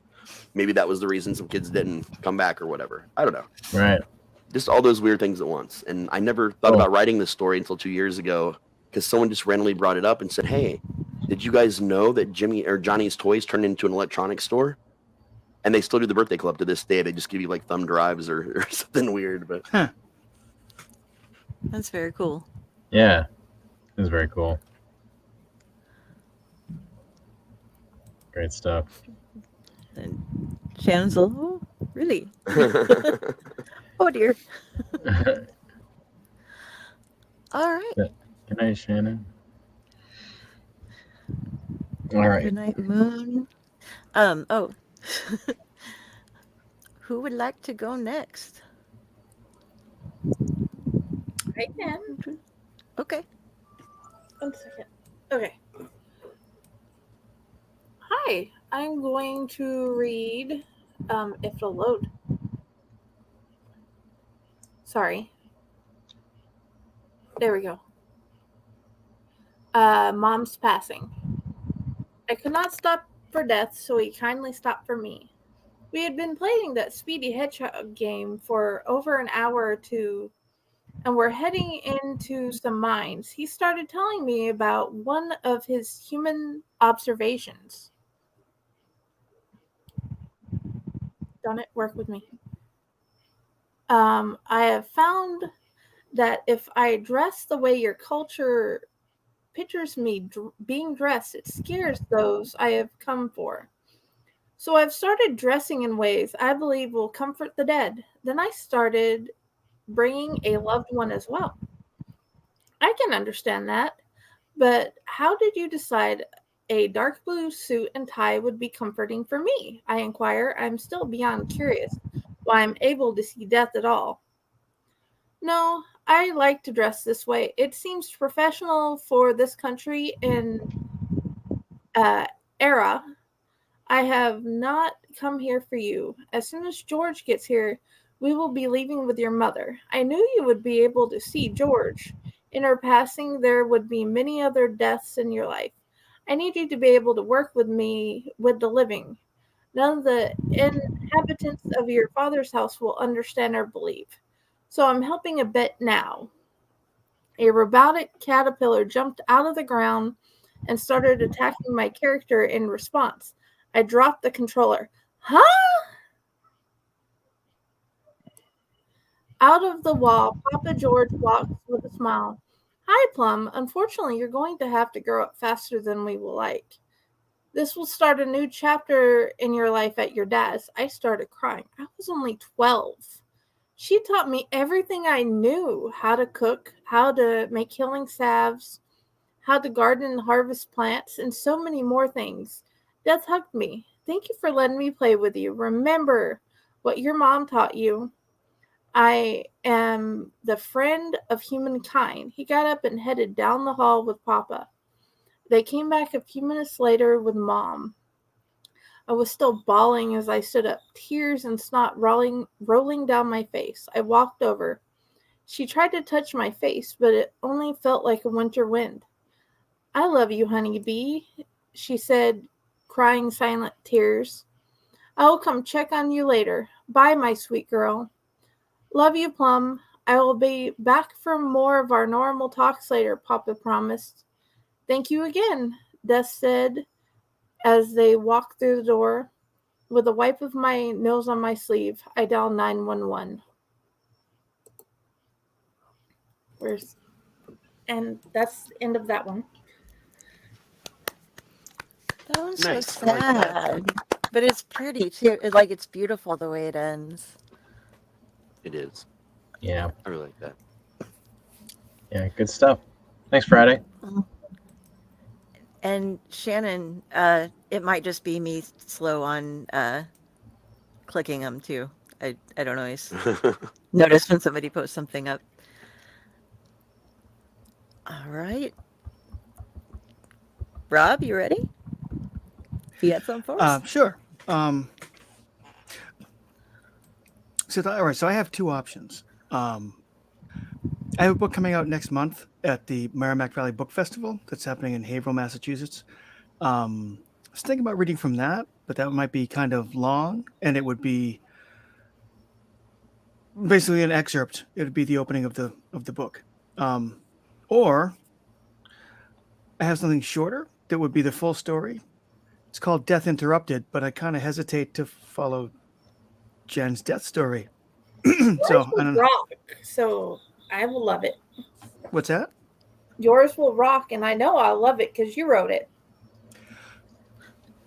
maybe that was the reason some kids didn't come back or whatever. I don't know. Right. Just all those weird things at once. And I never thought Oh. about writing this story until 2 years ago because someone just randomly brought it up and said, "Hey, did you guys know that Johnny's Toys turned into an electronics store?" And they still do the birthday club to this day. They just give you like thumb drives or something weird. But That's very cool. Yeah. It was very cool. Great stuff. And Shannon's like, oh, really? Oh dear. All right. Good night, Shannon. All right. Good night, Moon. Oh. Who would like to go next? I can. Okay. 1 second. Okay. Hi, I'm going to read, if it'll load. Sorry. There we go. Mom's passing. I could not stop for death, so he kindly stopped for me. We had been playing that Speedy Hedgehog game for over an hour or two, and we're heading into some mines. He started telling me about one of his human observations. Done it, work with me. I have found that if I dress the way your culture pictures me being dressed, it scares those I have come for. So I've started dressing in ways I believe will comfort the dead. Then I started bringing a loved one as well. I can understand that, but how did you decide a dark blue suit and tie would be comforting for me? I inquire. I'm still beyond curious why I'm able to see death at all. No, I like to dress this way. It seems professional for this country and era. I have not come here for you. As soon as George gets here, we will be leaving with your mother. I knew you would be able to see George. In her passing, there would be many other deaths in your life. I need you to be able to work with me with the living. None of the inhabitants of your father's house will understand or believe. So I'm helping a bit now. A robotic caterpillar jumped out of the ground and started attacking my character in response. I dropped the controller. Huh? Out of the wall, Papa George walks with a smile. Hi, Plum. Unfortunately, you're going to have to grow up faster than we will like. This will start a new chapter in your life at your dad's. I started crying. I was only 12. She taught me everything I knew, how to cook, how to make healing salves, how to garden and harvest plants, and so many more things. Death hugged me. Thank you for letting me play with you. Remember what your mom taught you. I am the friend of humankind. He got up and headed down the hall with Papa. They came back a few minutes later with Mom. I was still bawling as I stood up, tears and snot rolling down my face. I walked over. She tried to touch my face, but it only felt like a winter wind. I love you, honeybee, she said crying silent tears. I will come check on you later. Bye, my sweet girl. Love you, Plum. I will be back for more of our normal talks later, Papa promised. Thank you again, Death said as they walked through the door. With a wipe of my nose on my sleeve, I dialed 911. And that's the end of that one. That one's Nice. so I like that. sad. But it's pretty too. Like it's beautiful the way it ends. It is. Yeah. I really like that. Yeah, good stuff. Thanks, Friday. And Shannon, it might just be me slow on clicking them too. I don't always notice when somebody posts something up. All right. Rob, you ready? You got something for us? Sure. So I have two options. I have a book coming out next month at the Merrimack Valley Book Festival that's happening in Haverhill, Massachusetts. I was thinking about reading from that, but that might be kind of long, and it would be basically an excerpt. It would be the opening of the book. Or I have something shorter that would be the full story. It's called Death Interrupted, but I kind of hesitate to follow Jen's death story. So I don't know. Rock, so I will love it. What's that? Yours will rock, and I know I'll love it because you wrote it.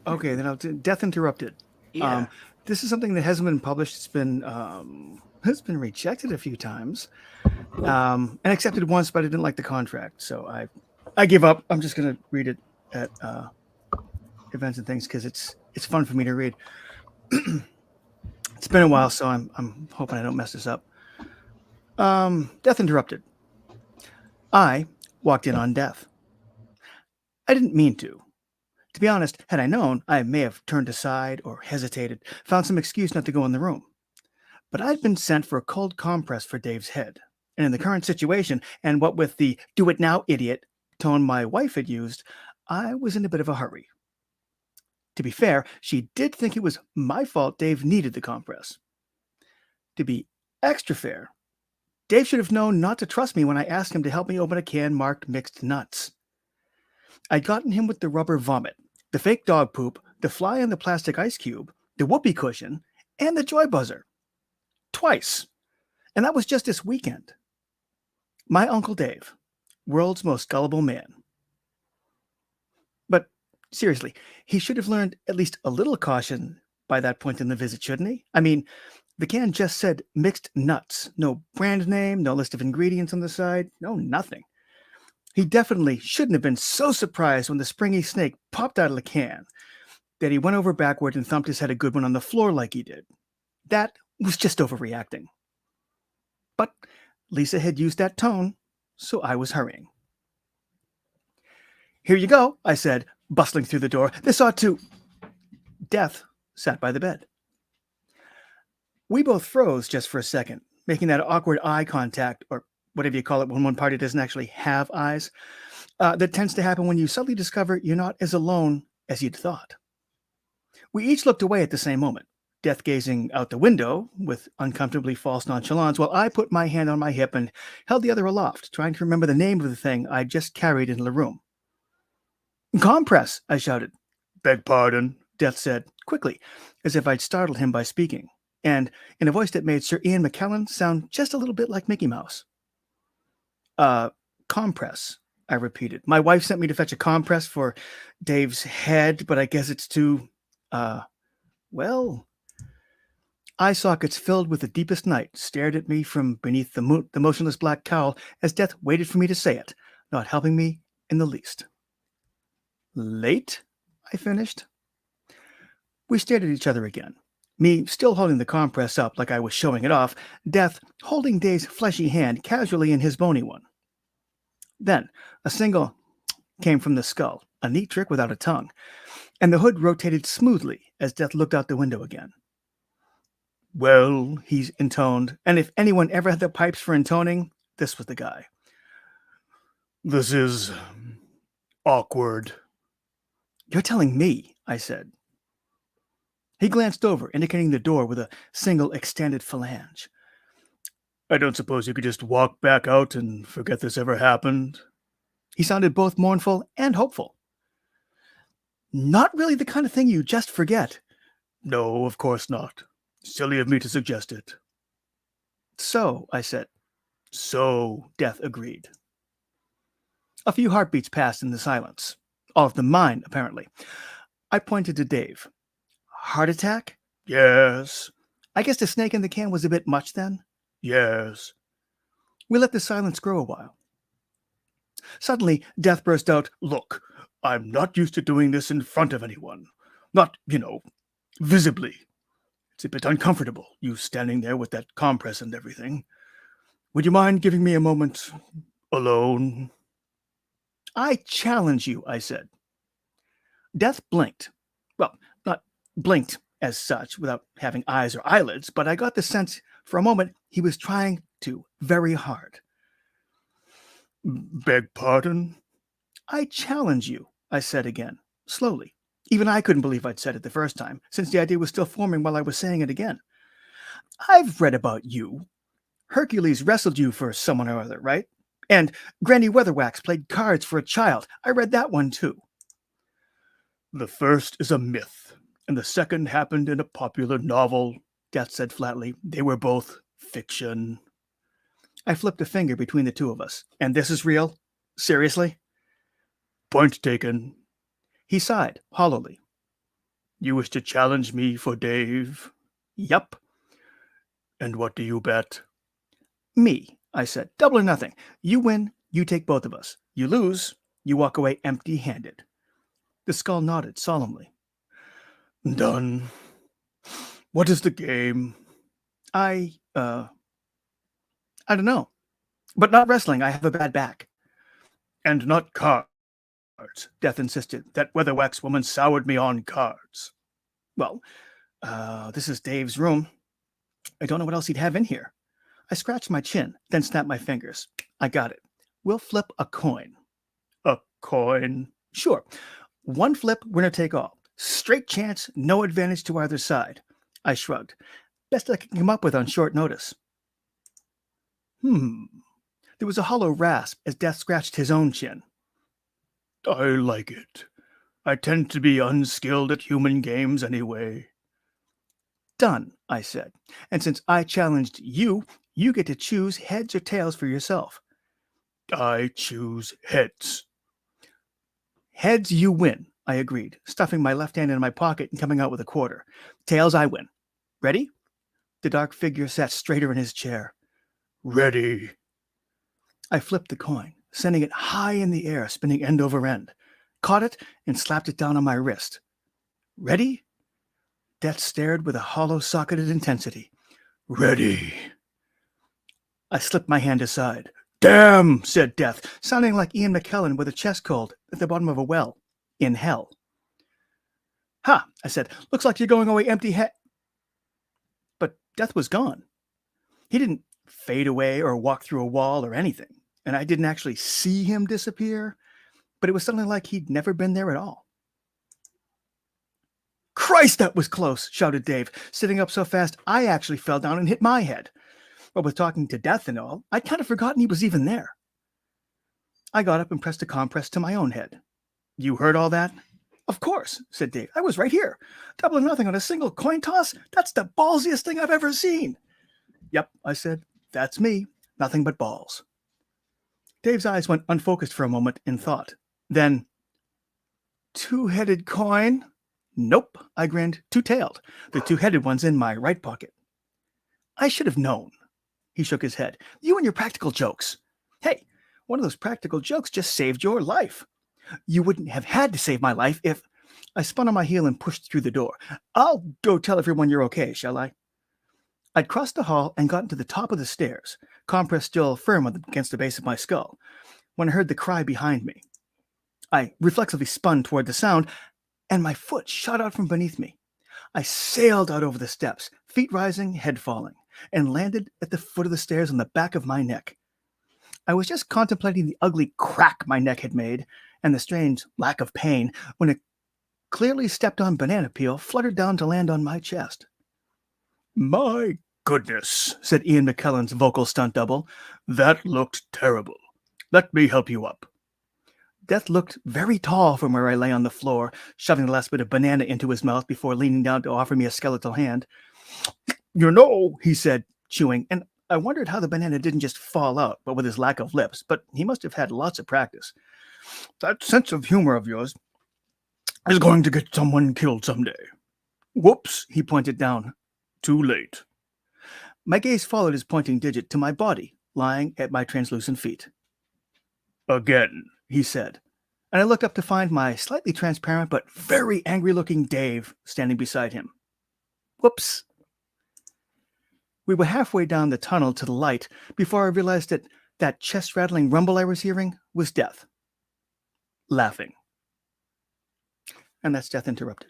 Okay, then I'll do Death Interrupted. Yeah. This is something that hasn't been published. It's been rejected a few times, and accepted once, but I didn't like the contract, so I give up. I'm just gonna read it at events and things because it's fun for me to read. It's been a while, so I'm hoping I don't mess this up. Death Interrupted. I walked in on death. I didn't mean to. To be honest, had I known, I may have turned aside or hesitated, found some excuse not to go in the room. But I'd been sent for a cold compress for Dave's head. And in the current situation, and what with the "do it now, idiot" tone my wife had used, I was in a bit of a hurry. To be fair, she did think it was my fault Dave needed the compress. To be extra fair, Dave should have known not to trust me when I asked him to help me open a can marked mixed nuts. I'd gotten him with the rubber vomit, the fake dog poop, the fly in the plastic ice cube, the whoopee cushion, and the joy buzzer. Twice. And that was just this weekend. My Uncle Dave, world's most gullible man. But seriously, he should have learned at least a little caution by that point in the visit, shouldn't he? I mean, the can just said mixed nuts. No brand name, no list of ingredients on the side, no nothing. He definitely shouldn't have been so surprised when the springy snake popped out of the can that he went over backward and thumped his head a good one on the floor like he did. That was just overreacting. But Lisa had used that tone, so I was hurrying. "Here you go," I said, bustling through the door. "This ought to..." Death sat by the bed. We both froze just for a second, making that awkward eye contact, or whatever you call it when one party doesn't actually have eyes, that tends to happen when you suddenly discover you're not as alone as you'd thought. We each looked away at the same moment, Death gazing out the window with uncomfortably false nonchalance, while I put my hand on my hip and held the other aloft, trying to remember the name of the thing I'd just carried into the room. "Compress," I shouted. "Beg pardon," Death said, quickly, as if I'd startled him by speaking, and in a voice that made Sir Ian McKellen sound just a little bit like Mickey Mouse. Compress," I repeated. "My wife sent me to fetch a compress for Dave's head, but I guess it's too, well..." Eye sockets filled with the deepest night stared at me from beneath the motionless black cowl as Death waited for me to say it, not helping me in the least. "Late?" I finished. We stared at each other again, me still holding the compress up like I was showing it off, Death holding Dave's fleshy hand casually in his bony one. Then a single came from the skull, a neat trick without a tongue, and the hood rotated smoothly as Death looked out the window again. "Well," he intoned, and if anyone ever had the pipes for intoning, this was the guy. "This is awkward." "You're telling me," I said. He glanced over, indicating the door with a single extended phalange. I don't suppose you could just walk back out and forget this ever happened? He sounded both mournful and hopeful. Not really the kind of thing you just forget. No, of course not. Silly of me to suggest it. So, I said. So, Death agreed. A few heartbeats passed in the silence. All of them mine, apparently. I pointed to Dave. Heart attack? Yes. I guess the snake in the can was a bit much then? Yes. We let the silence grow a while. Suddenly, Death burst out, Look, I'm not used to doing this in front of anyone. Not, visibly. It's a bit uncomfortable, you standing there with that compress and everything. Would you mind giving me a moment alone? I challenge you, I said. Death blinked. Well, not blinked as such, without having eyes or eyelids, but I got the sense for a moment he was trying to very hard. Beg pardon? I challenge you, I said again, slowly. Even I couldn't believe I'd said it the first time, since the idea was still forming while I was saying it again. I've read about you. Hercules wrestled you for someone or other, right? And Granny Weatherwax played cards for a child. I read that one too. The first is a myth, and the second happened in a popular novel, Death said flatly. They were both fiction. I flipped a finger between the two of us. And this is real? Seriously? Point taken. He sighed, hollowly. You wish to challenge me for Dave? Yup. And what do you bet? Me, I said. Double or nothing. You win, you take both of us. You lose, you walk away empty-handed. The skull nodded solemnly. Done. What is the game? I don't know. But not wrestling. I have a bad back. And not cards, Death insisted. That Weatherwax woman soured me on cards. Well, this is Dave's room. I don't know what else he'd have in here. I scratched my chin, then snapped my fingers. I got it. We'll flip a coin. A coin? Sure. One flip, winner take all. Straight chance, no advantage to either side. I shrugged. Best I can come up with on short notice. There was a hollow rasp as Death scratched his own chin. I like it. I tend to be unskilled at human games anyway. Done, I said. And since I challenged you, you get to choose heads or tails for yourself. I choose heads. Heads, you win, I agreed, stuffing my left hand in my pocket and coming out with a quarter. Tails, I win. Ready? The dark figure sat straighter in his chair. Ready. I flipped the coin, sending it high in the air, spinning end over end. Caught it and slapped it down on my wrist. Ready? Death stared with a hollow-socketed intensity. Ready. I slipped my hand aside. Damn, said Death, sounding like Ian McKellen with a chest cold at the bottom of a well in hell. Ha, I said. Looks like you're going away empty-headed. But Death was gone. He didn't fade away or walk through a wall or anything, and I didn't actually see him disappear, but it was suddenly like he'd never been there at all. Christ, that was close, shouted Dave, sitting up so fast I actually fell down and hit my head. But with talking to Death and all, I'd kind of forgotten he was even there. I got up and pressed a compress to my own head. You heard all that? Of course, said Dave. I was right here. Double or nothing on a single coin toss? That's the ballsiest thing I've ever seen. Yep, I said. That's me. Nothing but balls. Dave's eyes went unfocused for a moment in thought. Then, two-headed coin? Nope, I grinned. Two-tailed. The two-headed one's in my right pocket. I should have known. He shook his head. You and your practical jokes. Hey, one of those practical jokes just saved your life. You wouldn't have had to save my life if... I spun on my heel and pushed through the door. I'll go tell everyone you're okay, shall I? I'd crossed the hall and gotten to the top of the stairs, compress still firm against the base of my skull, when I heard the cry behind me. I reflexively spun toward the sound, and my foot shot out from beneath me. I sailed out over the steps, feet rising, head falling, and landed at the foot of the stairs on the back of my neck. I was just contemplating the ugly crack my neck had made and the strange lack of pain when a clearly stepped on banana peel fluttered down to land on my chest. My goodness, said Ian McKellen's vocal stunt double. That looked terrible. Let me help you up. Death looked very tall from where I lay on the floor, shoving the last bit of banana into his mouth before leaning down to offer me a skeletal hand. You know, he said, chewing, and I wondered how the banana didn't just fall out, but with his lack of lips, but he must have had lots of practice. That sense of humor of yours is going to get someone killed someday. Whoops, he pointed down. Too late. My gaze followed his pointing digit to my body, lying at my translucent feet. Again, he said, and I looked up to find my slightly transparent but very angry-looking Dave standing beside him. Whoops. We were halfway down the tunnel to the light before I realized that chest-rattling rumble I was hearing was Death. Laughing. And that's Death Interrupted.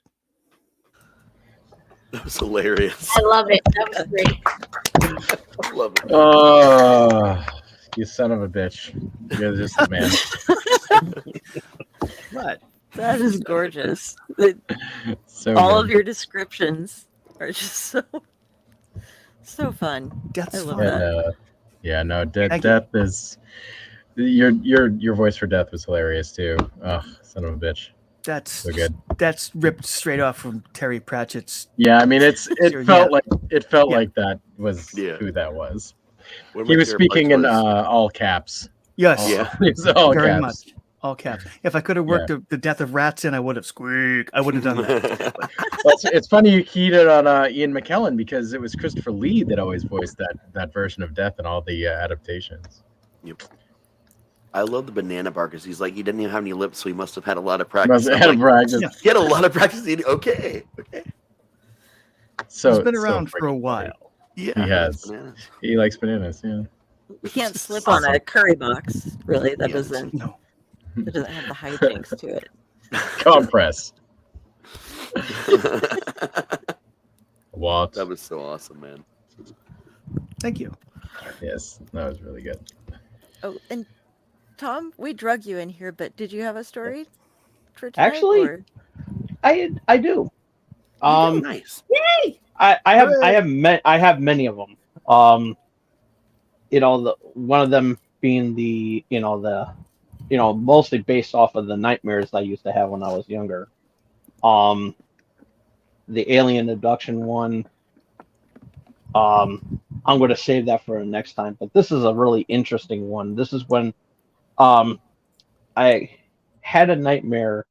That was hilarious. I love it. That was great. I love it. Oh, you son of a bitch. You're just the man. What? That is gorgeous. So All good. of your descriptions are just so fun. Death's I love fun. that. Yeah, no, Thank you. Death is your voice for Death was hilarious too. Oh, son of a bitch. That's So good. That's ripped straight off from Terry Pratchett's. Yeah, I mean it Sure, felt yeah. like that was Yeah. who that was. One of He my was favorite speaking in parts was- all caps. Yes, Yeah. It's all very caps. much. All caps. If I could have worked the death of rats in, I would have squeak. I would have done that. Well, it's funny you keyed it on Ian McKellen because it was Christopher Lee that always voiced that version of Death in all the adaptations. Yep. I love the banana bar because he's like, he didn't even have any lips, so he must have had a lot of Must practice. have I'm had a like, practice. Yeah. He had a lot of practice. Okay. So He's been so around for a freaking funny. while. Yeah. He has. Bananas. He likes bananas. Yeah. You can't slip on a curry box, really. That Yeah. doesn't No. have the hijinks to it. Compress. What? That was so awesome, man. Thank you. Yes, that was really good. Oh, and Tom, we drug you in here, but did you have a story for tonight? Actually, or- I do. Nice. I have many of them. One of them being mostly based off of the nightmares I used to have when I was younger. The alien abduction one. I'm going to save that for the next time, but this is a really interesting one. This is when I had a nightmare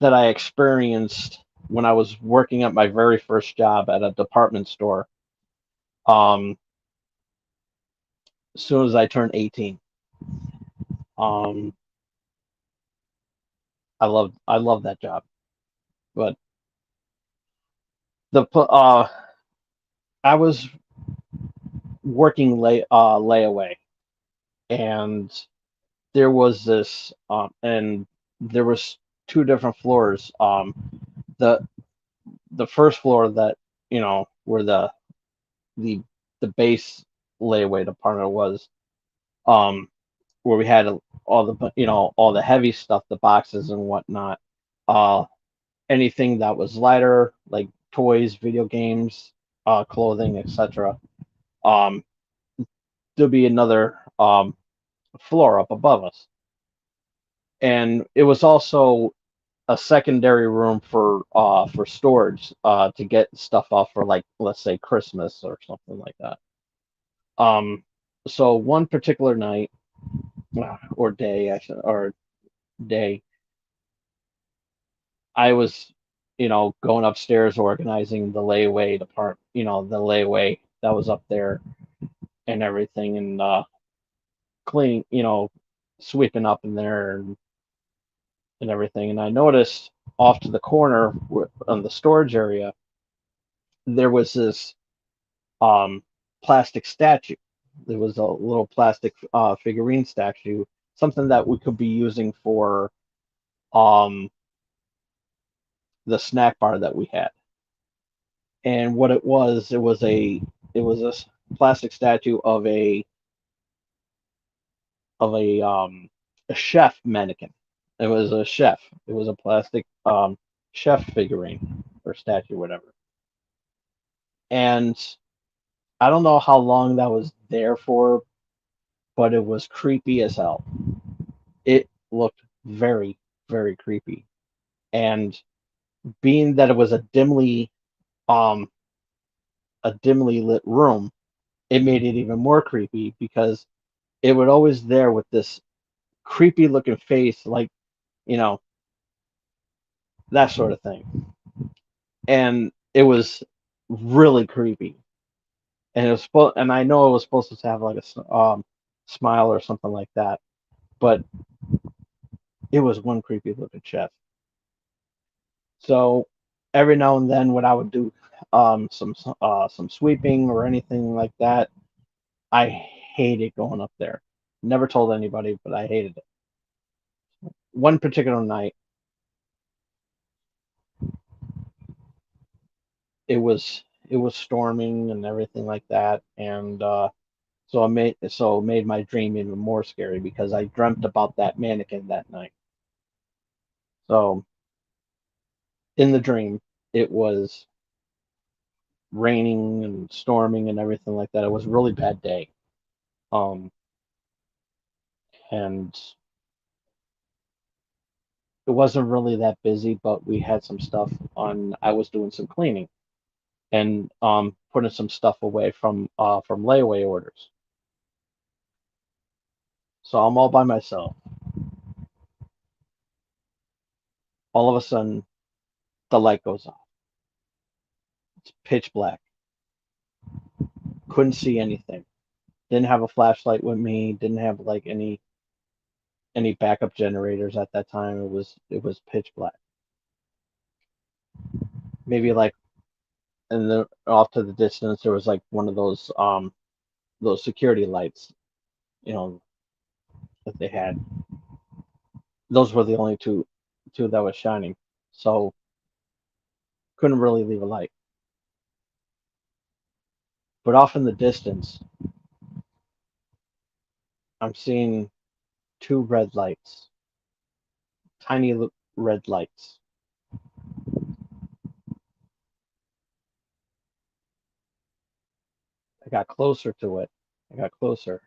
that I experienced when I was working at my very first job at a department store. As soon as I turned 18. I love that job, but I was working layaway, and there was this and there was two different floors. The first floor that where the base layaway department was, where we had all the heavy stuff, the boxes and whatnot, anything that was lighter, like toys, video games, clothing, etc. There'll be another floor up above us, and it was also a secondary room for storage, to get stuff off for, like, let's say Christmas or something like that. So one particular night or day, I was going upstairs organizing the layaway department, the layaway that was up there and everything, and cleaning, sweeping up in there and everything. And I noticed off to the corner on the storage area, there was this plastic statue. There was a little plastic figurine statue, something that we could be using for the snack bar that we had. And what it was a plastic statue of a chef mannequin, It was a chef. It was a plastic chef figurine or statue, whatever. And I don't know how long that was there for, but it was creepy as hell. It looked very, very creepy. And being that it was a dimly lit room, it made it even more creepy because it would always there with this creepy looking face, like, you know, that sort of thing. And it was really creepy. And it was and I know it was supposed to have like a smile or something like that, but it was one creepy looking chef. So every now and then, when I would do some sweeping or anything like that, I hated going up there. Never told anybody, but I hated it. One particular night, it was storming and everything like that, and so it made my dream even more scary because I dreamt about that mannequin that night. So in the dream, it was raining and storming and everything like that. It was a really bad day. And it wasn't really that busy, but we had some stuff on. I was doing some cleaning and putting some stuff away from layaway orders. So I'm all by myself. All of a sudden, the light goes off. It's pitch black. Couldn't see anything. Didn't have a flashlight with me. Didn't have like any backup generators at that time. It was pitch black. Maybe like, and then off to the distance there was like one of those security lights, you know, that they had. Those were the only two that was shining. So couldn't really leave a light. But off in the distance, I'm seeing two red lights. Tiny red lights. I got closer to it. I got closer.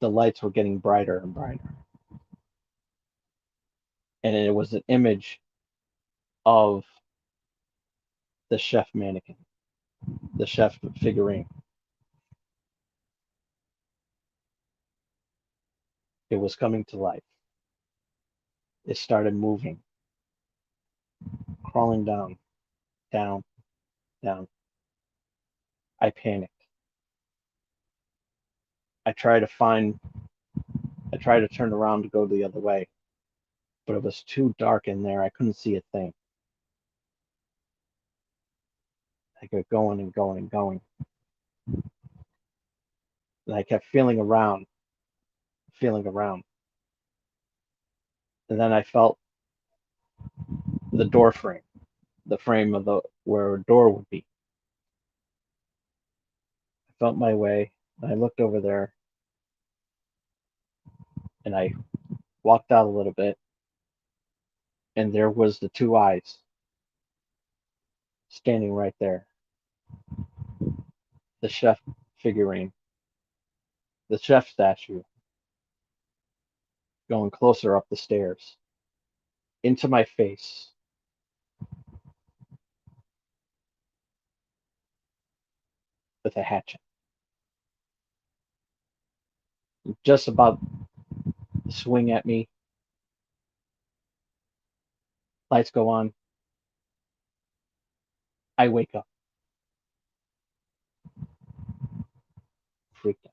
The lights were getting brighter and brighter. And it was an image of the chef mannequin, the chef figurine. It was coming to life. It started moving, crawling down, down, down. I panicked. I tried to turn around to go the other way, but it was too dark in there. I couldn't see a thing. I kept going and going and going. And I kept feeling around. And then I felt the door frame, the frame of where a door would be. I felt my way, and I looked over there, and I walked out a little bit, and there was the two eyes standing right there. The chef figurine, the chef statue, going closer up the stairs, into my face. With a hatchet. Just about to swing at me. Lights go on. I wake up. Freaked out.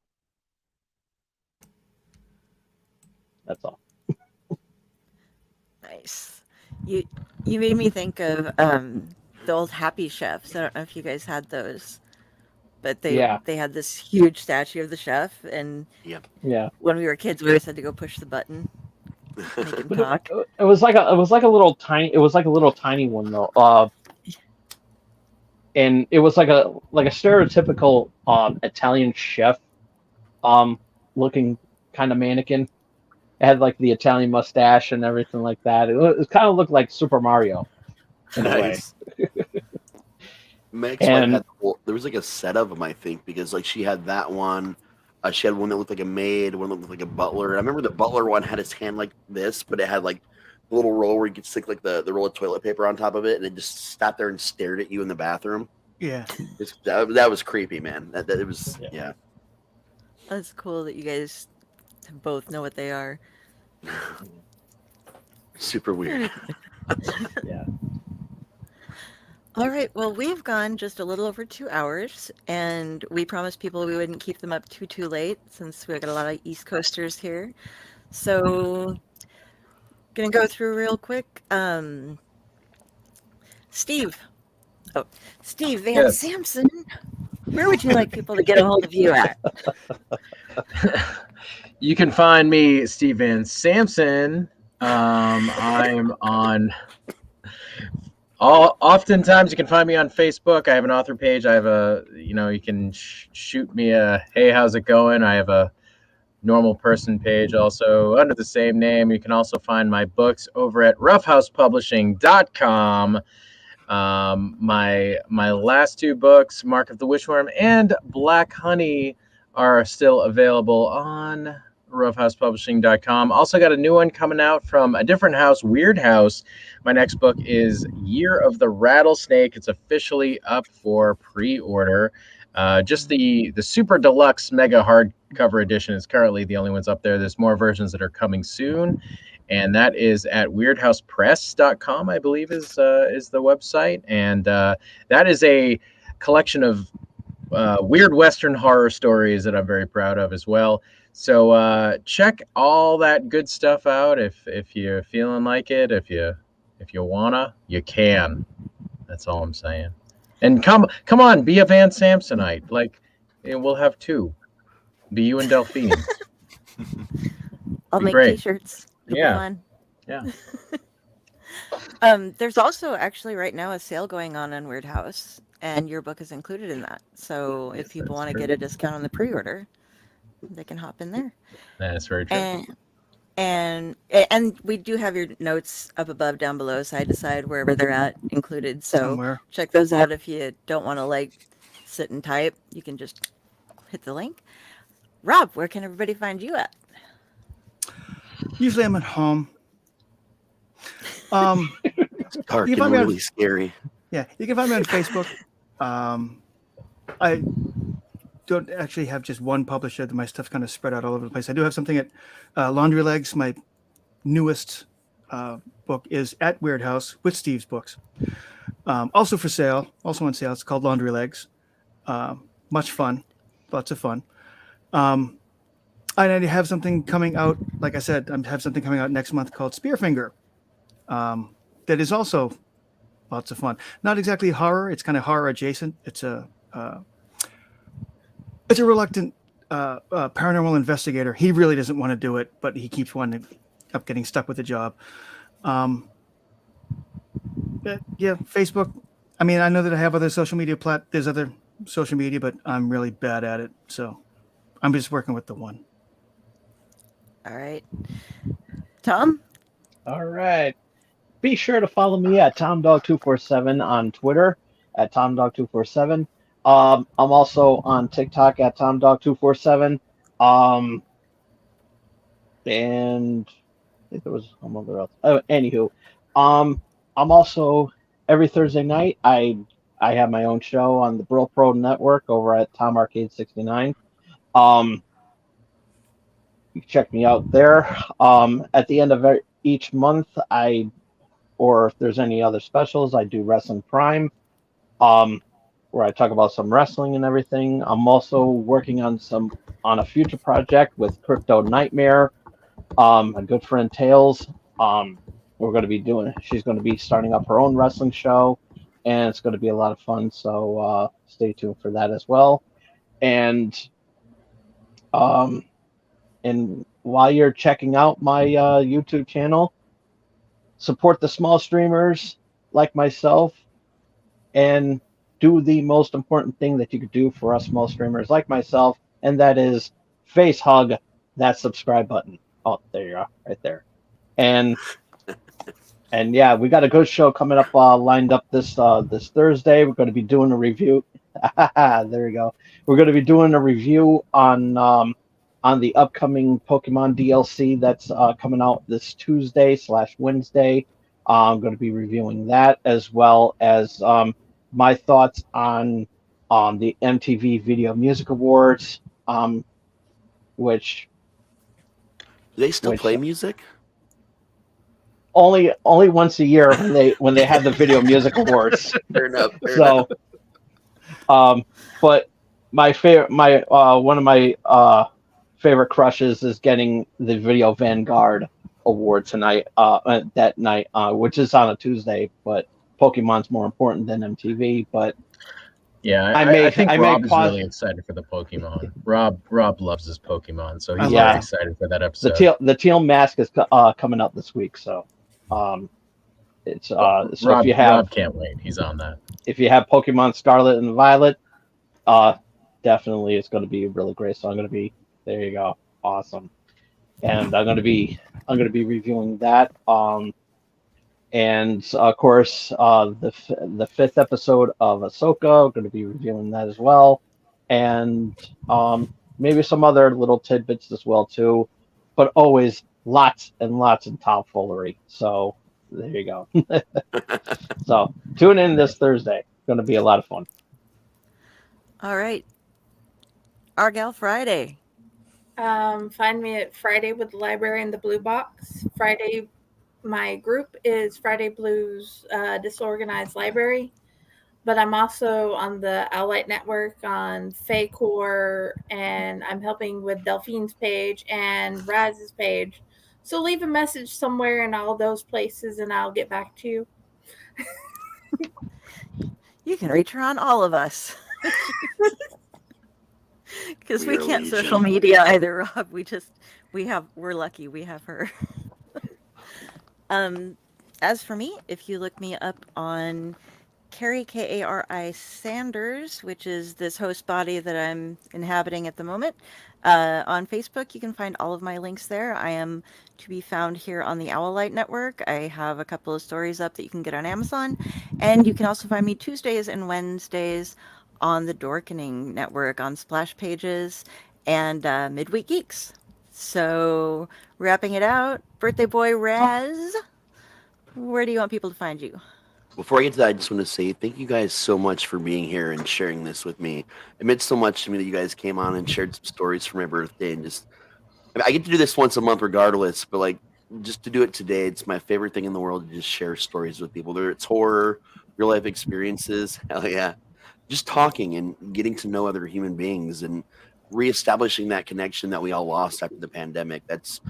That's all. Nice. You made me think of the old Happy Chefs. I don't know if you guys had those, but they had this huge statue of the chef, and when we were kids, we always had to go push the button, make him talk. It was like a little tiny one though. And it was like a stereotypical Italian chef looking kind of mannequin. It had like the Italian mustache and everything like that. It kind of looked like Super Mario in a way. Nice. My ex-wife And had there was like a set of them, I think, because like she had that one. She had one that looked like a maid, one that looked like a butler. I remember the butler one had his hand like this, but it had like the little roll where you could stick like the roll of toilet paper on top of it, and it just sat there and stared at you in the bathroom. Yeah. That was creepy, man. That it was yeah. That's cool that you guys both know what they are. Super weird. yeah. All right. Well, we've gone just a little over 2 hours, and we promised people we wouldn't keep them up too late since we've got a lot of East Coasters here. So, gonna go through real quick. Steve. Oh, Steve Van Yes. Samson. Where would you like people to get a hold of you at? You can find me, Steve Van Samson. I'm on. Oftentimes, you can find me on Facebook. I have an author page. I have you can shoot me a, hey, how's it going? I have a normal person page also under the same name. You can also find my books over at roughhousepublishing.com. My last two books, Mark of the Wishworm and Black Honey, are still available on roughhousepublishing.com. Also got a new one coming out from a different house, Weird House. My next book is Year of the Rattlesnake. It's officially up for pre-order. Just the super deluxe mega hardcover edition is currently the only ones up there. There's more versions that are coming soon, and that is at weirdhousepress.com, I believe is the website. And that is a collection of weird Western horror stories that I'm very proud of as well. So check all that good stuff out if you're feeling like it. If you wanna, you can. That's all I'm saying. And come on, be a Van Samsonite. Like, we'll have two. Be you and Delphine. I'll Be make great. T-shirts. It'll be Yeah. fun. Yeah. There's also actually right now a sale going on Weird House, and your book is included in that. So if people want to get a discount on the pre-order, they can hop in there. That's very true. And we do have your notes up above, down below, side to side, wherever they're at, included. So Somewhere. check those out if you don't want to like sit and type. You can just hit the link. Rob, where can everybody find you at? Usually I'm at home. Dark You can and find me on- really scary. Yeah, you can find me on Facebook. I don't actually have just one publisher. My stuff's kind of spread out all over the place. I do have something at Laundry Legs. My newest book is at Weird House with Steve's books. Also for sale, also on sale. It's called Laundry Legs. Much fun, lots of fun. And I have something coming out. Like I said, I have something coming out next month called Spearfinger. That is also lots of fun. Not exactly horror. It's kind of horror adjacent. It's a reluctant paranormal investigator. He really doesn't want to do it, but he keeps winding up getting stuck with the job. Yeah, Facebook. I mean, I know that I have other social media there's other social media, but I'm really bad at it. So I'm just working with the one. All right. Tom? All right. Be sure to follow me at TomDog247 on Twitter at TomDog247. I'm also on TikTok at TomDog247. And I think there was some other else. Oh, anywho, I'm also every Thursday night. I have my own show on the Brill Pro Network over at Tom Arcade 69. You can check me out there. At the end of each month, or if there's any other specials, I do Wrestling Prime, where I talk about some wrestling and everything. I'm also working on a future project with Crypto Nightmare, a good friend Tails. We're going to be she's going to be starting up her own wrestling show, and it's going to be a lot of fun. So stay tuned for that as well. And while you're checking out my YouTube channel, support the small streamers like myself, and do the most important thing that you could do for us small streamers like myself, and that is face hug that subscribe button. Oh, there you are, right there. And yeah, we got a good show coming up lined up this Thursday. We're going to be doing a review. There we go. We're going to be doing a review on the upcoming Pokemon DLC that's coming out this Tuesday/Wednesday. I'm going to be reviewing that, as well as my thoughts on the MTV Video Music Awards, which Do they still play music? only once a year when they have the Video Music Awards. Fair enough. So, but one of my favorite crushes is getting the Video Vanguard Award tonight, that night, which is on a Tuesday. But Pokemon's more important than MTV. But yeah, I think Rob is really excited for the Pokemon. Rob loves his Pokemon, so he's very excited for that episode. The teal mask is coming out this week, so it's so Rob, if you have, Rob can't wait. He's on that. If you have Pokemon Scarlet and Violet, definitely it's going to be really great. So I'm going to be there. You go, awesome. And I'm going to be reviewing that. And of course, the 5th episode of Ahsoka, I'm going to be reviewing that as well, and maybe some other little tidbits as well too, but always lots and lots of tomfoolery. So there you go. So tune in this Thursday. Going to be a lot of fun. All right, Argyle Friday. Find me at Friday with the Library in the Blue Box. Friday. My group is Friday Blues Disorganized Library, but I'm also on the Owlite Network on Faycore, and I'm helping with Delphine's page and Raz's page. So leave a message somewhere in all those places, and I'll get back to you. You can reach her on all of us. Because we can't social media either, Rob. We're lucky we have her. As for me, if you look me up on Kari, Kari Sanders, which is this host body that I'm inhabiting at the moment, on Facebook, you can find all of my links there. I am to be found here on the Owlite Network. I have a couple of stories up that you can get on Amazon, and you can also find me Tuesdays and Wednesdays on the Dorkening Network on Splash Pages and Midweek Geeks. So, wrapping it out, birthday boy Raz, where do you want people to find you? Before I get to that, I just want to say thank you guys so much for being here and sharing this with me. It meant so much to me that you guys came on and shared some stories for my birthday, and I get to do this once a month regardless, but like just to do it today, it's my favorite thing in the world to just share stories with people. Whether it's horror, real life experiences, hell yeah. Just talking and getting to know other human beings and reestablishing that connection that we all lost after the pandemic. That's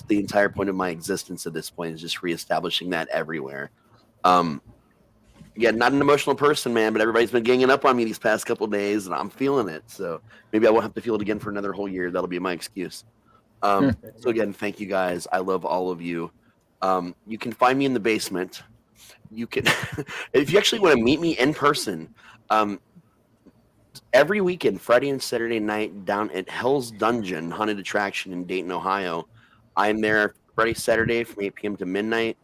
the entire point of my existence at this point, is just reestablishing that everywhere. Again, not an emotional person, man, but everybody's been ganging up on me these past couple of days, and I'm feeling it. So maybe I won't have to feel it again for another whole year. That'll be my excuse. So again, thank you guys. I love all of you. You can find me in the basement. You can, if you actually want to meet me in person, every weekend, Friday and Saturday night, down at Hell's Dungeon Haunted Attraction in Dayton, Ohio. I'm there Friday, Saturday from 8 p.m. to midnight.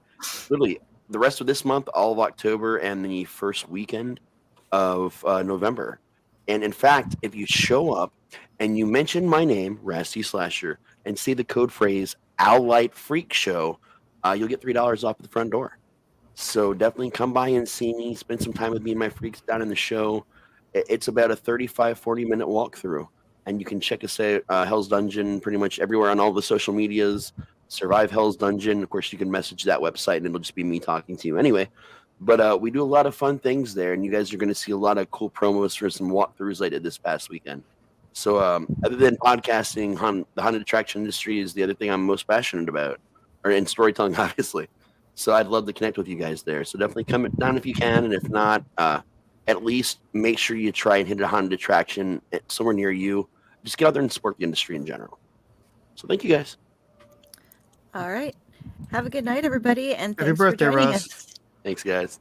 Literally, the rest of this month, all of October, and the first weekend of November. And in fact, if you show up and you mention my name, Rasty Slasher, and say the code phrase Owlite Freak Show, you'll get $3 off at the front door. So definitely come by and see me, spend some time with me and my freaks down in the show. It's about a 35, 40-minute walkthrough. And you can check us out, Hell's Dungeon, pretty much everywhere on all the social medias. Survive Hell's Dungeon. Of course, you can message that website, and it'll just be me talking to you anyway. But we do a lot of fun things there, and you guys are going to see a lot of cool promos for some walkthroughs I did this past weekend. So other than podcasting, the haunted attraction industry is the other thing I'm most passionate about, and storytelling, obviously. So I'd love to connect with you guys there. So definitely come down if you can, and if not, at least make sure you try and hit a haunted attraction somewhere near you. Just get out there and support the industry in general. So thank you guys. All right. Have a good night, everybody, and Happy thanks birthday, for joining Russ. us. Thanks, guys.